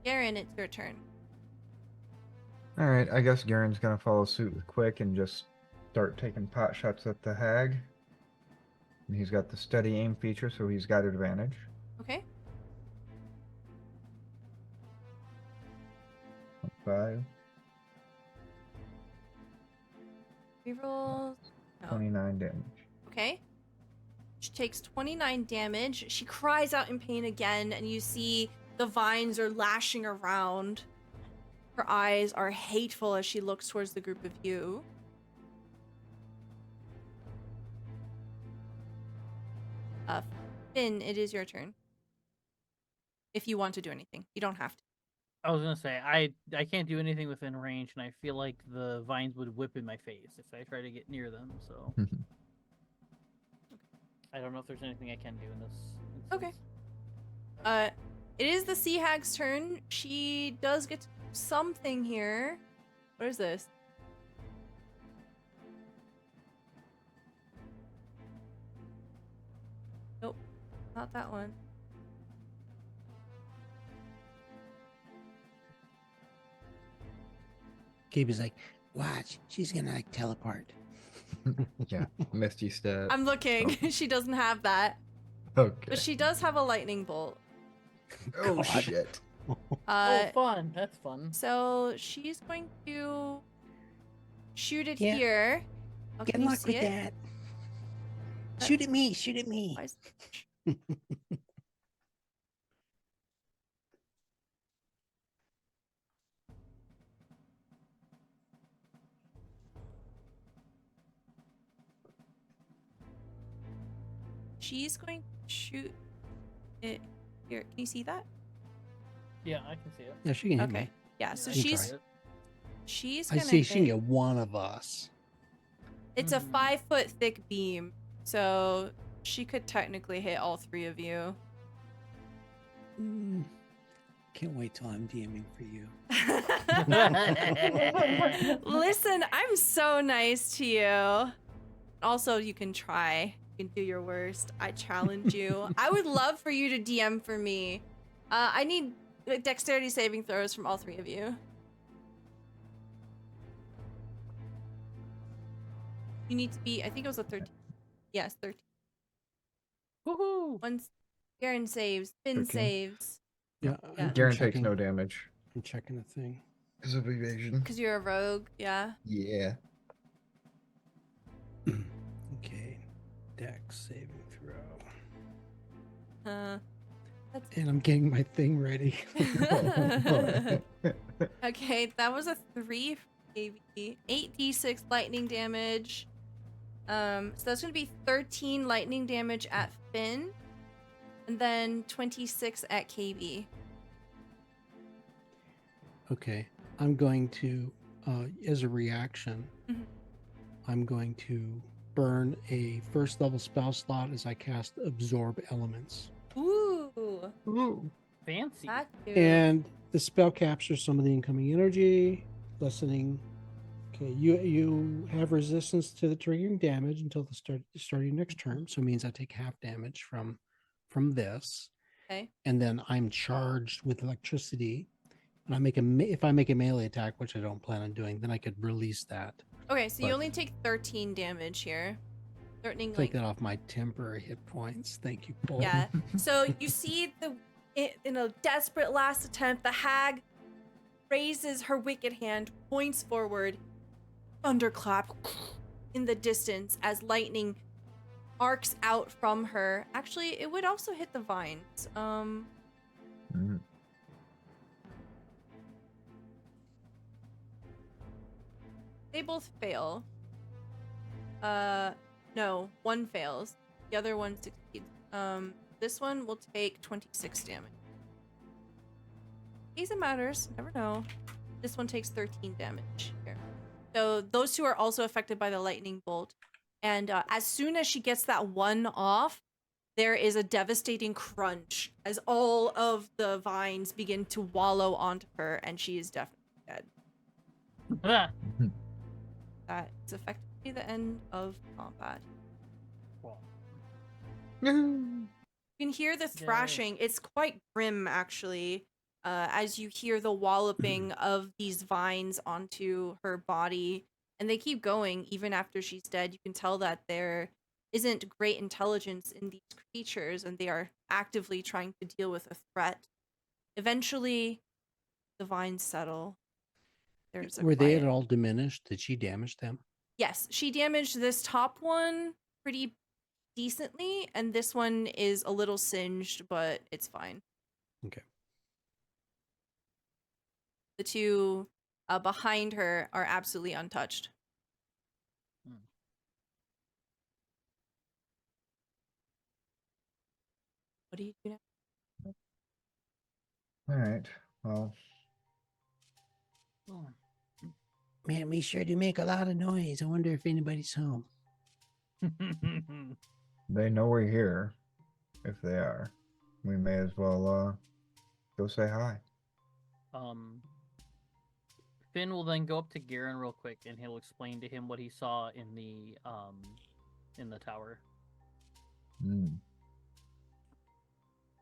Garen, it's your turn. All right, I guess Garen's gonna follow suit with quick and just start taking pot shots at the hag. And he's got the steady aim feature, so he's got advantage. Okay. 5, Reroll. No. 29 damage. Okay. She takes 29 damage. She cries out in pain again, and you see the vines are lashing around. Her eyes are hateful as she looks towards the group of you. Finn, it is your turn. If you want to do anything, you don't have to. I was gonna say I can't do anything within range, and I feel like the vines would whip in my face if I try to get near them. So I don't know if there's anything I can do in this instance. Okay. It is the sea hag's turn. She does get to do something here. What is this? Not that one. KayBee's like, watch, she's gonna like teleport. Yeah, Misty step. I'm looking. She doesn't have that. Okay. But she does have a lightning bolt. Oh God. shit. Oh, fun. That's fun. So she's going to shoot it Yeah. here. Oh, Good can you luck see with it? that. Shoot at me, shoot at me. Why is- She's going to shoot it here. Can you see that? Yeah, I can see it. Yeah, she can hit Okay. me. Yeah, so I can she's try it. she's I gonna see she can hit- get one of us. It's a Mhm. 5-foot thick beam, so she could technically hit all three of you. Can't wait till I'm DMing for you. Listen, I'm so nice to you. Also, you can try. You can do your worst. I challenge you. I would love for you to DM for me. I need dexterity saving throws from all three of you. You need to be, I think it was a 13. Yes, 13. Woohoo! Once Garen saves, Finn 13. saves. Yeah, Yeah. Garen takes no damage I'm checking the thing. because of evasion. Because you're a rogue, yeah. Yeah. Okay, Dex saving throw. That's And I'm getting my thing ready. okay, that was a 3 for KayBee. 8d6 lightning damage. So that's gonna be 13 lightning damage at Finn, and then 26 at KayBee. Okay, I'm going to, as a reaction, Mhm. I'm going to burn a first level spell slot as I cast Absorb Elements. Ooh, Ooh. Fancy. that too. And the spell captures some of the incoming energy, lessening. Okay, you have resistance to the triggering damage until the start of your next turn. So it means I take half damage from this, Okay. and then I'm charged with electricity. And I make if I make a melee attack, which I don't plan on doing, then I could release that. Okay, so you but- only take 13 damage here. 13 Take like that off my temporary hit points. Thank you, Paul. yeah. So you see in a desperate last attempt, the hag raises her wicked hand, points forward, thunderclap in the distance as lightning arcs out from her. Actually, it would also hit the vines. Mm. They both fail. No, one fails. The other one succeeds. This one will take 26 damage. In case it matters, never know. This one takes 13 damage here. So those two are also affected by the lightning bolt. And as soon as she gets that one off, there is a devastating crunch as all of the vines begin to wallow onto her, and she is definitely dead. Ah, That is effectively the end of combat. well, You can hear the thrashing. It's quite grim, actually, as you hear the walloping of these vines onto her body. And they keep going even after she's dead. You can tell that there isn't great intelligence in these creatures, and they are actively trying to deal with a threat. Eventually, the vines settle. There's a Were they quiet. at all diminished? Did she damage them? Yes, she damaged this top one pretty decently, and this one is a little singed, but it's fine. Okay. The two behind her are absolutely untouched. Hmm. What do you do now? All right. Well, oh. Man, we sure do make a lot of noise. I wonder if anybody's home. they know we're here. If they are, we may as well go say hi. Finn will then go up to Garen real quick, and he'll explain to him what he saw in the tower. Mm.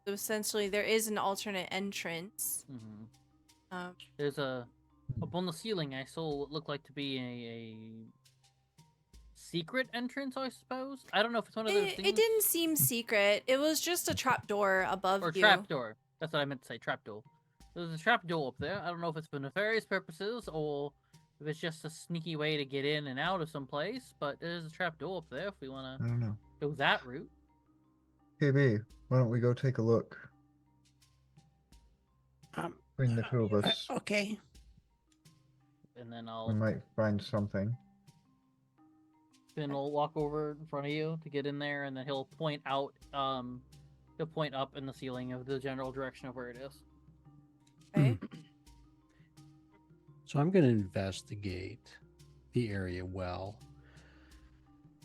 So essentially, there is an alternate entrance. Mm-hmm. Um, There's a up on the ceiling. I saw what looked like to be a secret entrance. I suppose. I don't know if it's one of those it things. didn't seem secret. It was just a trapdoor above Or you. trapdoor. That's what I meant to say. Trapdoor. There's a trapdoor up there. I don't know if it's for nefarious purposes or if it's just a sneaky way to get in and out of some place. But there's a trapdoor up there if we want I to don't know. go that route. KayBee, why don't we go take a look? Between the two of us, Okay. And then we might find something. Finn will walk over in front of you to get in there, and then he'll point out. He'll point up in the ceiling of the general direction of where it is. Okay. So I'm going to investigate the area well.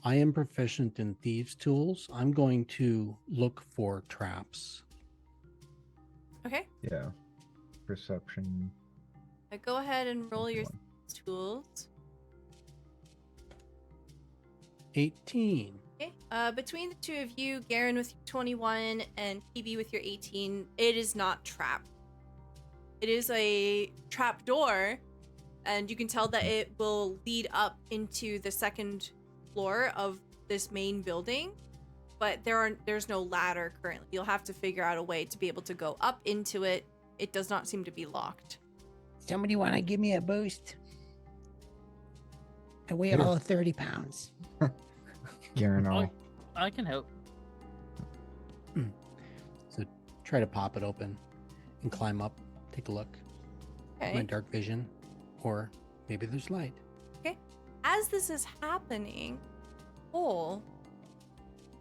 I am proficient in thieves' tools. I'm going to look for traps. Okay. Yeah. Perception. Go ahead and roll your 21. tools. 18. Okay. Between the two of you, Garen with your 21 and KayBee with your 18, it is not trapped. It is a trap door, and you can tell that it will lead up into the second floor of this main building, but there's no ladder currently. You'll have to figure out a way to be able to go up into it. It does not seem to be locked. Somebody want to give me a boost? I weigh Sure. all of 30 pounds. Garen, Oh, I can help. So try to pop it open and climb up, take a look. My Okay. dark vision, or maybe there's light. As this is happening, Cole,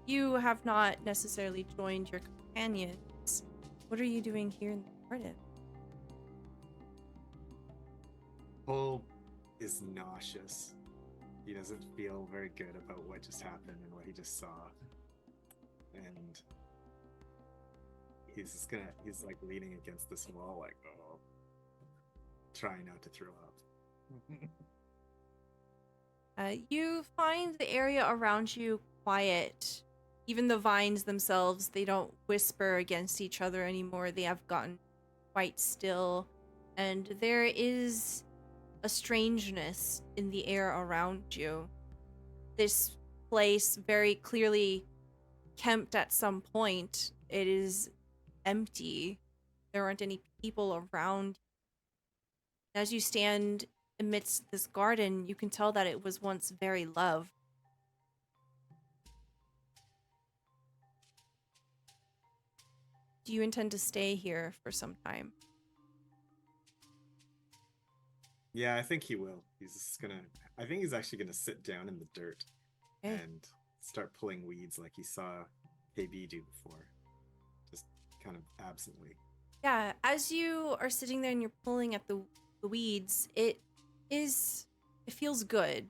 you have not necessarily joined your companions. What are you doing here in the garden? Cole is nauseous. He doesn't feel very good about what just happened and what he just saw. And he's like leaning against this wall, like, oh, trying not to throw up. You find the area around you quiet. Even the vines themselves, they don't whisper against each other anymore. They have gotten quite still. And there is a strangeness in the air around you. This place, very clearly kempt at some point, it is empty. There aren't any people around. As you stand amidst this garden, you can tell that it was once very loved. Do you intend to stay here for some time? Yeah, I think he will. I think he's actually gonna sit down in the dirt Okay. and start pulling weeds like he saw KayBee do before. Just kind of absently. Yeah, as you are sitting there and you're pulling at the weeds, it feels good.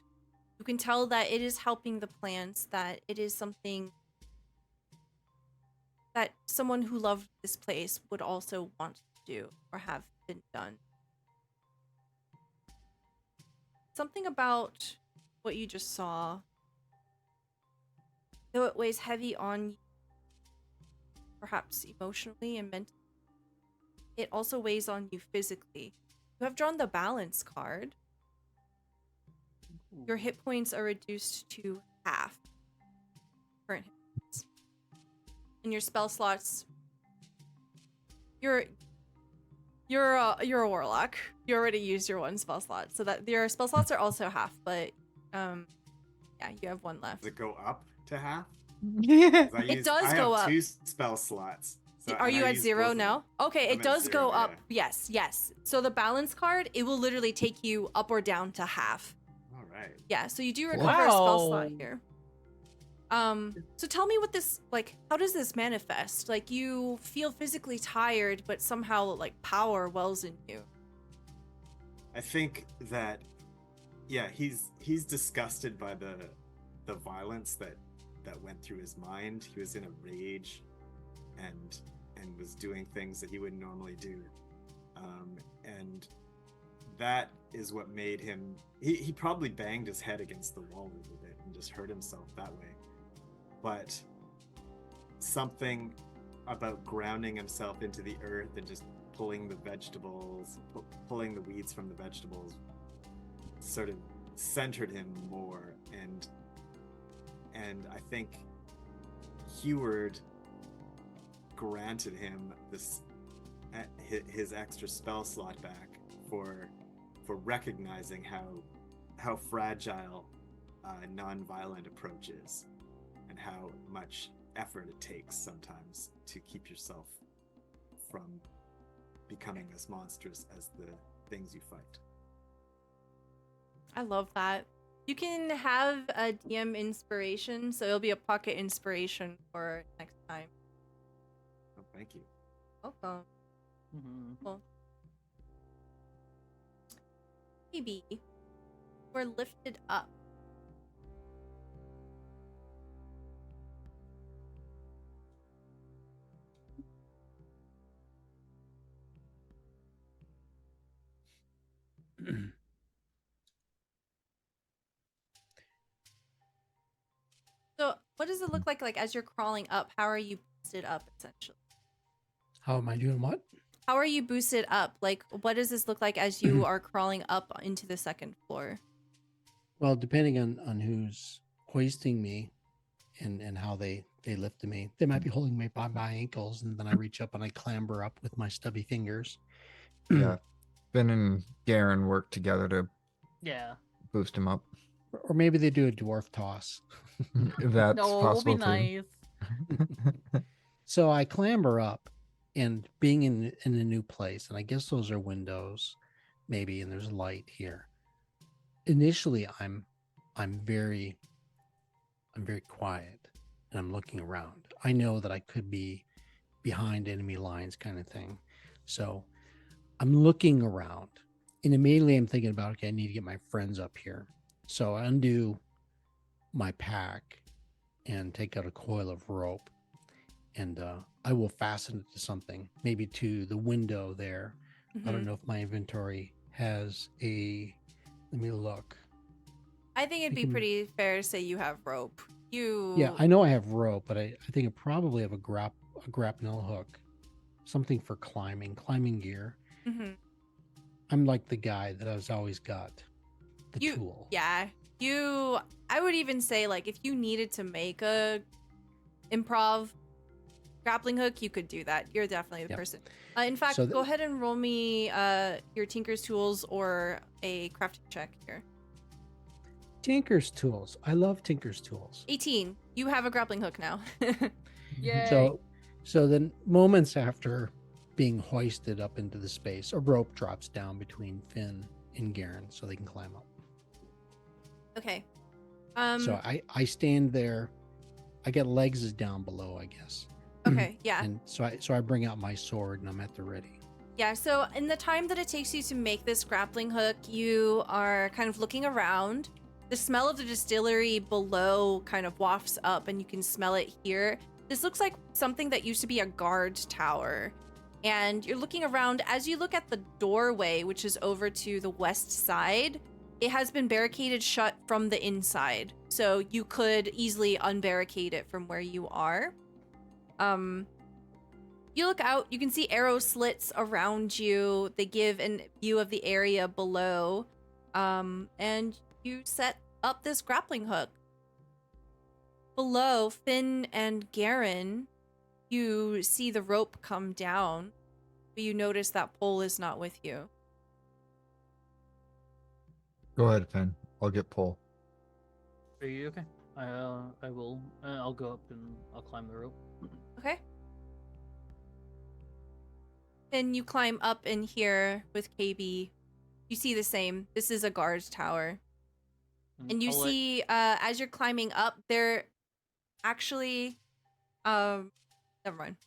You can tell that it is helping the plants, that it is something that someone who loved this place would also want to do or have been done. Something about what you just saw, though it weighs heavy on you, perhaps emotionally and mentally, it also weighs on you physically. You have drawn the balance card. Your hit points are reduced to half. Current hit points. And your spell slots. You're a warlock. You already used your one spell slot, so that your spell slots are also half. But yeah, you have one left. Does it go up to half? It does go I have up. 2 spell slots. Are you at 0 now? Okay, I'm it at does 0, go yeah. up. Yes. So the balance card, it will literally take you up or down to half. All right. Yeah, so you do recover a spell slot Wow. here. So tell me what this, like, how does this manifest? Like, you feel physically tired, but somehow, like, power wells in you. I think that, yeah, he's disgusted by the violence that went through his mind. He was in a rage, and was doing things that he wouldn't normally do, and that is what made him. He probably banged his head against the wall a little bit and just hurt himself that way. But something about grounding himself into the earth and just pulling the vegetables, pulling the weeds from the vegetables, sort of centered him more. And I think Heward granted him this his extra spell slot back for recognizing how fragile a non-violent approach is, and how much effort it takes sometimes to keep yourself from becoming as monstrous as the things you fight. I love that. You can have a DM inspiration, so it'll be a pocket inspiration for next time. Oh, thank you. Welcome. Mm-hmm. Cool. KayBee, we're lifted up. So, what does it look like as you're crawling up? How are you boosted up, essentially? How am I doing? What? How are you boosted up? Like, what does this look like as you are crawling up into the second floor? Well, depending on who's hoisting me and how they lifted me, they might be holding me by my ankles, and then I reach up and I clamber up with my stubby fingers. Yeah. Finn and Garen work together to Yeah. boost him up. Or maybe they do a dwarf toss. That's No, it will possible be nice. too. So I clamber up, and being in a new place, and I guess those are windows, maybe, and there's light here. Initially, I'm very quiet, and I'm looking around. I know that I could be behind enemy lines, kind of thing. So I'm looking around, and immediately I'm thinking about, okay, I need to get my friends up here. So I undo my pack and take out a coil of rope, and I will fasten it to something, maybe to the window there. I don't know if my inventory has a. Let me look. I think it'd be pretty fair to say you have rope. Yeah, I know I have rope, but I think I probably have a grapnel hook, something for climbing gear. Mm-hmm. I'm like the guy that has always got the tool. Yeah, I would even say, like, if you needed to make a improv grappling hook, you could do that. You're definitely the person. In fact, So go ahead and roll me your Tinker's Tools or a crafting check here. Tinker's Tools. I love Tinker's Tools. 18. You have a grappling hook now. Yay. So then moments after being hoisted up into the space, a rope drops down between Finn and Garen so they can climb up. Okay. So I stand there. I get legs is down below, I guess. Okay, yeah. And so I bring out my sword and I'm at the ready. Yeah, so in the time that it takes you to make this grappling hook, you are kind of looking around. The smell of the distillery below kind of wafts up, and you can smell it here. This looks like something that used to be a guard tower. And you're looking around. As you look at the doorway, which is over to the west side, it has been barricaded shut from the inside. So you could easily unbarricade it from where you are. You look out, you can see arrow slits around you. They give a view of the area below. And you set up this grappling hook. Below, Finn and Garen, you see the rope come down, but you notice that pole is not with you. Go ahead, Finn. I'll get pull. Are you okay? I will. I'll go up and I'll climb the rope. Okay. Then you climb up in here with KayBee. You see the same. This is a guard tower. And you see, as you're climbing up, there actually, never mind.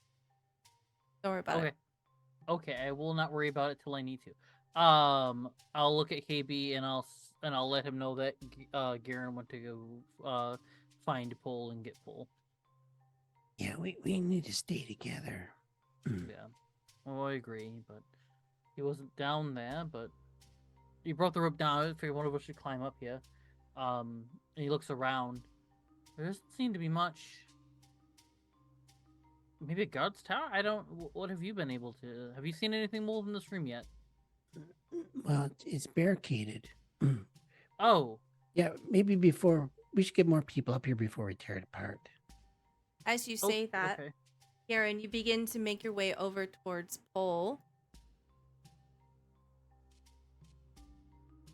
Don't worry about it. Okay, I will not worry about it till I need to. I'll look at KayBee and I'll let him know that Garen went to go find Pull and get Pull. Yeah, we need to stay together. Yeah, well, I agree, but he wasn't down there. But he brought the rope down. I figured one of us should climb up here. And he looks around. There doesn't seem to be much. Maybe a guard's tower? I don't. What have you been able to? Have you seen anything move in this room yet? Well, it's barricaded. Oh, Yeah, maybe before we should get more people up here before we tear it apart. As you oh, say that, okay. Garen, you begin to make your way over towards Pole.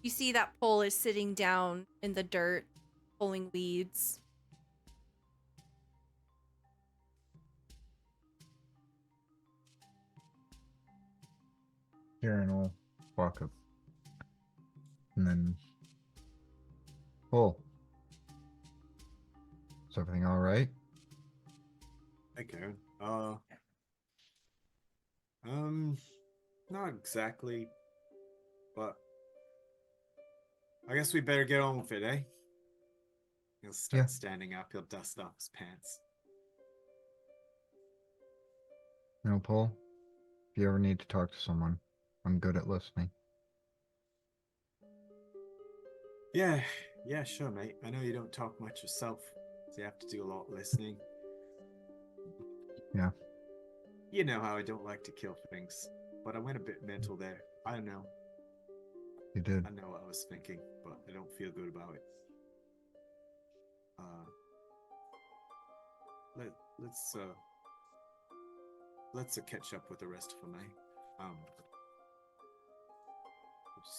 You see that Pole is sitting down in the dirt, pulling weeds. Garen will walk up. And then, oh, is everything all right? Hey, Karen. Not exactly, but I guess we better get on with it, eh? He'll start Yeah. standing up. He'll dust off his pants. No, Paul. If you ever need to talk to someone, I'm good at listening. Yeah, sure, mate. I know you don't talk much yourself, so you have to do a lot of listening. Yeah. You know how I don't like to kill things, but I went a bit mental there. I don't know. You did. I know what I was thinking, but I don't feel good about it. Let's catch up with the rest of them, eh?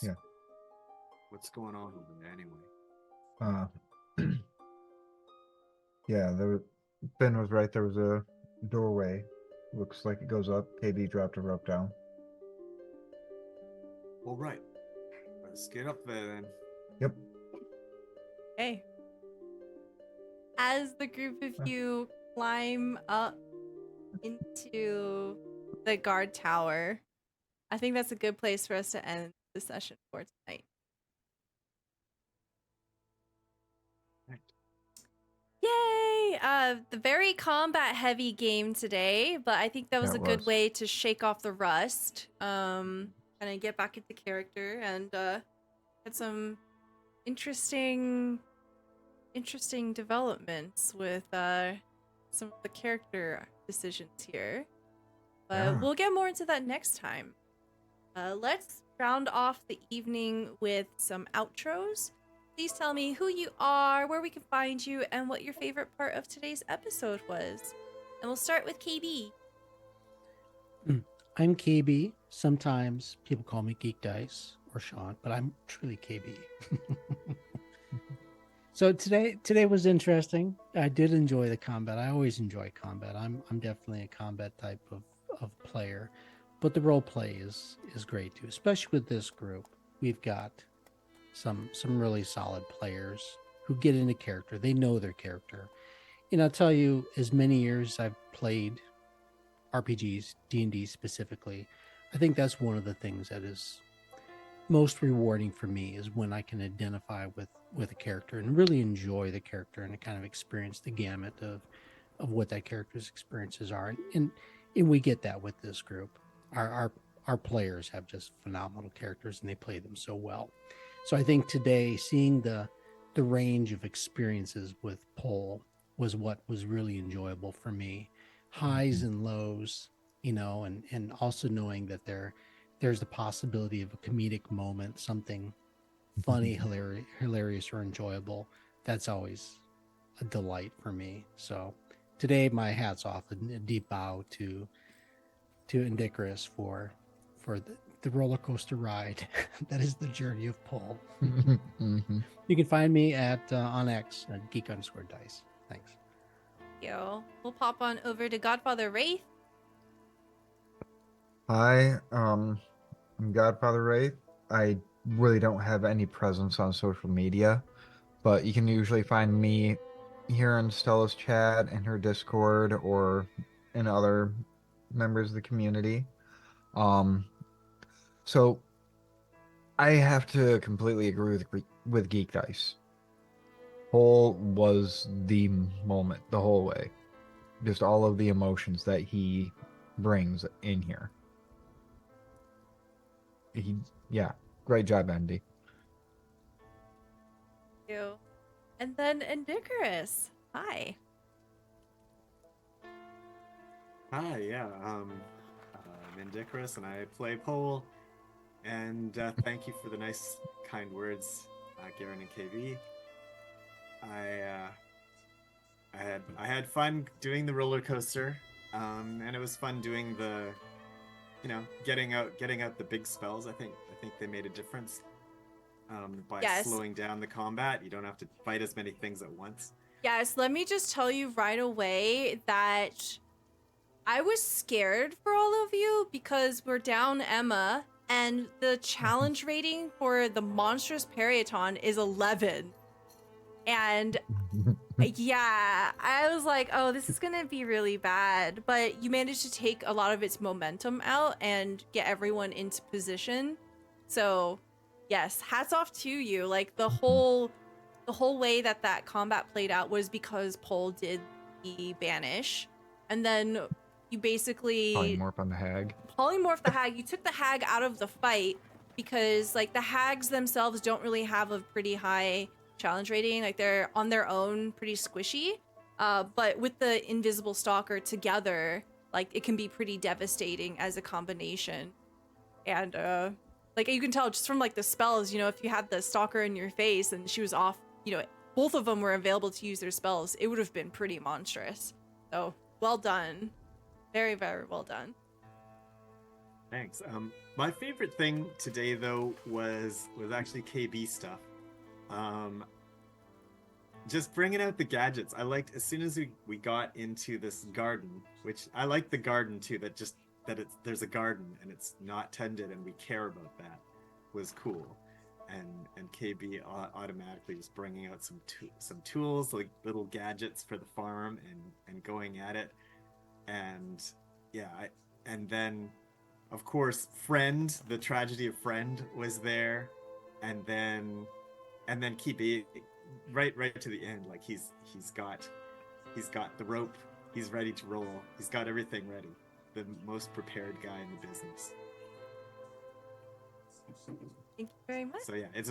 Yeah. What's going on over there anyway? Yeah, Ben was right. There was a doorway. Looks like it goes up. KayBee dropped a rope down. All right, let's get up there then. Yep. Okay. As the group of you climb up into the guard tower, I think that's a good place for us to end the session for tonight. Right. Yay! The very combat heavy game today, but I think that was a good way to shake off the rust, and get back into character and had some interesting developments with some of the character decisions here. But Yeah. we'll get more into that next time. Let's round off the evening with some outros. Please tell me who you are, where we can find you, and what your favorite part of today's episode was. And we'll start with KB. I'm KayBee. Sometimes people call me GeekDice or Sean, but I'm truly KayBee. So today was interesting. I did enjoy the combat. I always enjoy combat. I'm definitely a combat type of player, but the role play is great too, especially with this group. We've got some really solid players who get into character. They know their character. And I'll tell you, as many years I've played RPGs, D&D specifically, I think that's one of the things that is most rewarding for me is when I can identify with a character and really enjoy the character and kind of experience the gamut of what that character's experiences are. And we get that with this group. Our players have just phenomenal characters and they play them so well. So I think today seeing the range of experiences with Pole was what was really enjoyable for me. Highs and lows, and also knowing that there's the possibility of a comedic moment, something funny, hilarious or enjoyable. That's always a delight for me. So today my hat's off, a deep bow to Indicarus for the roller coaster ride that is the journey of Pole. You can find me at on X at geek_dice. Thanks. Yo, we'll pop on over to GodfatherWraith. Hi, I'm GodfatherWraith. I really don't have any presence on social media, but you can usually find me here in Stella's chat and her Discord or in other members of the community. So I have to completely agree with GeekDice. Whole was the moment the whole way. Just all of the emotions that he brings in here. Yeah, great job, Andy. Thank you. And then Indicarus. Hi. Hi, yeah. I'm Indicris, and I play Pole. And thank you for the nice, kind words, Garen and KayBee. I I had fun doing the roller coaster, and it was fun doing the, getting out the big spells. I think they made a difference. By Yes. slowing down the combat, you don't have to fight as many things at once. Yes, let me just tell you right away that I was scared for all of you because we're down Emma and the challenge rating for the monstrous Periaton is 11. And yeah, I was like, oh, this is gonna be really bad. But you managed to take a lot of its momentum out and get everyone into position. So yes, hats off to you. Like the whole way that combat played out was because Pole did the banish, and then you basically Polymorph on the hag. polymorph the hag. You took the hag out of the fight because like the hags themselves don't really have a pretty high challenge rating. Like they're on their own pretty squishy. But with the invisible stalker together, like it can be pretty devastating as a combination. And like you can tell just from like the spells, if you had the stalker in your face and she was off, both of them were available to use their spells, it would have been pretty monstrous. So well done. Very, very well done. Thanks. My favorite thing today though was actually KayBee stuff. Just bringing out the gadgets. I liked as soon as we got into this garden, which I like the garden too. There's a garden and it's not tended and we care about that was cool. And KayBee automatically was bringing out some tools, like little gadgets for the farm and going at it. And yeah, and then of course Friend, the tragedy of Friend was there, and then KayBee right to the end, like he's got the rope, he's ready to roll, he's got everything ready, the most prepared guy in the business. Thank you very much. So yeah, it's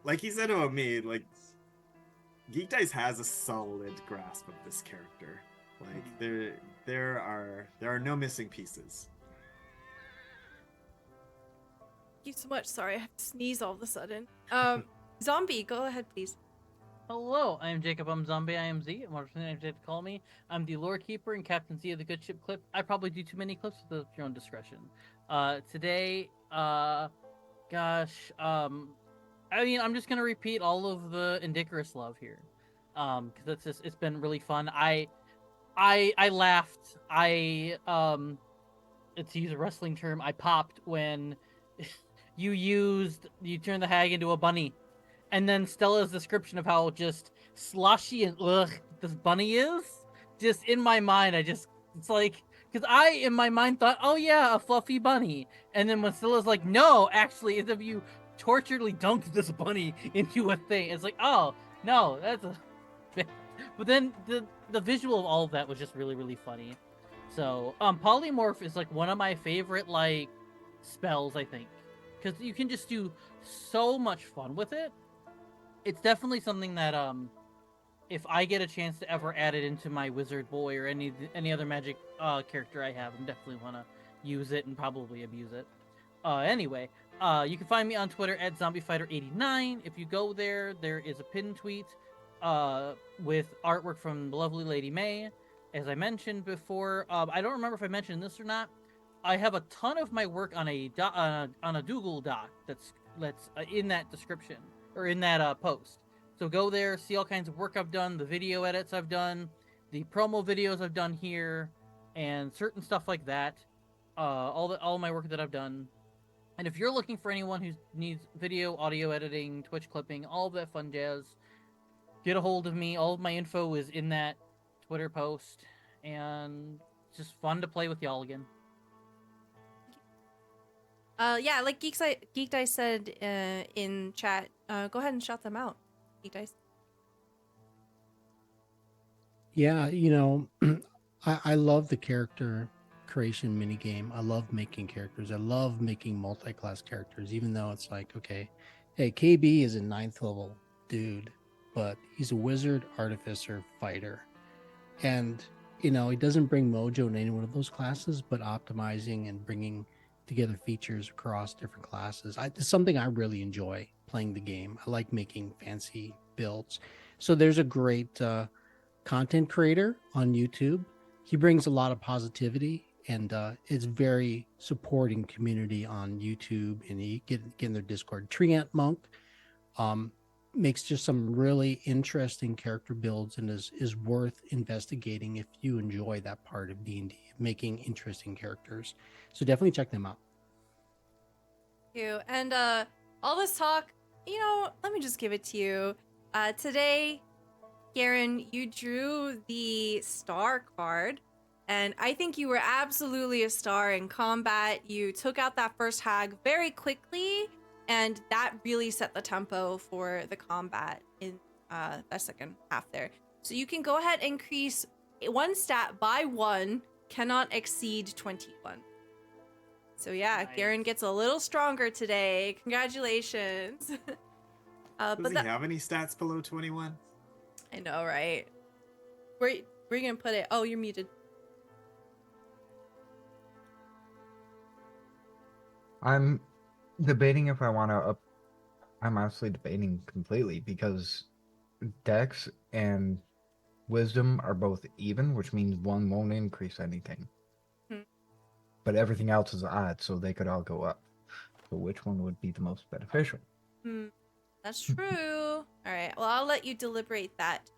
like he said about me, like GeekDice has a solid grasp of this character. Like there are no missing pieces. Thank you so much. Sorry, I have to sneeze all of a sudden. Zombie, go ahead, please. Hello, I am Jacob. I'm Zombie. I am Z. Whatever name you have to call me. I'm the lore keeper and Captain Z of the Good Ship Clip. I probably do too many clips with your own discretion. Today, I mean, I'm just gonna repeat all of the Indicarus love here, because it's been really fun. I laughed. To use a wrestling term, I popped when you turned the hag into a bunny. And then Stella's description of how just sloshy and ugh this bunny is, just in my mind, it's like, because I, in my mind, thought, oh yeah, a fluffy bunny. And then when Stella's like, no, actually, it's if you torturedly dunked this bunny into a thing. It's like, oh, no, that's a... But then the visual of all of that was just really, really funny. So, Polymorph is, like, one of my favorite, like, spells, I think. Because you can just do so much fun with it. It's definitely something that if I get a chance to ever add it into my wizard boy or any other magic character I have, I'm definitely want to use it and probably abuse it. Anyway, you can find me on Twitter at ZombieFighter89. If you go there, there is a pinned tweet with artwork from the lovely Lady May. As I mentioned before, I don't remember if I mentioned this or not. I have a ton of my work on a Google Doc that's in that description. Or in that post. So go there, see all kinds of work I've done, the video edits I've done, the promo videos I've done here, and certain stuff like that. All my work that I've done. And if you're looking for anyone who needs video, audio editing, Twitch clipping, all of that fun jazz, get a hold of me. All of my info is in that Twitter post. And it's just fun to play with y'all again. Yeah, like GeekDice said in chat, go ahead and shout them out, GeekDice. Yeah, I love the character creation minigame. I love making characters. I love making multi-class characters, even though it's like, okay, hey, KayBee is a 9th level dude, but he's a wizard, artificer, fighter. And You know, it doesn't bring mojo in any one of those classes, but optimizing and bringing together features across different classes. It's something I really enjoy playing the game. I like making fancy builds. So there's a great content creator on YouTube. He brings a lot of positivity and is very supporting community on YouTube, and you get in their Discord. Treant Monk makes just some really interesting character builds and is worth investigating if you enjoy that part of D&D, making interesting characters. So definitely check them out. Thank you. And all this talk, you know, let me just give it to you. Today, Garen, you drew the star card, and I think you were absolutely a star in combat. You took out that first hag very quickly, and that really set the tempo for the combat in that second half there. So you can go ahead and increase one stat by 1, cannot exceed 21. So yeah, Nice. Garen gets a little stronger today. Congratulations. Does he have any stats below 21? I know, right? Where you gonna put it? Oh, you're muted. I'm debating if I want to up. I'm honestly debating completely because Dex and Wisdom are both even, which means one won't increase anything. But everything else is odd, so they could all go up. So which one would be the most beneficial? That's true. All right. Well, I'll let you deliberate that.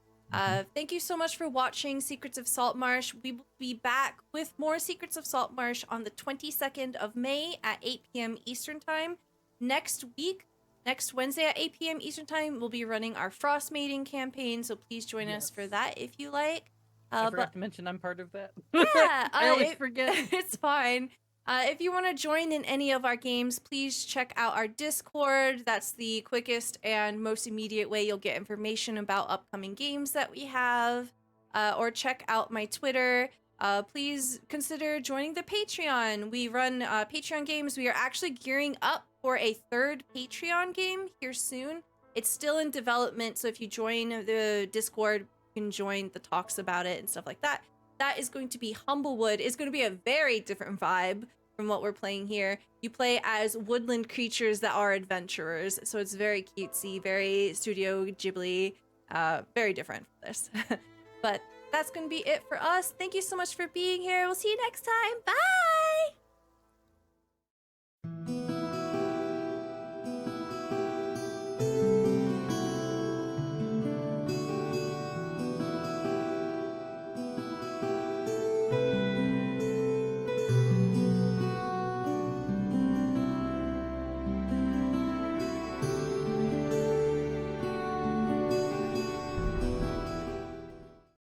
Thank you so much for watching Secrets of Saltmarsh. We will be back with more Secrets of Saltmarsh on the 22nd of May at 8 p.m. Eastern Time. Next week, next Wednesday at 8 p.m. Eastern Time, we'll be running our Frost Maiden campaign, so please join us for that if you like. I forgot to mention I'm part of that. Yeah, I always forget. It's fine. If you want to join in any of our games, please check out our Discord. That's the quickest and most immediate way you'll get information about upcoming games that we have. Or check out my Twitter. Please consider joining the Patreon. We run Patreon games. We are actually gearing up for a 3rd Patreon game here soon. It's still in development, so if you join the Discord, you can join the talks about it and stuff like that. That is going to be Humblewood. It's going to be a very different vibe from what we're playing here. You play as woodland creatures that are adventurers, so it's very cutesy, very Studio Ghibli, very different from this. But that's going to be it for us. Thank you so much for being here. We'll see you next time. Bye!